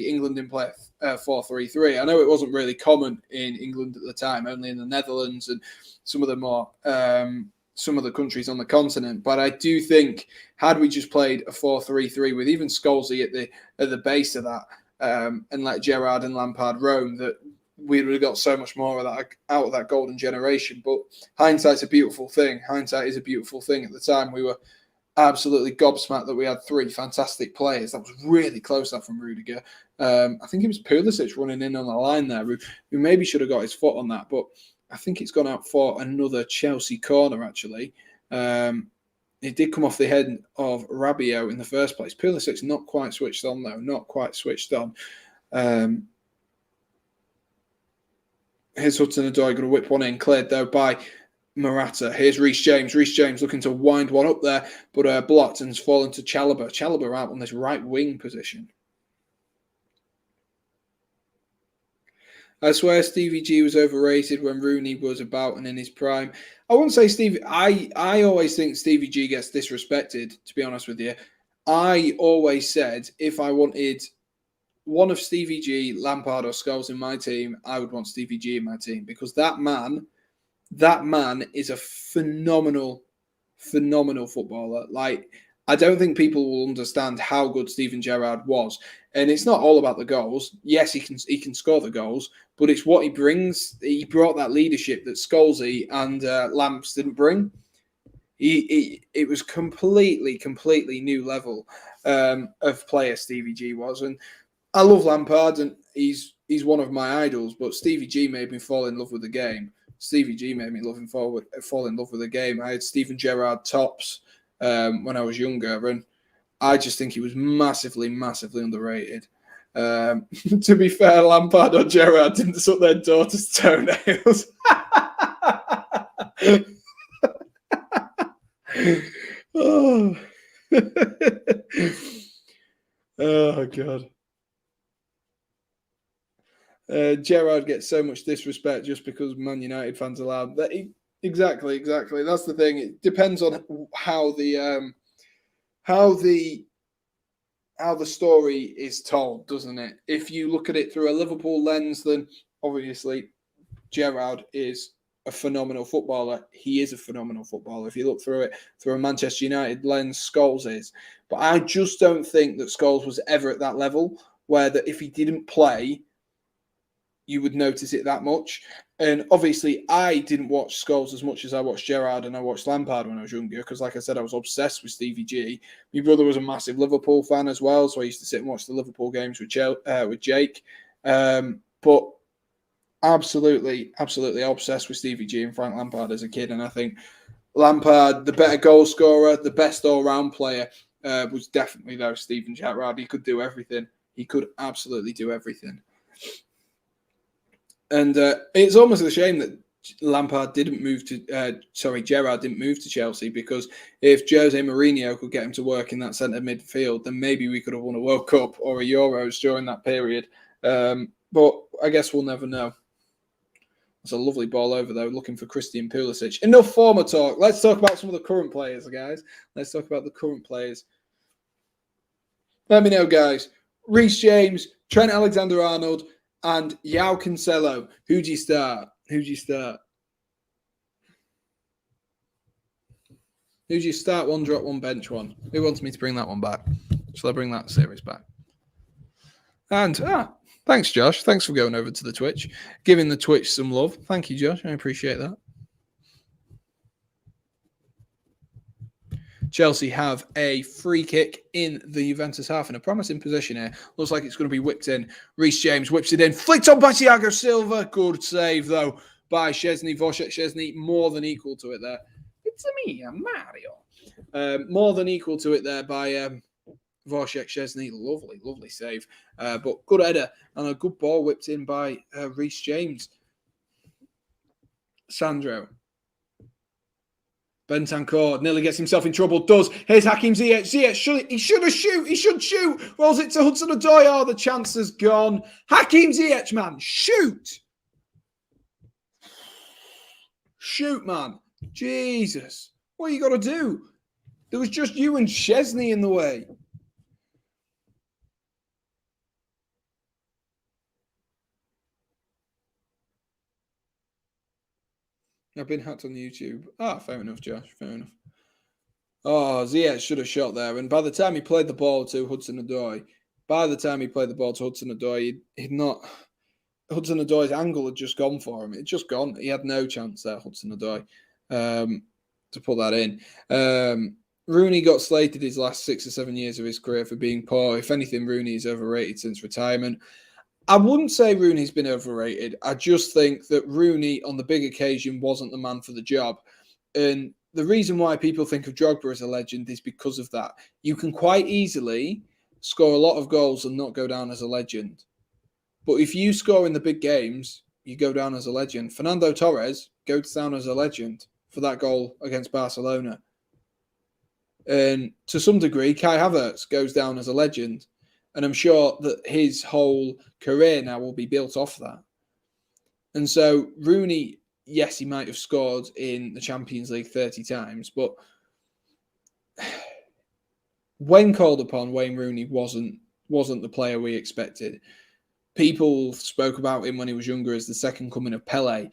England didn't play 4-3-3. I know it wasn't really common in England at the time, only in the Netherlands and some of the countries on the continent. But I do think had we just played a 4-3-3 with even Scholesy at the base of that and let Gerrard and Lampard roam, that we would have got so much more of that out of that golden generation. But hindsight's a beautiful thing. Hindsight is a beautiful thing. At the time, we were absolutely gobsmacked that we had three fantastic players. That was really close, that from Rudiger. I think it was Pulisic running in on the line there, who maybe should have got his foot on that, but I think it's gone out for another Chelsea corner, actually. It did come off the head of Rabiot in the first place. Pulisic not quite switched on, though. Not quite switched on. Here's Hudson-Odoi going to whip one in, cleared though by Morata. Here's Reece James. Reece James looking to wind one up there, but blocked and has fallen to Chalobah. Chalobah out on this right wing position. I swear Stevie G was overrated when Rooney was about and in his prime. I wouldn't say Stevie. I always think Stevie G gets disrespected, to be honest with you. I always said if I wanted one of Stevie G, Lampard or Scholes in my team, I would want Stevie G in my team, because that man is a phenomenal footballer. Like, I don't think people will understand how good Steven Gerrard was. And it's not all about the goals. Yes, he can score the goals, but it's what he brings. He brought that leadership that Scholesy and Lamps didn't bring. It was completely new level of player Stevie G was. And I love Lampard, and he's one of my idols, but Stevie G made me fall in love with the game. Stevie G made me fall in love with the game. I had Steven Gerrard tops when I was younger, and I just think he was massively underrated. To be fair, Lampard or Gerrard didn't suck their daughter's toenails. Oh. Oh, God. Gerrard gets so much disrespect just because Man United fans are loud. Exactly. That's the thing. It depends on how the story is told, doesn't it? If you look at it through a Liverpool lens, then obviously Gerrard is a phenomenal footballer. He is a phenomenal footballer. If you look through it through a Manchester United lens, Scholes is. But I just don't think that Scholes was ever at that level where that if he didn't play, you would notice it that much. And obviously, I didn't watch Scholes as much as I watched Gerrard and I watched Lampard when I was younger, because, like I said, I was obsessed with Stevie G. My brother was a massive Liverpool fan as well, so I used to sit and watch the Liverpool games with Jake. But absolutely obsessed with Stevie G and Frank Lampard as a kid. And I think Lampard, the better goal scorer, the best all-round player, was definitely, though, Steven Gerrard. He could do everything. He could absolutely do everything. And it's almost a shame that Gerrard didn't move to Chelsea, because if Jose Mourinho could get him to work in that centre midfield, then maybe we could have won a World Cup or a Euros during that period. But I guess we'll never know. It's a lovely ball over, though, looking for Christian Pulisic. Enough former talk. Let's talk about some of the current players, guys. Let's talk about the current players. Let me know, guys. Reece James, Trent Alexander-Arnold, and João Cancelo. Who do you start? Who do you start? Who do you start? One drop, one bench one. Who wants me to bring that one back? Shall I bring that series back? And thanks, Josh. Thanks for going over to the Twitch, giving the Twitch some love. Thank you, Josh. I appreciate that. Chelsea have a free kick in the Juventus half in a promising position here. Looks like it's going to be whipped in. Reece James whips it in. Flicked on by Thiago Silva. Good save, though, by Szczesny. Wojciech Szczesny, more than equal to it there. It's me, Mario. More than equal to it there by Wojciech Szczesny. Lovely save. But good header and a good ball whipped in by Reece James. Sandro. Bentancur nearly gets himself in trouble. Does. Here's Hakim Ziyech. Ziyech, he should shoot. Rolls it to Hudson-Odoi. Oh, the chance has gone. Hakim Ziyech, man. Shoot. Shoot, man. Jesus. What you got to do? There was just you and Szczesny in the way. I've been hacked on YouTube. Fair enough, Josh. Fair enough. Oh, Ziyech should have shot there. And by the time he played the ball to Hudson-Odoi, he'd not... Hudson-Odoi's angle had just gone for him. It had just gone. He had no chance there, Hudson-Odoi, to put that in. Rooney got slated his last 6 or 7 years of his career for being poor. If anything, Rooney's overrated since retirement. I wouldn't say Rooney's been overrated. I just think that Rooney, on the big occasion, wasn't the man for the job. And the reason why people think of Drogba as a legend is because of that. You can quite easily score a lot of goals and not go down as a legend. But if you score in the big games, you go down as a legend. Fernando Torres goes down as a legend for that goal against Barcelona. And to some degree, Kai Havertz goes down as a legend. And I'm sure that his whole career now will be built off that. And so Rooney, yes, he might have scored in the Champions League 30 times, but when called upon, Wayne Rooney wasn't the player we expected. People spoke about him when he was younger as the second coming of Pele,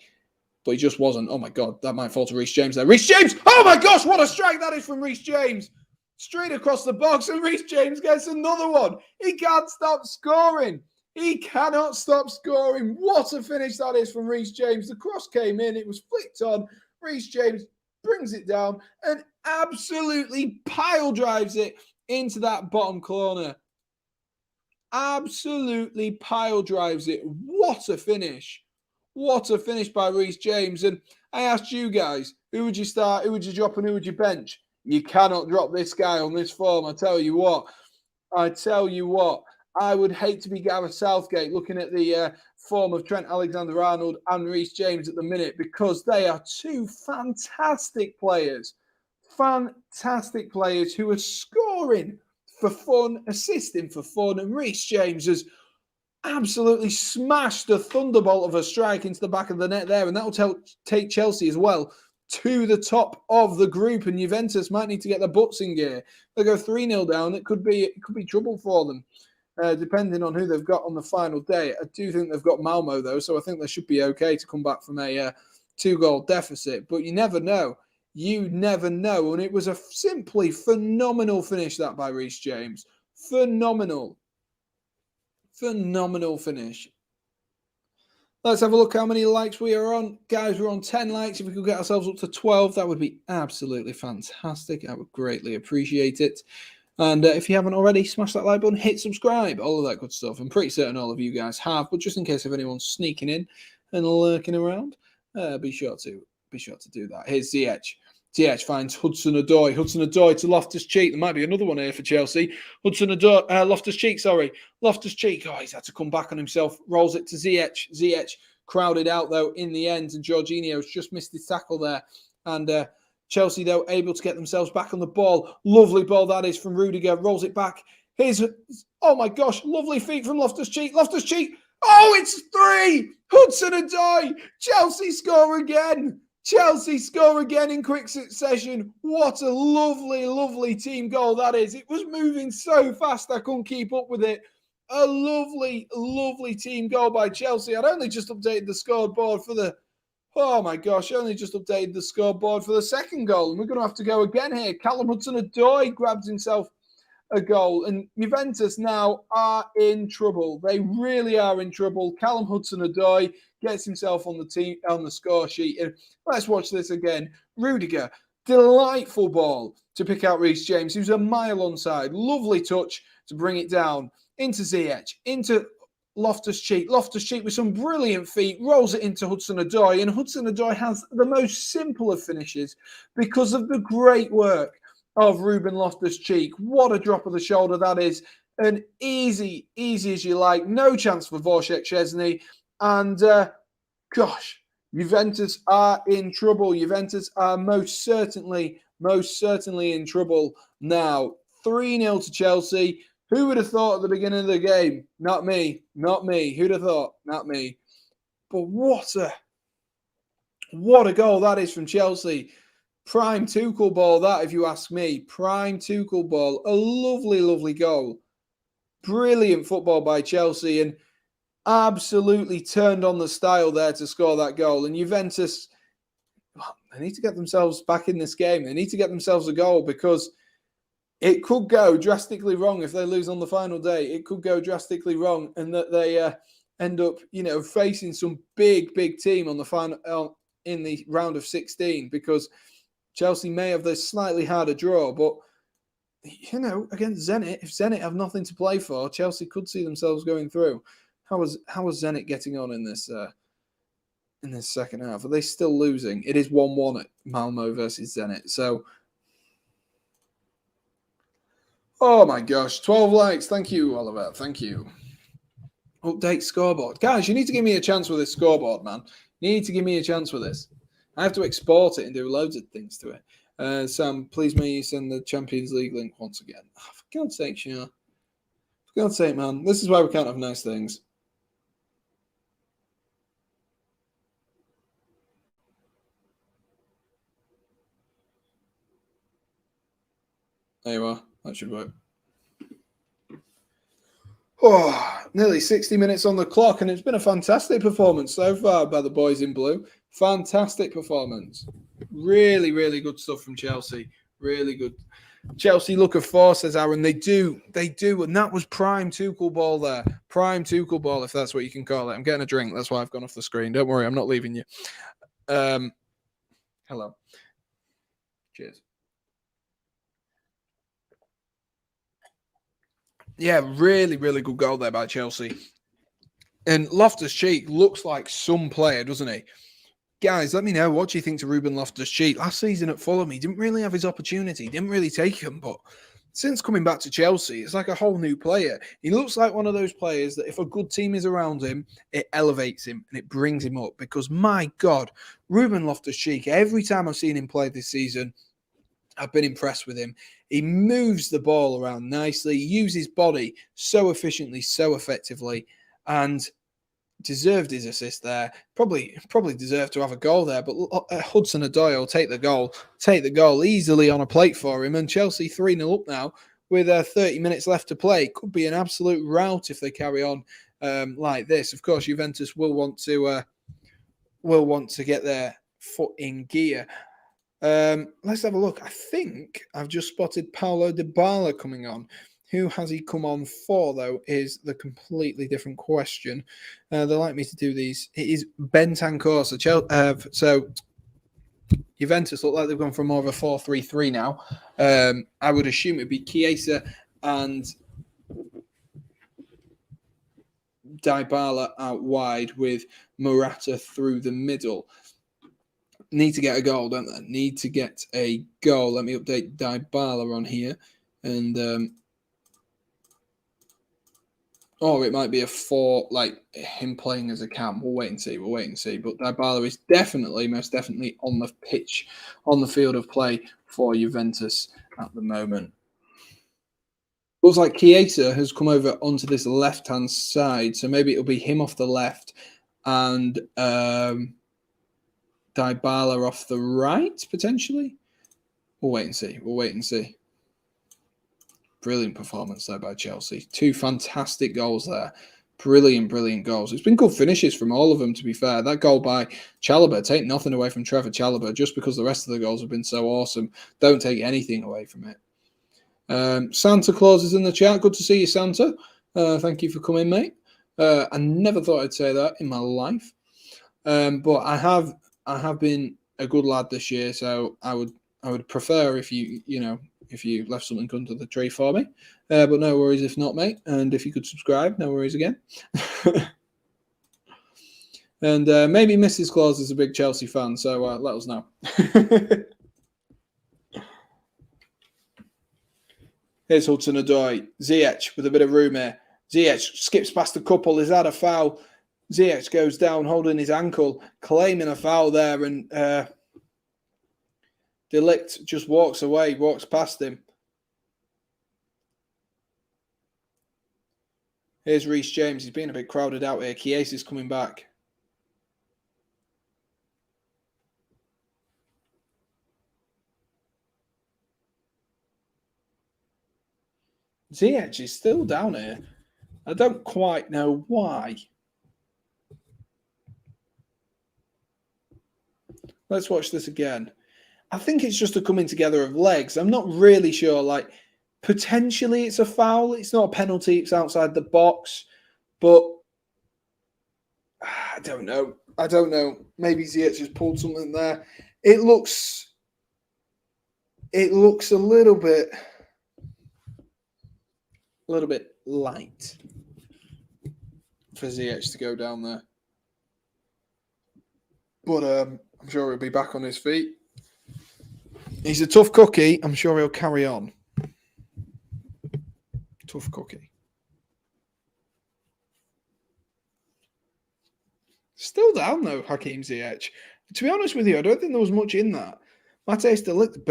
but he just wasn't. Oh my God, that might fall to Reece James there. Reece James! Oh my gosh, what a strike that is from Reece James! Straight across the box, and Reece James gets another one. He can't stop scoring. He cannot stop scoring. What a finish that is from Reece James. The cross came in. It was flicked on. Reece James brings it down and absolutely pile drives it into that bottom corner. Absolutely pile drives it. What a finish. What a finish by Reece James. And I asked you guys, who would you start, who would you drop, and who would you bench? You cannot drop this guy on this form. I tell you what. I would hate to be Gareth Southgate looking at the form of Trent Alexander-Arnold and Reece James at the minute, because they are two fantastic players. Fantastic players who are scoring for fun, assisting for fun. And Reece James has absolutely smashed a thunderbolt of a strike into the back of the net there. And that will take Chelsea as well to the top of the group, and Juventus might need to get their butts in gear. They go 3-0 down. It could be trouble for them, depending on who they've got on the final day. I do think they've got Malmo though, so I think they should be okay to come back from a 2-goal deficit. But you never know. You never know. And it was a simply phenomenal finish that by Reece James. Phenomenal finish. Let's have a look how many likes we are on. Guys, we're on 10 likes. If we could get ourselves up to 12, that would be absolutely fantastic. I would greatly appreciate it. And if you haven't already, smash that like button, hit subscribe, all of that good stuff. I'm pretty certain all of you guys have, but just in case if anyone's sneaking in and lurking around, be sure to do that. Here's ZH. ZH finds Hudson-Odoi. Hudson-Odoi to Loftus-Cheek. There might be another one here for Chelsea. Hudson-Odoi, Loftus-Cheek, sorry. Loftus-Cheek. Oh, he's had to come back on himself. Rolls it to ZH. ZH crowded out, though, in the end. And Jorginho's just missed his tackle there. And Chelsea, though, able to get themselves back on the ball. Lovely ball that is from Rudiger. Rolls it back. Here's, oh my gosh, lovely feet from Loftus-Cheek. Loftus-Cheek. Oh, it's 3. Hudson-Odoi. Chelsea score again. Chelsea score again in quick succession. What a lovely, lovely team goal that is. It was moving so fast I couldn't keep up with it. A lovely, lovely team goal by Chelsea. I'd only just updated the scoreboard for the... Oh my gosh, I only just updated the scoreboard for the second goal. And we're going to have to go again here. Callum Hudson-Odoi grabs himself a goal. And Juventus now are in trouble. They really are in trouble. Callum Hudson-Odoi gets himself on the score sheet. And let's watch this again. Rudiger, delightful ball to pick out Reece James, who's a mile onside. Lovely touch to bring it down into ZH, into Loftus-Cheek. Loftus-Cheek with some brilliant feet, rolls it into Hudson-Odoi. And Hudson-Odoi has the most simple of finishes because of the great work of Ruben Loftus-Cheek. What a drop of the shoulder that is. An easy as you like. No chance for Wojciech Szczesny. And gosh, Juventus are in trouble. Juventus are most certainly in trouble now. 3-0 to Chelsea. Who would have thought at the beginning of the game? Not me. Who'd have thought? Not me. But what a goal that is from Chelsea. Prime Tuchel ball that, if you ask me. Prime Tuchel ball. A lovely, lovely goal. Brilliant football by Chelsea, and absolutely turned on the style there to score that goal. And Juventus, they need to get themselves back in this game. They need to get themselves a goal because it could go drastically wrong if they lose on the final day. It could go drastically wrong, and that they end up, facing some big team on the final in the round of 16, because Chelsea may have this slightly harder draw, but against Zenit, if Zenit have nothing to play for, Chelsea could see themselves going through. How was Zenit getting on in this second half? Are they still losing? It is 1-1 at Malmo versus Zenit. So, oh my gosh, 12 likes. Thank you, Oliver. Thank you. Update scoreboard. Guys, you need to give me a chance with this scoreboard, man. You need to give me a chance with this. I have to export it and do loads of things to it. Sam, please may you send the Champions League link once again. Oh, for God's sake, For God's sake, man. This is why we can't have nice things. There you are. That should work. Oh, nearly 60 minutes on the clock, and it's been a fantastic performance so far by the boys in blue. Fantastic performance. Really, really good stuff from Chelsea. Really good. Chelsea look a force, says Aaron. They do. And that was prime Tuchel ball there. Prime Tuchel ball, if that's what you can call it. I'm getting a drink. That's why I've gone off the screen. Don't worry, I'm not leaving you. Hello. Cheers. Yeah, really, really good goal there by Chelsea. And Loftus-Cheek looks like some player, doesn't he? Guys, let me know. What do you think to Ruben Loftus-Cheek? Last season at Fulham, he didn't really have his opportunity. He didn't really take him. But since coming back to Chelsea, it's like a whole new player. He looks like one of those players that if a good team is around him, it elevates him and it brings him up. Because, my God, Ruben Loftus-Cheek, every time I've seen him play this season, I've been impressed with him. He moves the ball around nicely, uses his body so efficiently, so effectively, and deserved his assist there. Probably deserved to have a goal there, but Hudson-Odoi will take the goal easily on a plate for him, and Chelsea 3-0 up now with 30 minutes left to play. Could be an absolute rout if they carry on like this. Of course, Juventus will want to get their foot in gear. Let's have a look. I think I've just spotted Paulo Dybala coming on. Who has he come on for, though, is the completely different question. They like me to do these. It is Bentancur. So Juventus look like they've gone for more of a 4-3-3 now. I would assume it'd be Chiesa and Dybala out wide with Morata through the middle. Need to get a goal, don't they? Need to get a goal. Let me update Dybala on here. And or it might be a 4, like him playing as a cam. We'll wait and see. But Dybala is definitely, most definitely on the pitch, on the field of play for Juventus at the moment. Looks like Chiesa has come over onto this left-hand side, so maybe it'll be him off the left and Dybala off the right, potentially. We'll wait and see. Brilliant performance there by Chelsea. 2 fantastic goals there. Brilliant goals. It's been good finishes from all of them, to be fair. That goal by Chalobah, take nothing away from Trevor Chalobah, just because the rest of the goals have been so awesome. Don't take anything away from it. Santa Claus is in the chat. Good to see you, Santa. Thank you for coming, mate. I never thought I'd say that in my life. But I have been a good lad this year, so I would prefer if if you left something under the tree for me. But no worries if not, mate. And if you could subscribe, no worries again. And maybe Mrs. Claus is a big Chelsea fan, so let us know. Here's Hudson-Odoi. Ziyech with a bit of room here. Ziyech skips past a couple. Is that a foul? Ziyech goes down holding his ankle, claiming a foul there, and De Ligt just walks away, walks past him. Here's Reece James. He's been a bit crowded out here. Chiesa's coming back. Ziyech is still down here. I don't quite know why. Let's watch this again. I think it's just a coming together of legs. I'm not really sure. Like, potentially it's a foul. It's not a penalty. It's outside the box. But I don't know. Maybe Ziyech just pulled something there. It looks a little bit light for Ziyech to go down there. But I'm sure he'll be back on his feet. He's a tough cookie. I'm sure he'll carry on. Tough cookie. Still down, though, Hakim Ziyech. To be honest with you, I don't think there was much in that. Matthijs de Ligt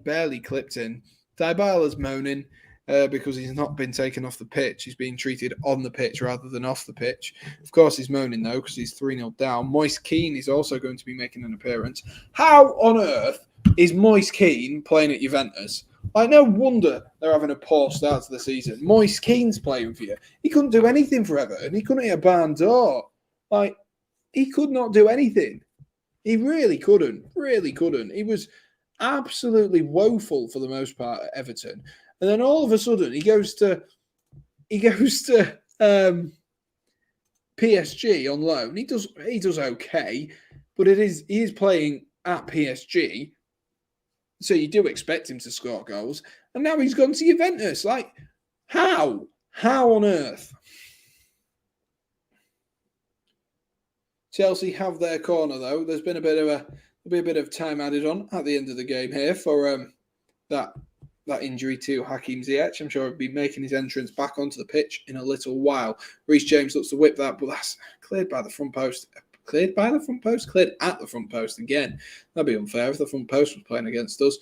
barely clipped in. Dybala's moaning because he's not been taken off the pitch. He's being treated on the pitch rather than off the pitch. Of course, he's moaning, though, because he's 3-0 down. Moise Kean is also going to be making an appearance. How on earth is Moise Kean playing at Juventus? Like, no wonder they're having a poor start to the season. Moise Kean's playing for you. He couldn't do anything for Everton. He couldn't hit a barn door. Like, he could not do anything. He really couldn't. He was absolutely woeful for the most part at Everton. And then all of a sudden he goes to PSG on loan. He does okay, but he is playing at PSG. So you do expect him to score goals. And now he's gone to Juventus. Like, how? How on earth? Chelsea have their corner, though. There's been a bit of time added on at the end of the game here for that injury to Hakim Ziyech. I'm sure he'll be making his entrance back onto the pitch in a little while. Reece James looks to whip that, but that's cleared by the front post. Cleared at the front post again. That'd be unfair if the front post was playing against us.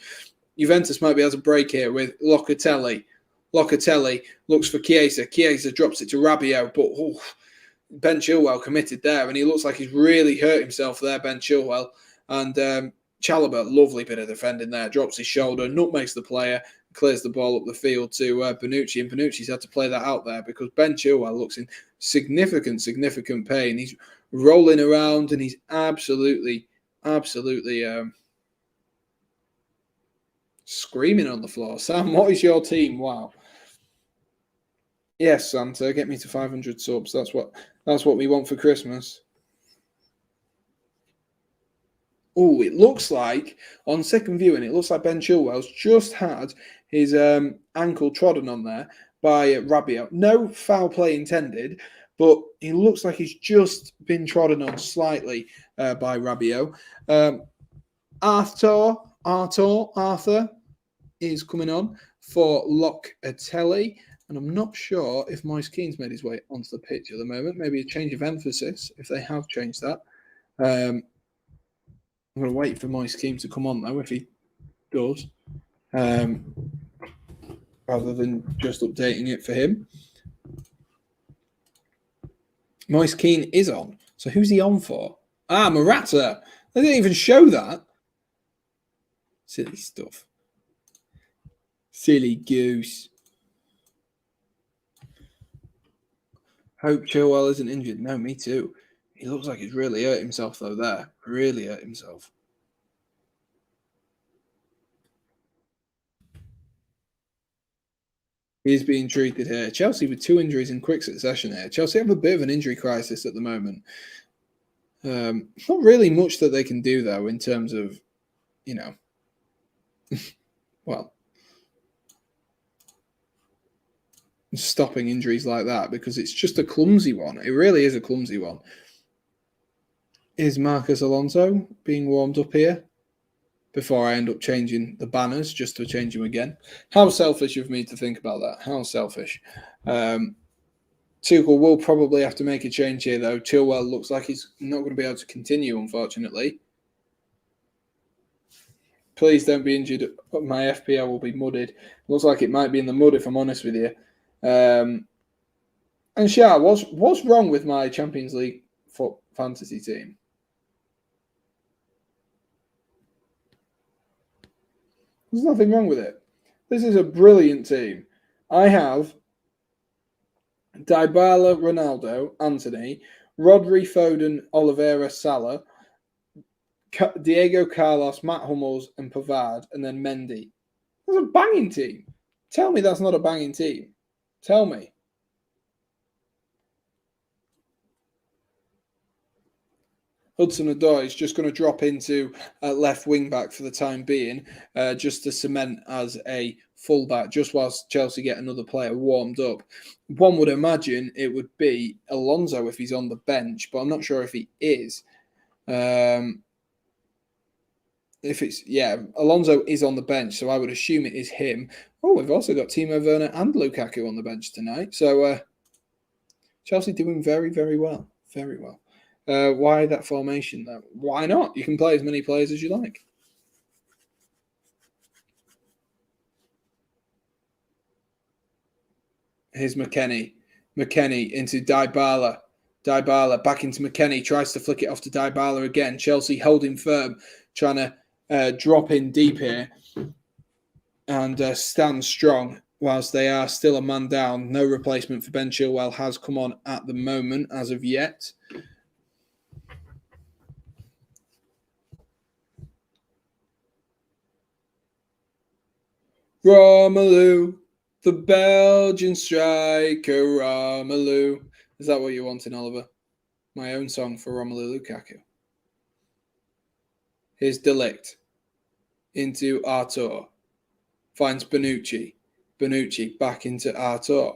Juventus might be able to break here with Locatelli. Locatelli looks for Chiesa. Chiesa drops it to Rabiot, but Ben Chilwell committed there, and he looks like he's really hurt himself there, Ben Chilwell. And Chalobah, lovely bit of defending there, drops his shoulder, nutmegs the player, clears the ball up the field to Bonucci, and Bonucci's had to play that out there because Ben Chilwell looks in significant pain. He's rolling around, and he's absolutely screaming on the floor. Sam, what is your team? Wow. Yes, Santa, get me to 500 subs. That's what we want for Christmas. Oh, it looks like on second viewing, it looks like Ben Chilwell's just had his ankle trodden on there by Rabiot. No foul play intended, but he looks like he's just been trodden on slightly by Rabiot. Arthur is coming on for Locatelli, and I'm not sure if Moise Keane's made his way onto the pitch at the moment. Maybe a change of emphasis if they have changed that. I'm going to wait for Moise Keane to come on, though, if he does, rather than just updating it for him. Moise Keane is on. So who's he on for? Ah, Morata. They didn't even show that. Silly stuff. Silly goose. Hope Chilwell isn't injured. No, me too. He looks like he's really hurt himself, though, there. Really hurt himself. He's being treated here. Chelsea with 2 injuries in quick succession here. Chelsea have a bit of an injury crisis at the moment. Not really much that they can do, though, in terms of, well, stopping injuries like that, because it's just a clumsy one. It really is a clumsy one. Is Marcus Alonso being warmed up here before I end up changing the banners just to change them again? How selfish of me to think about that. How selfish. Tuchel will probably have to make a change here, though. Chilwell looks like he's not going to be able to continue, unfortunately. Please don't be injured. My FPL will be mudded. Looks like it might be in the mud, if I'm honest with you. And Shah, what's wrong with my Champions League fantasy team? There's nothing wrong with it. This is a brilliant team. I have Dybala, Ronaldo, Anthony, Rodri, Foden, Oliveira, Salah, Diego Carlos, Matt Hummels, and Pavard, and then Mendy. That's a banging team. Tell me that's not a banging team. Tell me. Hudson-Odoi is just going to drop into left wing back for the time being, just to cement as a fullback, just whilst Chelsea get another player warmed up. One would imagine it would be Alonso if he's on the bench, but I'm not sure if he is. Alonso is on the bench, so I would assume it is him. Oh, we've also got Timo Werner and Lukaku on the bench tonight. So Chelsea doing very, very well. Very well. Why that formation, though? Why not? You can play as many players as you like. Here's McKennie. McKennie into Dybala. Dybala back into McKennie. Tries to flick it off to Dybala again. Chelsea holding firm. Trying to drop in deep here. And stand strong whilst they are still a man down. No replacement for Ben Chilwell has come on at the moment as of yet. Romelu, the Belgian striker, Romelu. Is that what you're wanting, Oliver? My own song for Romelu Lukaku. Here's De Ligt into Artur. Finds Bonucci. Bonucci back into Artur.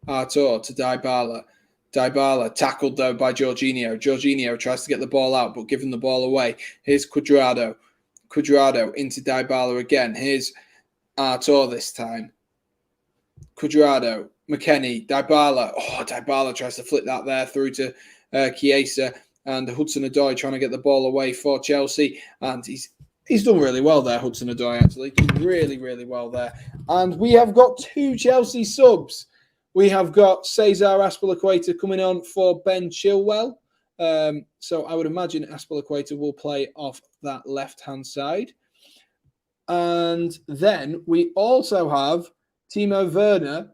Artur to Dybala. Dybala tackled, though, by Jorginho. Jorginho tries to get the ball out, but giving the ball away. Here's Cuadrado. Cuadrado into Dybala again. Here's Artur this time. Cuadrado, McKennie, Dybala. Oh, Dybala tries to flick that there through to Chiesa, and Hudson-Odoi trying to get the ball away for Chelsea. And he's done really well there, Hudson-Odoi, actually. Done really, really well there. And we have got 2 Chelsea subs. We have got Cesar Azpilicueta coming on for Ben Chilwell. So I would imagine Azpilicueta will play off that left-hand side. And then we also have Timo Werner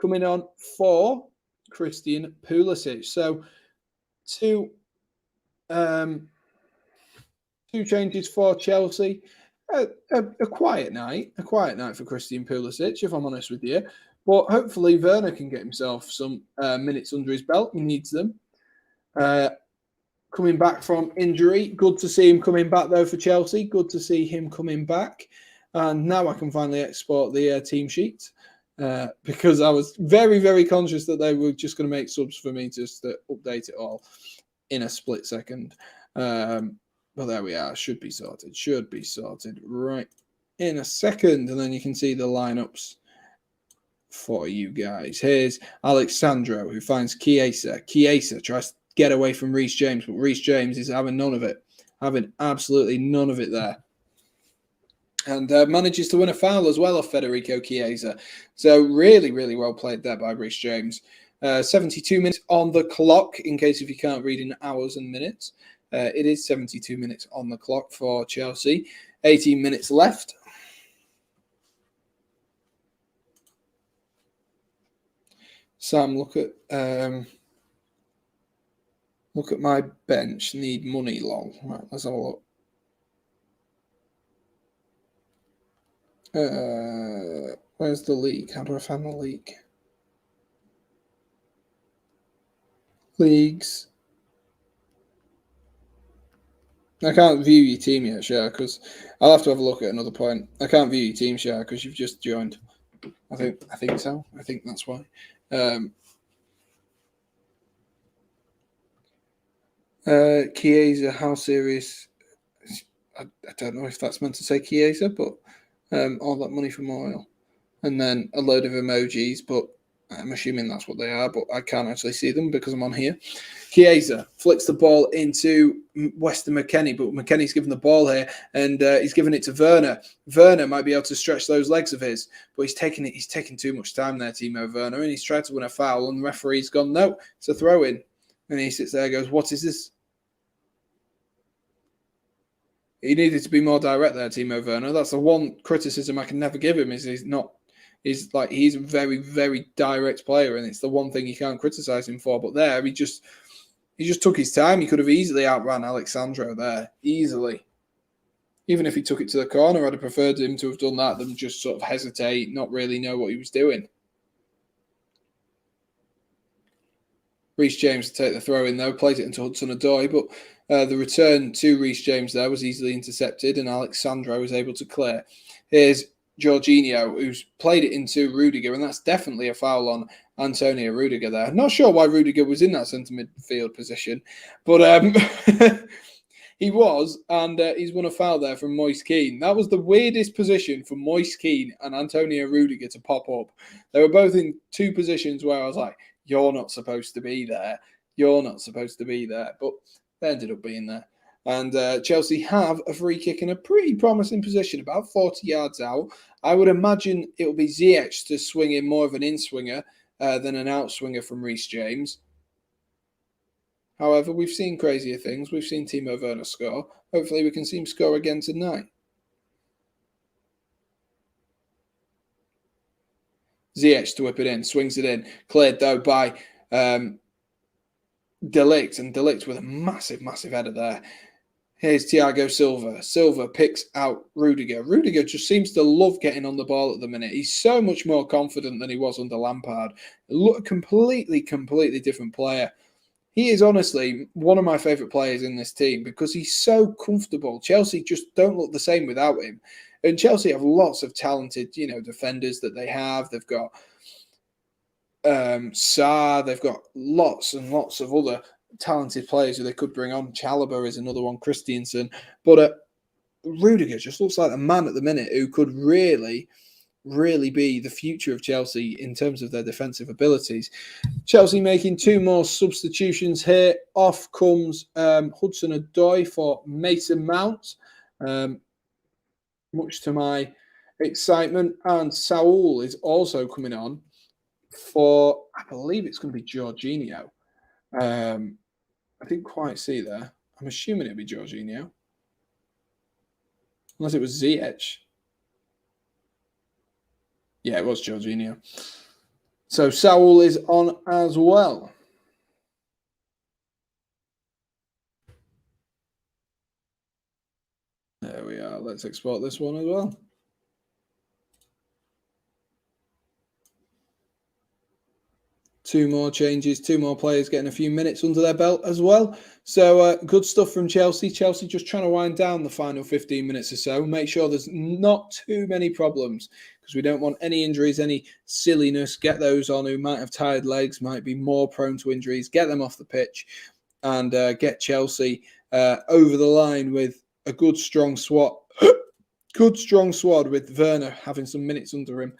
coming on for Christian Pulisic. So two changes for Chelsea. A quiet night for Christian Pulisic, if I'm honest with you. But hopefully Werner can get himself some minutes under his belt. He needs them. Coming back from injury. Good to see him coming back, though, for Chelsea. Good to see him coming back. And now I can finally export the team sheet because I was very, very conscious that they were just going to make subs for me just to update it all in a split second. But there we are. Should be sorted. Should be sorted right in a second. And then you can see the lineups for you guys. Here's Alexandro, who finds Chiesa. Chiesa tries to get away from Reece James, but Reece James is having none of it. Having absolutely none of it there. And manages to win a foul as well off Federico Chiesa. So really, really well played there by Reece James. 72 minutes on the clock, in case if you can't read in hours and minutes. It is 72 minutes on the clock for Chelsea. 18 minutes left. Sam, look at my bench. Need money, lol. Right, let's have a look. Where's the league? How do I find the league? Leagues. I can't view your team yet, Shah, because I'll have to have a look at another point. I can't view your team, Shah, because you've just joined. I think so. I think that's why. Chiesa, how serious? I don't know if that's meant to say Chiesa, but all that money from oil. And then a load of emojis, but I'm assuming that's what they are, but I can't actually see them because I'm on here. Chiesa flicks the ball into Weston McKennie, but McKennie's given the ball here, and he's given it to Werner. Werner might be able to stretch those legs of his, but he's taking too much time there, Timo Werner, and he's tried to win a foul, and the referee's gone, no, it's a throw-in. And he sits there and goes, what is this? He needed to be more direct there, Timo Werner. That's the one criticism I can never give him, is he's a very, very direct player, and it's the one thing you can't criticize him for. But there, he just took his time. He could have easily outran Alexandro there, easily. Even if he took it to the corner, I'd have preferred him to have done that than just sort of hesitate, not really know what he was doing. Reece James to take the throw in, though, plays it into Hudson-Odoi, but the return to Reece James there was easily intercepted, and Alexandro was able to clear. Here's Jorginho, who's played it into Rudiger, and that's definitely a foul on Antonio Rudiger there. Not sure why Rudiger was in that centre midfield position, but he was, and he's won a foul there from Moise Kean. That was the weirdest position for Moise Kean and Antonio Rudiger to pop up. They were both in two positions where I was like, you're not supposed to be there. You're not supposed to be there. But they ended up being there. And Chelsea have a free kick in a pretty promising position, about 40 yards out. I would imagine it will be Ziyech to swing in more of an in-swinger than an out-swinger from Reece James. However, we've seen crazier things. We've seen Timo Werner score. Hopefully we can see him score again tonight. Ziyech to whip it in, swings it in. Cleared, though, by De Ligt. And De Ligt with a massive, massive header there. Here's Thiago Silva. Silva picks out Rudiger. Rudiger just seems to love getting on the ball at the minute. He's so much more confident than he was under Lampard. A completely different player. He is honestly one of my favourite players in this team because he's so comfortable. Chelsea just don't look the same without him. And Chelsea have lots of talented, defenders that they have. They've got Sarr. They've got lots and lots of other talented players who they could bring on. Chalobah is another one, Christiansen. But Rudiger just looks like a man at the minute who could really be the future of Chelsea in terms of their defensive abilities. Chelsea making two more substitutions here. Off comes Hudson-Odoi for Mason Mount. Much to my excitement. And Saul is also coming on for, I believe it's going to be Jorginho. I didn't quite see there. I'm assuming it'll be Jorginho. Unless it was Ziyech. Yeah, it was Jorginho. So Saul is on as well. There we are. Let's export this one as well. 2 more changes, 2 more players getting a few minutes under their belt as well. So good stuff from Chelsea. Chelsea just trying to wind down the final 15 minutes or so. Make sure there's not too many problems because we don't want any injuries, any silliness. Get those on who might have tired legs, might be more prone to injuries. Get them off the pitch and get Chelsea over the line with a good, strong SWAT. Good, strong squad with Werner having some minutes under him.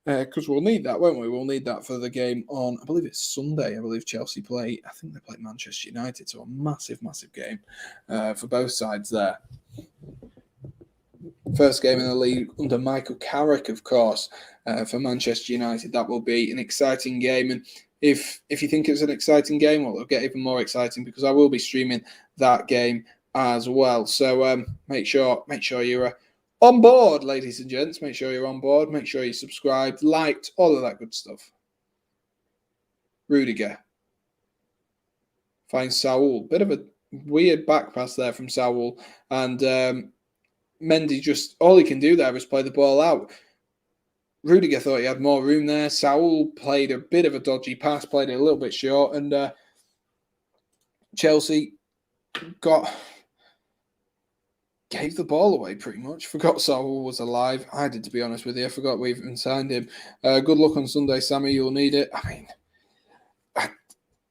Because we'll need that, won't we? We'll need that for the game on, I believe it's Sunday. I believe Chelsea play, I think they play Manchester United. So a massive, massive game for both sides there. First game in the league under Michael Carrick, of course, for Manchester United. That will be an exciting game. And if you think it's an exciting game, well, it'll get even more exciting because I will be streaming that game as well. So make sure you're on board, ladies and gents. Make sure you're on board. Make sure you subscribed, liked, all of that good stuff. Rudiger finds Saul. Bit of a weird back pass there from Saul. And Mendy just, all he can do there is play the ball out. Rudiger thought he had more room there. Saul played a bit of a dodgy pass, played it a little bit short. And Chelsea gave the ball away pretty much. Forgot Saul was alive. I did, to be honest with you. I forgot we even signed him. Good luck on Sunday, Sammy. You'll need it. I mean,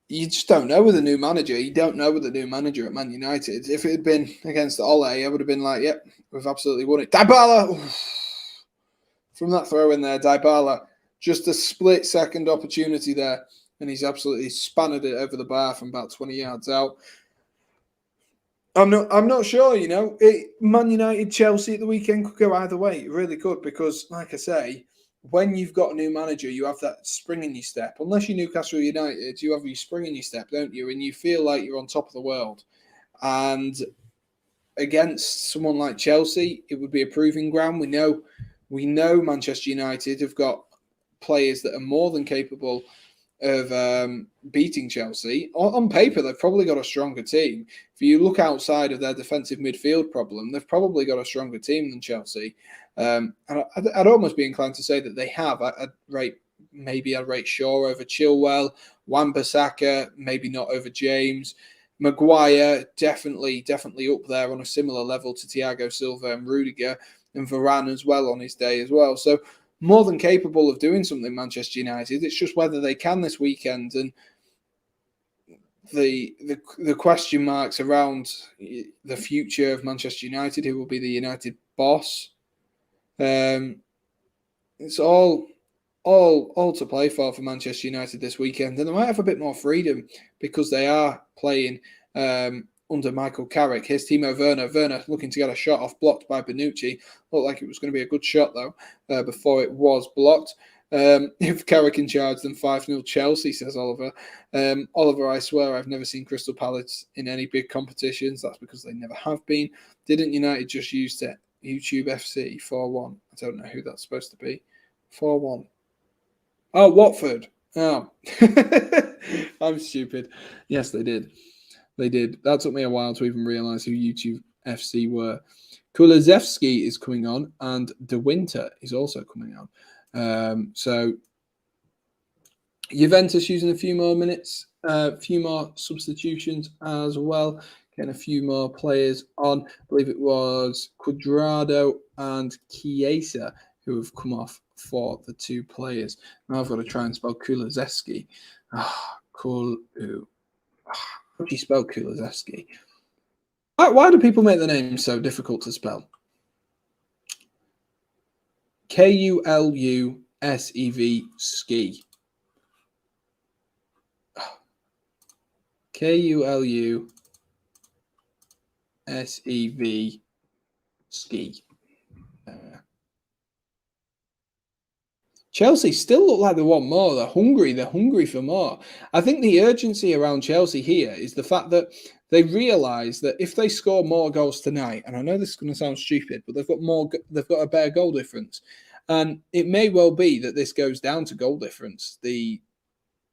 you just don't know with a new manager. You don't know with a new manager at Man United. If it had been against Ole, I would have been like, yep, we've absolutely won it. Dybala! From that throw in there, Dybala, just a split-second opportunity there, and he's absolutely spanned it over the bar from about 20 yards out. I'm not sure, you know. Man United, Chelsea at the weekend could go either way. It really could because, like I say, when you've got a new manager, you have that spring in your step. Unless you're Newcastle United, you have your spring in your step, don't you? And you feel like you're on top of the world. And against someone like Chelsea, it would be a proving ground. We know Manchester United have got players that are more than capable of beating Chelsea. On paper, they've probably got a stronger team. If you look outside of their defensive midfield problem, they've probably got a stronger team than Chelsea. And I'd almost be inclined to say that they have. I'd rate Shaw over Chilwell, Wan-Bissaka, maybe not over James. Maguire, definitely up there on a similar level to Thiago Silva and Rudiger, and Varane as well on his day as well. So more than capable of doing something, Manchester United. It's just whether they can this weekend, and the question marks around the future of Manchester United, who will be the United boss. It's all to play for Manchester United this weekend, and they might have a bit more freedom because they are playing under Michael Carrick. Here's Timo Werner. Werner looking to get a shot off, blocked by Bonucci. Looked like it was going to be a good shot, though, before it was blocked. If Carrick in charge, then 5-0 Chelsea, says Oliver. Oliver, I swear I've never seen Crystal Palace in any big competitions. That's because they never have been. Didn't United just use it? YouTube FC 4-1. I don't know who that's supposed to be. 4-1. Oh, Watford. Oh. I'm stupid. Yes, they did. They did. That took me a while to even realise who YouTube FC were. Kulusevski is coming on, and De Winter is also coming on. So Juventus using a few more minutes, a few more substitutions as well, getting a few more players on. I believe it was Cuadrado and Chiesa who have come off for the two players. Now I've got to try and spell Kulusevski. How do you spell Kulusevski? Why do people make the name so difficult to spell? Kulussev ski. Kulussev ski. Chelsea still look like they want more. They're hungry for more. I think the urgency around Chelsea here is the fact that they realise that if they score more goals tonight, and I know this is going to sound stupid, but they've got a better goal difference, and it may well be that this goes down to goal difference the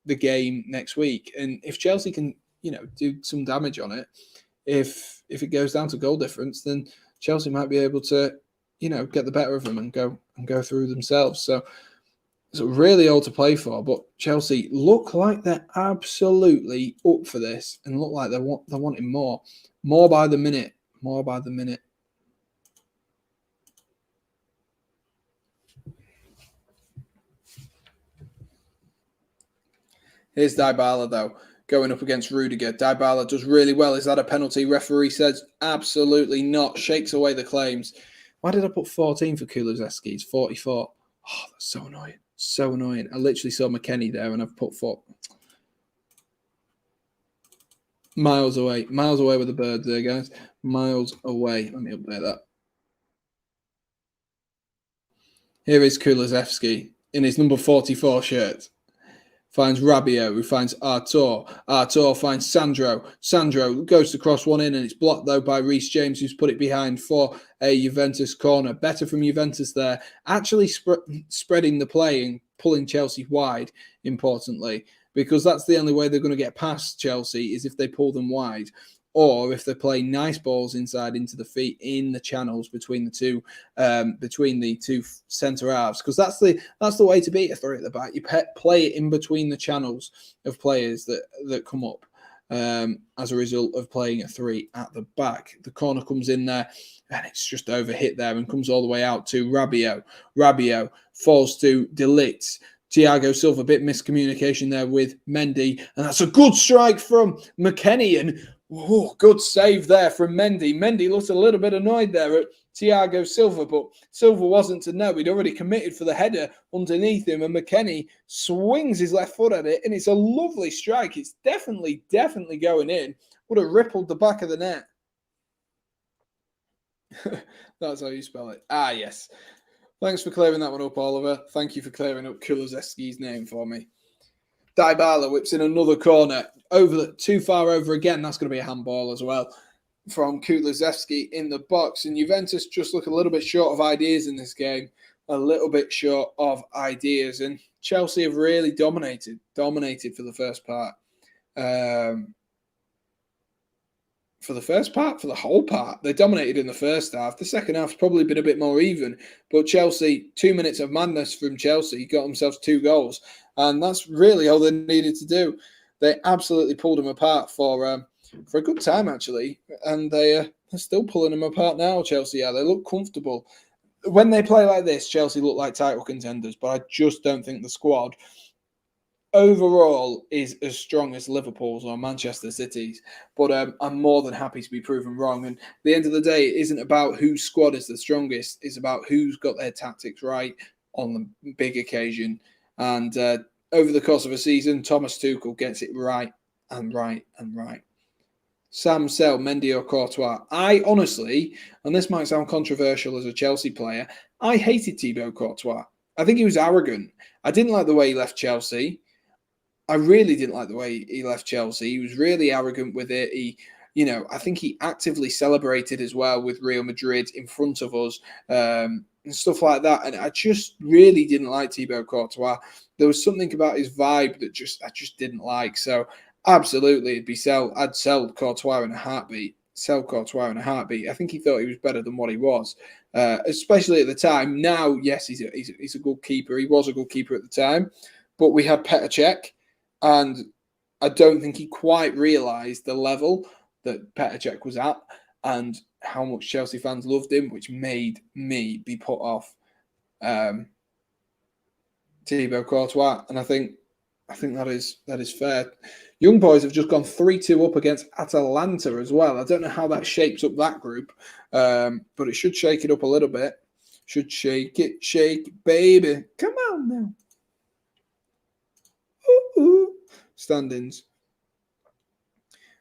game next week. And if Chelsea can, do some damage on it, if it goes down to goal difference, then Chelsea might be able to, get the better of them and go through themselves. So It's really all to play for, but Chelsea look like they're absolutely up for this and look like they're wanting more. More by the minute. More by the minute. Here's Dybala, though, going up against Rudiger. Dybala does really well. Is that a penalty? Referee says absolutely not. Shakes away the claims. Why did I put 14 for Kulusevski? It's 44. Oh, that's so annoying. So annoying. I literally saw McKennie there and I've put 4. Miles away. Miles away with the birds there, guys. Miles away. Let me update that. Here is Kulusevski in his number 44 shirt. Finds Rabiot, who finds Artur. Artur finds Sandro. Sandro goes to cross one in, and it's blocked, though, by Reece James, who's put it behind for a Juventus corner. Better from Juventus there. Actually spreading the play and pulling Chelsea wide, importantly, because that's the only way they're going to get past Chelsea is if they pull them wide, or if they play nice balls inside into the feet in the channels between the two centre halves, because that's the way to beat a threat at the back. You play it in between the channels of players that come up as a result of playing a 3 at the back. The corner comes in there and it's just overhit there and comes all the way out to Rabiot. Rabiot falls to De Ligt. Thiago Silva, a bit miscommunication there with Mendy, and that's a good strike from McKennie, and good save there from Mendy. Mendy looked a little bit annoyed there at Thiago Silva, but Silva wasn't to know. He'd already committed for the header underneath him, and McKennie swings his left foot at it, and it's a lovely strike. It's definitely going in. Would have rippled the back of the net. That's how you spell it. Ah, yes. Thanks for clearing that one up, Oliver. Thank you for clearing up Kulusevski's name for me. Dybala whips in another corner. Too far over again. That's going to be a handball as well from Kulusevski in the box. And Juventus just look a little bit short of ideas in this game. A little bit short of ideas. And Chelsea have really dominated for the first part. For the whole part. They dominated in the first half. The second half's probably been a bit more even. But Chelsea, 2 minutes of madness from Chelsea, got themselves 2 goals. And that's really all they needed to do. They absolutely pulled them apart for a good time, actually. And they're still pulling them apart now, Chelsea. Yeah, they look comfortable. When they play like this, Chelsea look like title contenders. But I just don't think the squad overall is as strong as Liverpool's or Manchester City's, but I'm more than happy to be proven wrong. And at the end of the day, it isn't about whose squad is the strongest. It's about who's got their tactics right on the big occasion. And over the course of a season, Thomas Tuchel gets it right and right and right. Sam Sell, Mendy or Courtois. I honestly, and this might sound controversial as a Chelsea player, I hated Thibaut Courtois. I think he was arrogant. I didn't like the way he left Chelsea. I really didn't like the way he left Chelsea. He was really arrogant with it. I think he actively celebrated as well with Real Madrid in front of us and stuff like that. And I just really didn't like Thibaut Courtois. There was something about his vibe that I just didn't like. So absolutely, I'd sell Courtois in a heartbeat. Sell Courtois in a heartbeat. I think he thought he was better than what he was, especially at the time. Now, yes, he's a good keeper. He was a good keeper at the time, but we had Petr Cech. And I don't think he quite realised the level that Petr Cech was at and how much Chelsea fans loved him, which made me be put off Thibaut Courtois. And I think that is fair. Young Boys have just gone 3-2 up against Atalanta as well. I don't know how that shapes up that group, but it should shake it up a little bit. Should shake it, baby. Come on now. Standings,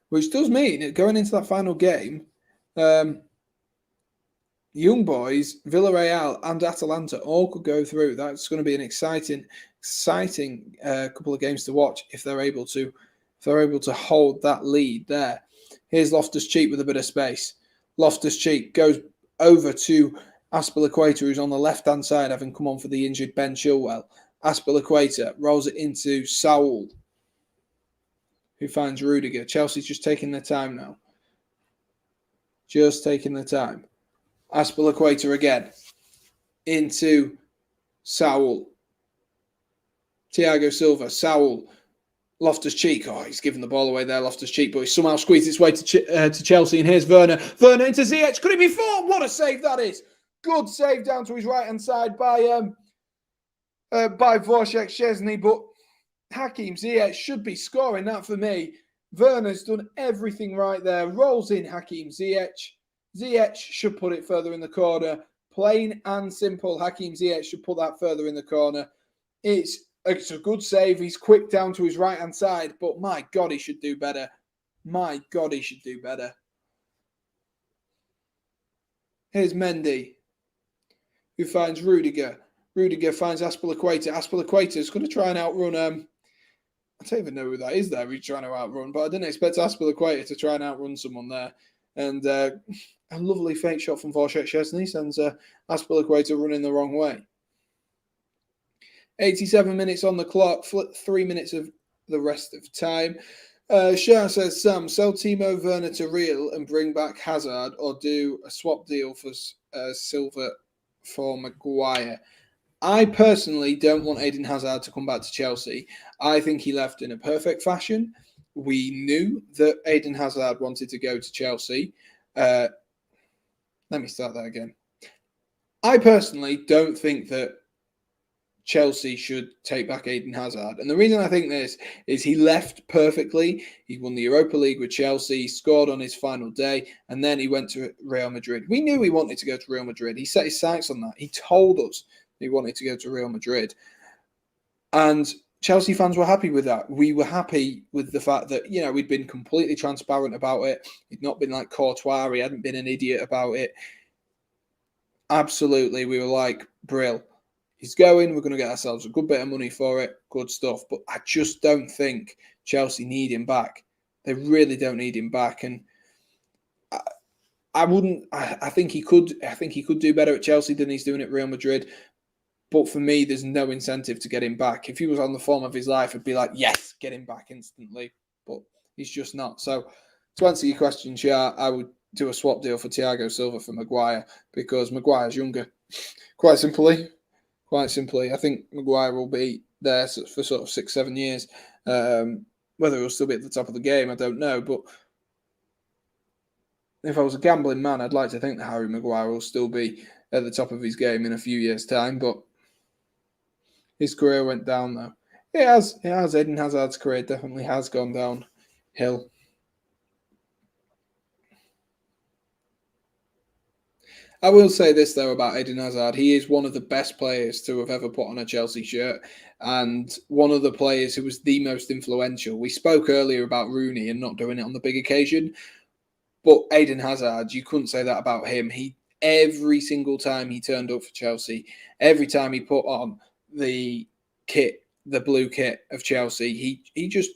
which does mean going into that final game, Young Boys, Villarreal, and Atalanta all could go through. That's going to be an exciting couple of games to watch if they're able to hold that lead there. Here's Loftus-Cheek with a bit of space. Loftus-Cheek goes over to Azpilicueta, who's on the left-hand side, having come on for the injured Ben Chilwell. Azpilicueta rolls it into Saul, who finds Rudiger. Chelsea's just taking their time now. Just taking their time. Azpilicueta again into Saul. Thiago Silva, Saul, Loftus-Cheek. Oh, he's given the ball away there, Loftus-Cheek, but he's somehow squeezed its way to Chelsea. And here's Werner. Werner into Ziyech. Could it be 4? What a save that is. Good save down to his right-hand side by Wojciech Szczesny, but Hakim Ziyech should be scoring that for me. Werner's done everything right there. Rolls in Hakim Ziyech. Ziyech should put it further in the corner. Plain and simple. Hakim Ziyech should put that further in the corner. It's a good save. He's quick down to his right-hand side, but my God, he should do better. My God, he should do better. Here's Mendy, who finds Rudiger. Rudiger finds Aspilicueta. Aspilicueta is going to try and outrun... I don't even know who that is there he's trying to outrun, but I didn't expect Aspilicueta to try and outrun someone there. And a lovely fake shot from Wojciech Szczesny sends Aspilicueta running the wrong way. 87 minutes on the clock, 3 minutes of the rest of time. Shah says, Sam, sell Timo Werner to Real and bring back Hazard, or do a swap deal for Silva for Maguire. I personally don't want Eden Hazard to come back to Chelsea. I think he left in a perfect fashion. We knew that Eden Hazard wanted to go to Chelsea. Let me start that again. I personally don't think that Chelsea should take back Eden Hazard. And the reason I think this is he left perfectly. He won the Europa League with Chelsea, scored on his final day, and then he went to Real Madrid. We knew he wanted to go to Real Madrid. He set his sights on that. He told us he wanted to go to Real Madrid. And Chelsea fans were happy with that. We were happy with the fact that, we'd been completely transparent about it. He'd not been like Courtois. He hadn't been an idiot about it. Absolutely. We were like, Brill. He's going. We're going to get ourselves a good bit of money for it. Good stuff. But I just don't think Chelsea need him back. They really don't need him back. And I think he could do better at Chelsea than he's doing at Real Madrid. But for me, there's no incentive to get him back. If he was on the form of his life, I'd be like, yes, get him back instantly. But he's just not. So to answer your question, Shah, I would do a swap deal for Thiago Silva for Maguire because Maguire's younger. Quite simply, I think Maguire will be there for sort of 6-7 years. Whether he'll still be at the top of the game, I don't know. But if I was a gambling man, I'd like to think that Harry Maguire will still be at the top of his game in a few years' time. But his career went down, though. It has. Eden Hazard's career definitely has gone downhill. I will say this, though, about Eden Hazard. He is one of the best players to have ever put on a Chelsea shirt and one of the players who was the most influential. We spoke earlier about Rooney and not doing it on the big occasion, but Eden Hazard, you couldn't say that about him. Every single time he turned up for Chelsea, every time he put on the kit, the blue kit of Chelsea, he just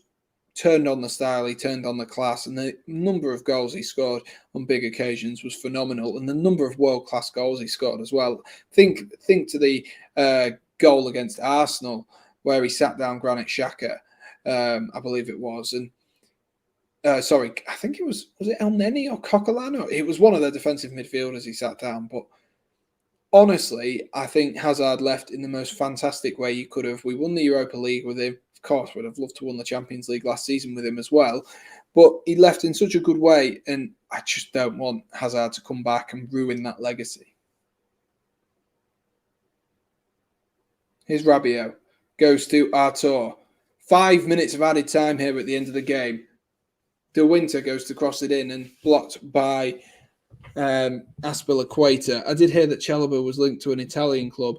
turned on the style, he turned on the class, and the number of goals he scored on big occasions was phenomenal, and the number of world-class goals he scored as well. Think to the goal against Arsenal where he sat down Granit Xhaka, I believe it was, and I think it was it El Neni or Coquelin? It was one of their defensive midfielders he sat down, but honestly, I think Hazard left in the most fantastic way you could have. We won the Europa League with him. Of course, would have loved to win the Champions League last season with him as well. But he left in such a good way, and I just don't want Hazard to come back and ruin that legacy. Here's Rabiot. Goes to Artur. 5 minutes of added time here at the end of the game. De Winter goes to cross it in and blocked by Aspilicueta. I did hear that Chalobah was linked to an Italian club,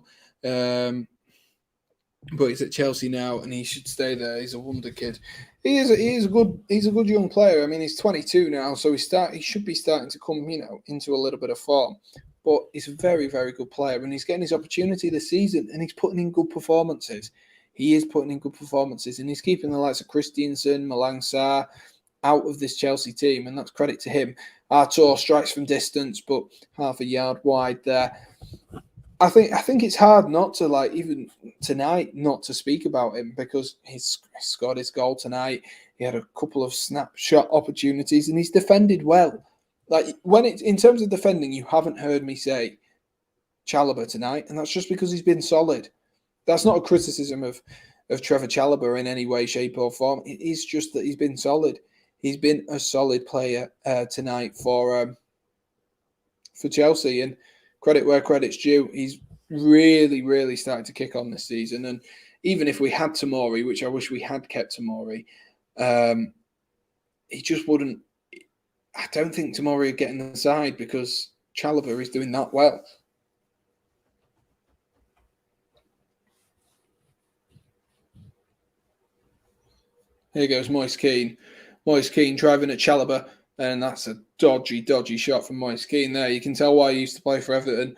but he's at Chelsea now, and he should stay there. He's a wonder kid. He's a good young player. I mean, he's 22 now, so he should be starting to come, into a little bit of form. But he's a very, very good player, and he's getting his opportunity this season, and he's putting in good performances. He is putting in good performances, and he's keeping the likes of Christensen, Malang Sarr out of this Chelsea team, and that's credit to him. Artur strikes from distance, but half a yard wide there. I think it's hard not to, even tonight, not to speak about him because he's scored his goal tonight. He had a couple of snapshot opportunities and he's defended well. In terms of defending, you haven't heard me say Chalobah tonight, and that's just because he's been solid. That's not a criticism of of Trevor Chalobah in any way, shape, or form. It is just that he's been solid. He's been a solid player tonight for Chelsea, and credit where credit's due. He's really, really started to kick on this season. And even if we had Tomori, which I wish we had kept Tomori, he just wouldn't. I don't think Tomori would get in the side because Chalobah is doing that well. Here goes Moise Kean. Moise Kean driving at Chalobah, and that's a dodgy, dodgy shot from Moise Kean there. You can tell why he used to play for Everton.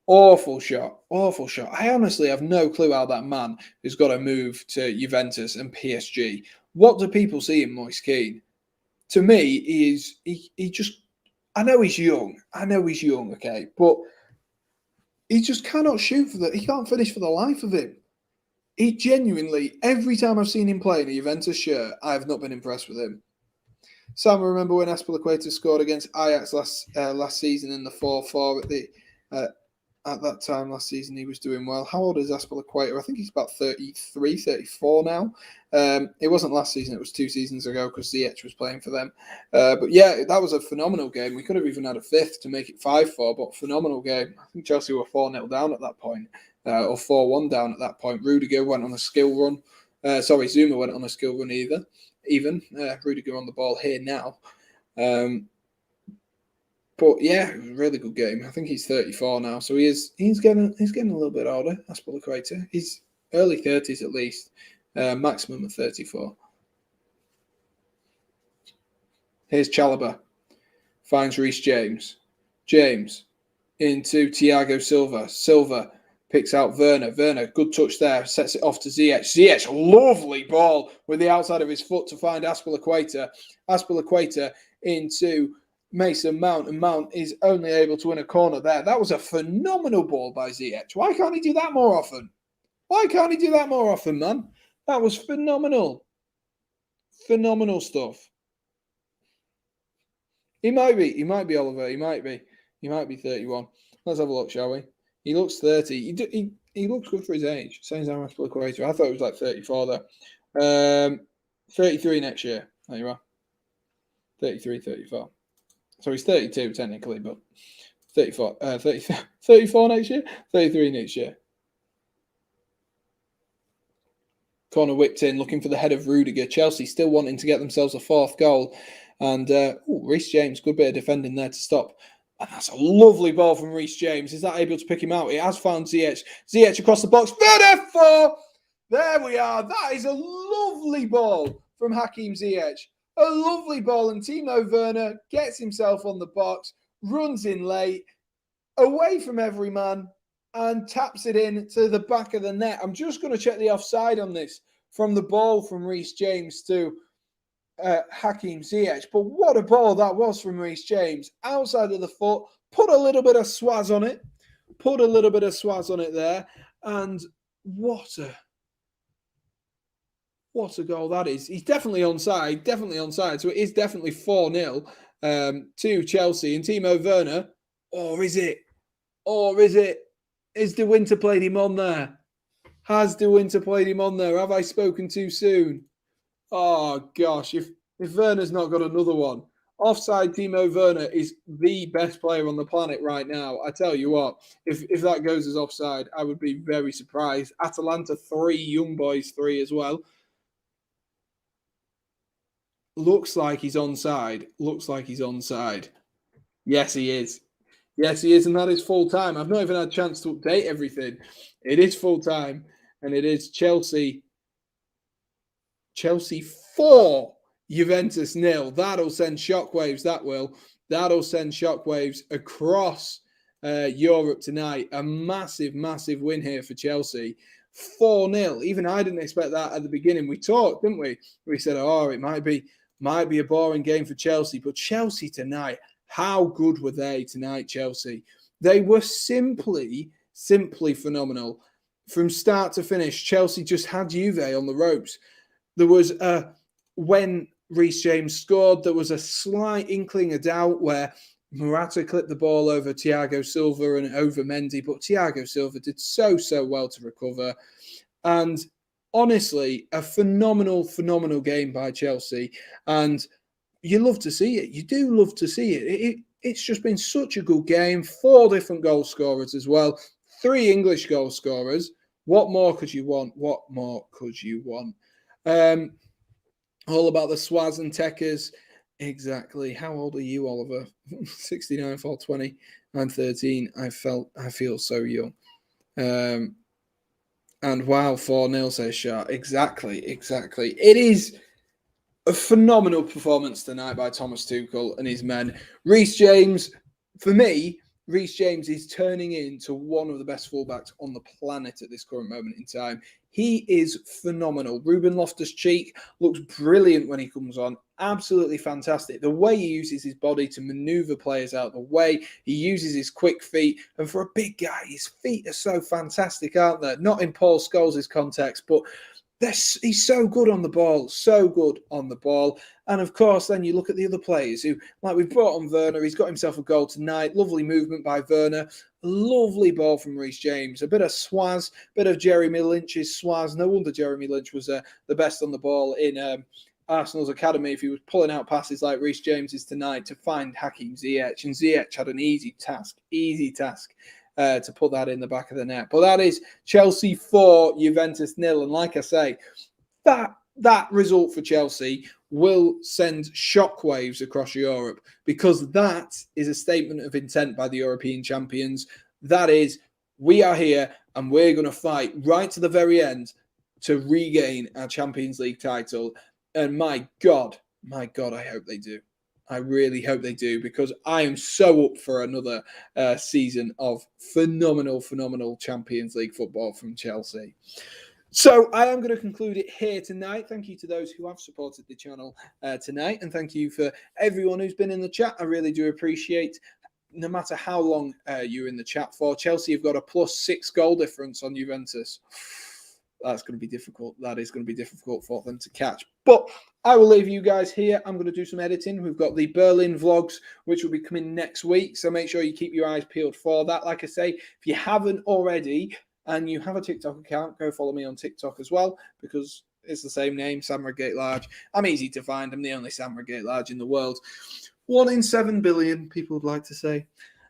Awful shot, awful shot. I honestly have no clue how that man has got to move to Juventus and PSG. What do people see in Moise Kean? To me, he just, I know he's young, okay, but he just cannot shoot he can't finish for the life of him. He genuinely, every time I've seen him play in a Juventus shirt, I have not been impressed with him. Sam, remember when Azpilicueta scored against Ajax last season in the 4-4 at that time last season? He was doing well. How old is Azpilicueta? I think he's about 33, 34 now. It wasn't last season, it was 2 seasons ago because Ziyech was playing for them. But yeah, that was a phenomenal game. We could have even had a fifth to make it 5-4, but phenomenal game. I think Chelsea were 4-0 down at that point, or 4-1 down at that point. Rudiger went on a skill run. Zuma went on a skill run even. Rudiger on the ball here now. But yeah, it was a really good game. I think he's 34 now, so he's getting a little bit older. Azpilicueta. He's early 30s at least, maximum of 34. Here's Chalobah, finds Reece James. James into Thiago Silva. Silva picks out Werner. Werner, good touch there, sets it off to Ziyech. Ziyech, lovely ball with the outside of his foot to find Azpilicueta. Azpilicueta into Mason Mount, and Mount is only able to win a corner there. That was a phenomenal ball by Ziyech. Why can't he do that more often? Why can't he do that more often, man? That was phenomenal. Phenomenal stuff. He might be Oliver. He might be 31. Let's have a look, shall we? He looks 30. He looks good for his age. Same as Azpilicueta. I thought it was like 34 there. 33 next year. There you are. 33, 34. So he's 32 technically, but 34 next year, 33 next year. Corner whipped in, looking for the head of Rudiger. Chelsea still wanting to get themselves a 4th goal. And Reece James, good bit of defending there to stop. And that's a lovely ball from Reece James. Is that able to pick him out? He has found Ziyech. Ziyech across the box. Beautiful! There we are. That is a lovely ball from Hakim Ziyech. A lovely ball, and Timo Werner gets himself on the box, runs in late, away from every man, and taps it in to the back of the net. I'm just going to check the offside on this from the ball from Reece James to Hakim Ziyech. But what a ball that was from Reece James. Outside of the foot, put a little bit of swaz on it. Put a little bit of swaz on it there. And what a goal that is. He's definitely onside. So it is definitely 4-0 to Chelsea. And Timo Werner, or is it? Is De Winter played him on there? Has De Winter played him on there? Have I spoken too soon? Oh, gosh. If Werner's not got another one. Offside Timo Werner is the best player on the planet right now. I tell you what, if that goes as offside, I would be very surprised. Atalanta 3, Young Boys 3 as well. Looks like he's onside. Yes, he is. And that is full time. I've not even had a chance to update everything. It is full time, and it is Chelsea 4, Juventus 0. That'll send shockwaves, That'll send shockwaves across Europe tonight. A massive, massive win here for Chelsea. 4-0. Even I didn't expect that at the beginning. We talked, didn't we? We said, it might be a boring game for Chelsea. But Chelsea tonight, how good were they tonight, Chelsea? They were simply phenomenal. From start to finish, Chelsea just had Juve on the ropes. There was when Reece James scored, there was a slight inkling of doubt where Morata clipped the ball over Thiago Silva and over Mendy, but Thiago Silva did so well to recover. And honestly, a phenomenal game by Chelsea. And you love to see it. You do love to see it. It's just been such a good game. 4 different goal scorers as well. 3 English goal scorers. What more could you want? What more could you want? All about the Swaz and Techers. Exactly. How old are you, Oliver? 69, 420. I'm 13. I feel so young. And wow, 4-0 says Sharp. Exactly. It is a phenomenal performance tonight by Thomas Tuchel and his men. Reece James, for me, Reece James is turning into one of the best fullbacks on the planet at this current moment in time. He is phenomenal. Ruben Loftus-Cheek looks brilliant when he comes on. Absolutely fantastic. The way he uses his body to maneuver players out of the way. He uses his quick feet. And for a big guy, his feet are so fantastic, aren't they? Not in Paul Scholes' context, but he's so good on the ball, And of course, then you look at the other players who, like we've brought on Werner, he's got himself a goal tonight. Lovely movement by Werner. Lovely ball from Reece James. A bit of swaz, bit of Jeremy Lynch's swaz. No wonder Jeremy Lynch was the best on the ball in Arsenal's academy if he was pulling out passes like Reece James is tonight to find Hakim Ziyech. And Ziyech had an easy task. To put that in the back of the net. But that is Chelsea 4, Juventus 0. And like I say, that result for Chelsea will send shockwaves across Europe because that is a statement of intent by the European champions. That is, we are here and we're going to fight right to the very end to regain our Champions League title. And my God, I hope they do. I really hope they do because I am so up for another season of phenomenal Champions League football from Chelsea. So I am going to conclude it here tonight. Thank you to those who have supported the channel tonight. And thank you for everyone who's been in the chat. I really do appreciate no matter how long you're in the chat for. Chelsea have got a +6 goal difference on Juventus. That's going to be difficult. That is going to be difficult for them to catch. But I will leave you guys here. I'm going to do some editing. We've got the Berlin vlogs, which will be coming next week. So make sure you keep your eyes peeled for that. Like I say, if you haven't already and you have a TikTok account, go follow me on TikTok as well because it's the same name, Sam Redgate-Large. I'm easy to find. I'm the only Sam Redgate-Large in the world. 1 in 7 billion, people would like to say.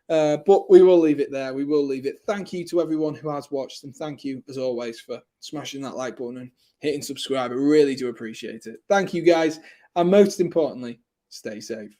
But we will leave it there. We will leave it. Thank you to everyone who has watched, and thank you, as always, for smashing that like button and hitting subscribe. I really do appreciate it. Thank you, guys. And most importantly, stay safe.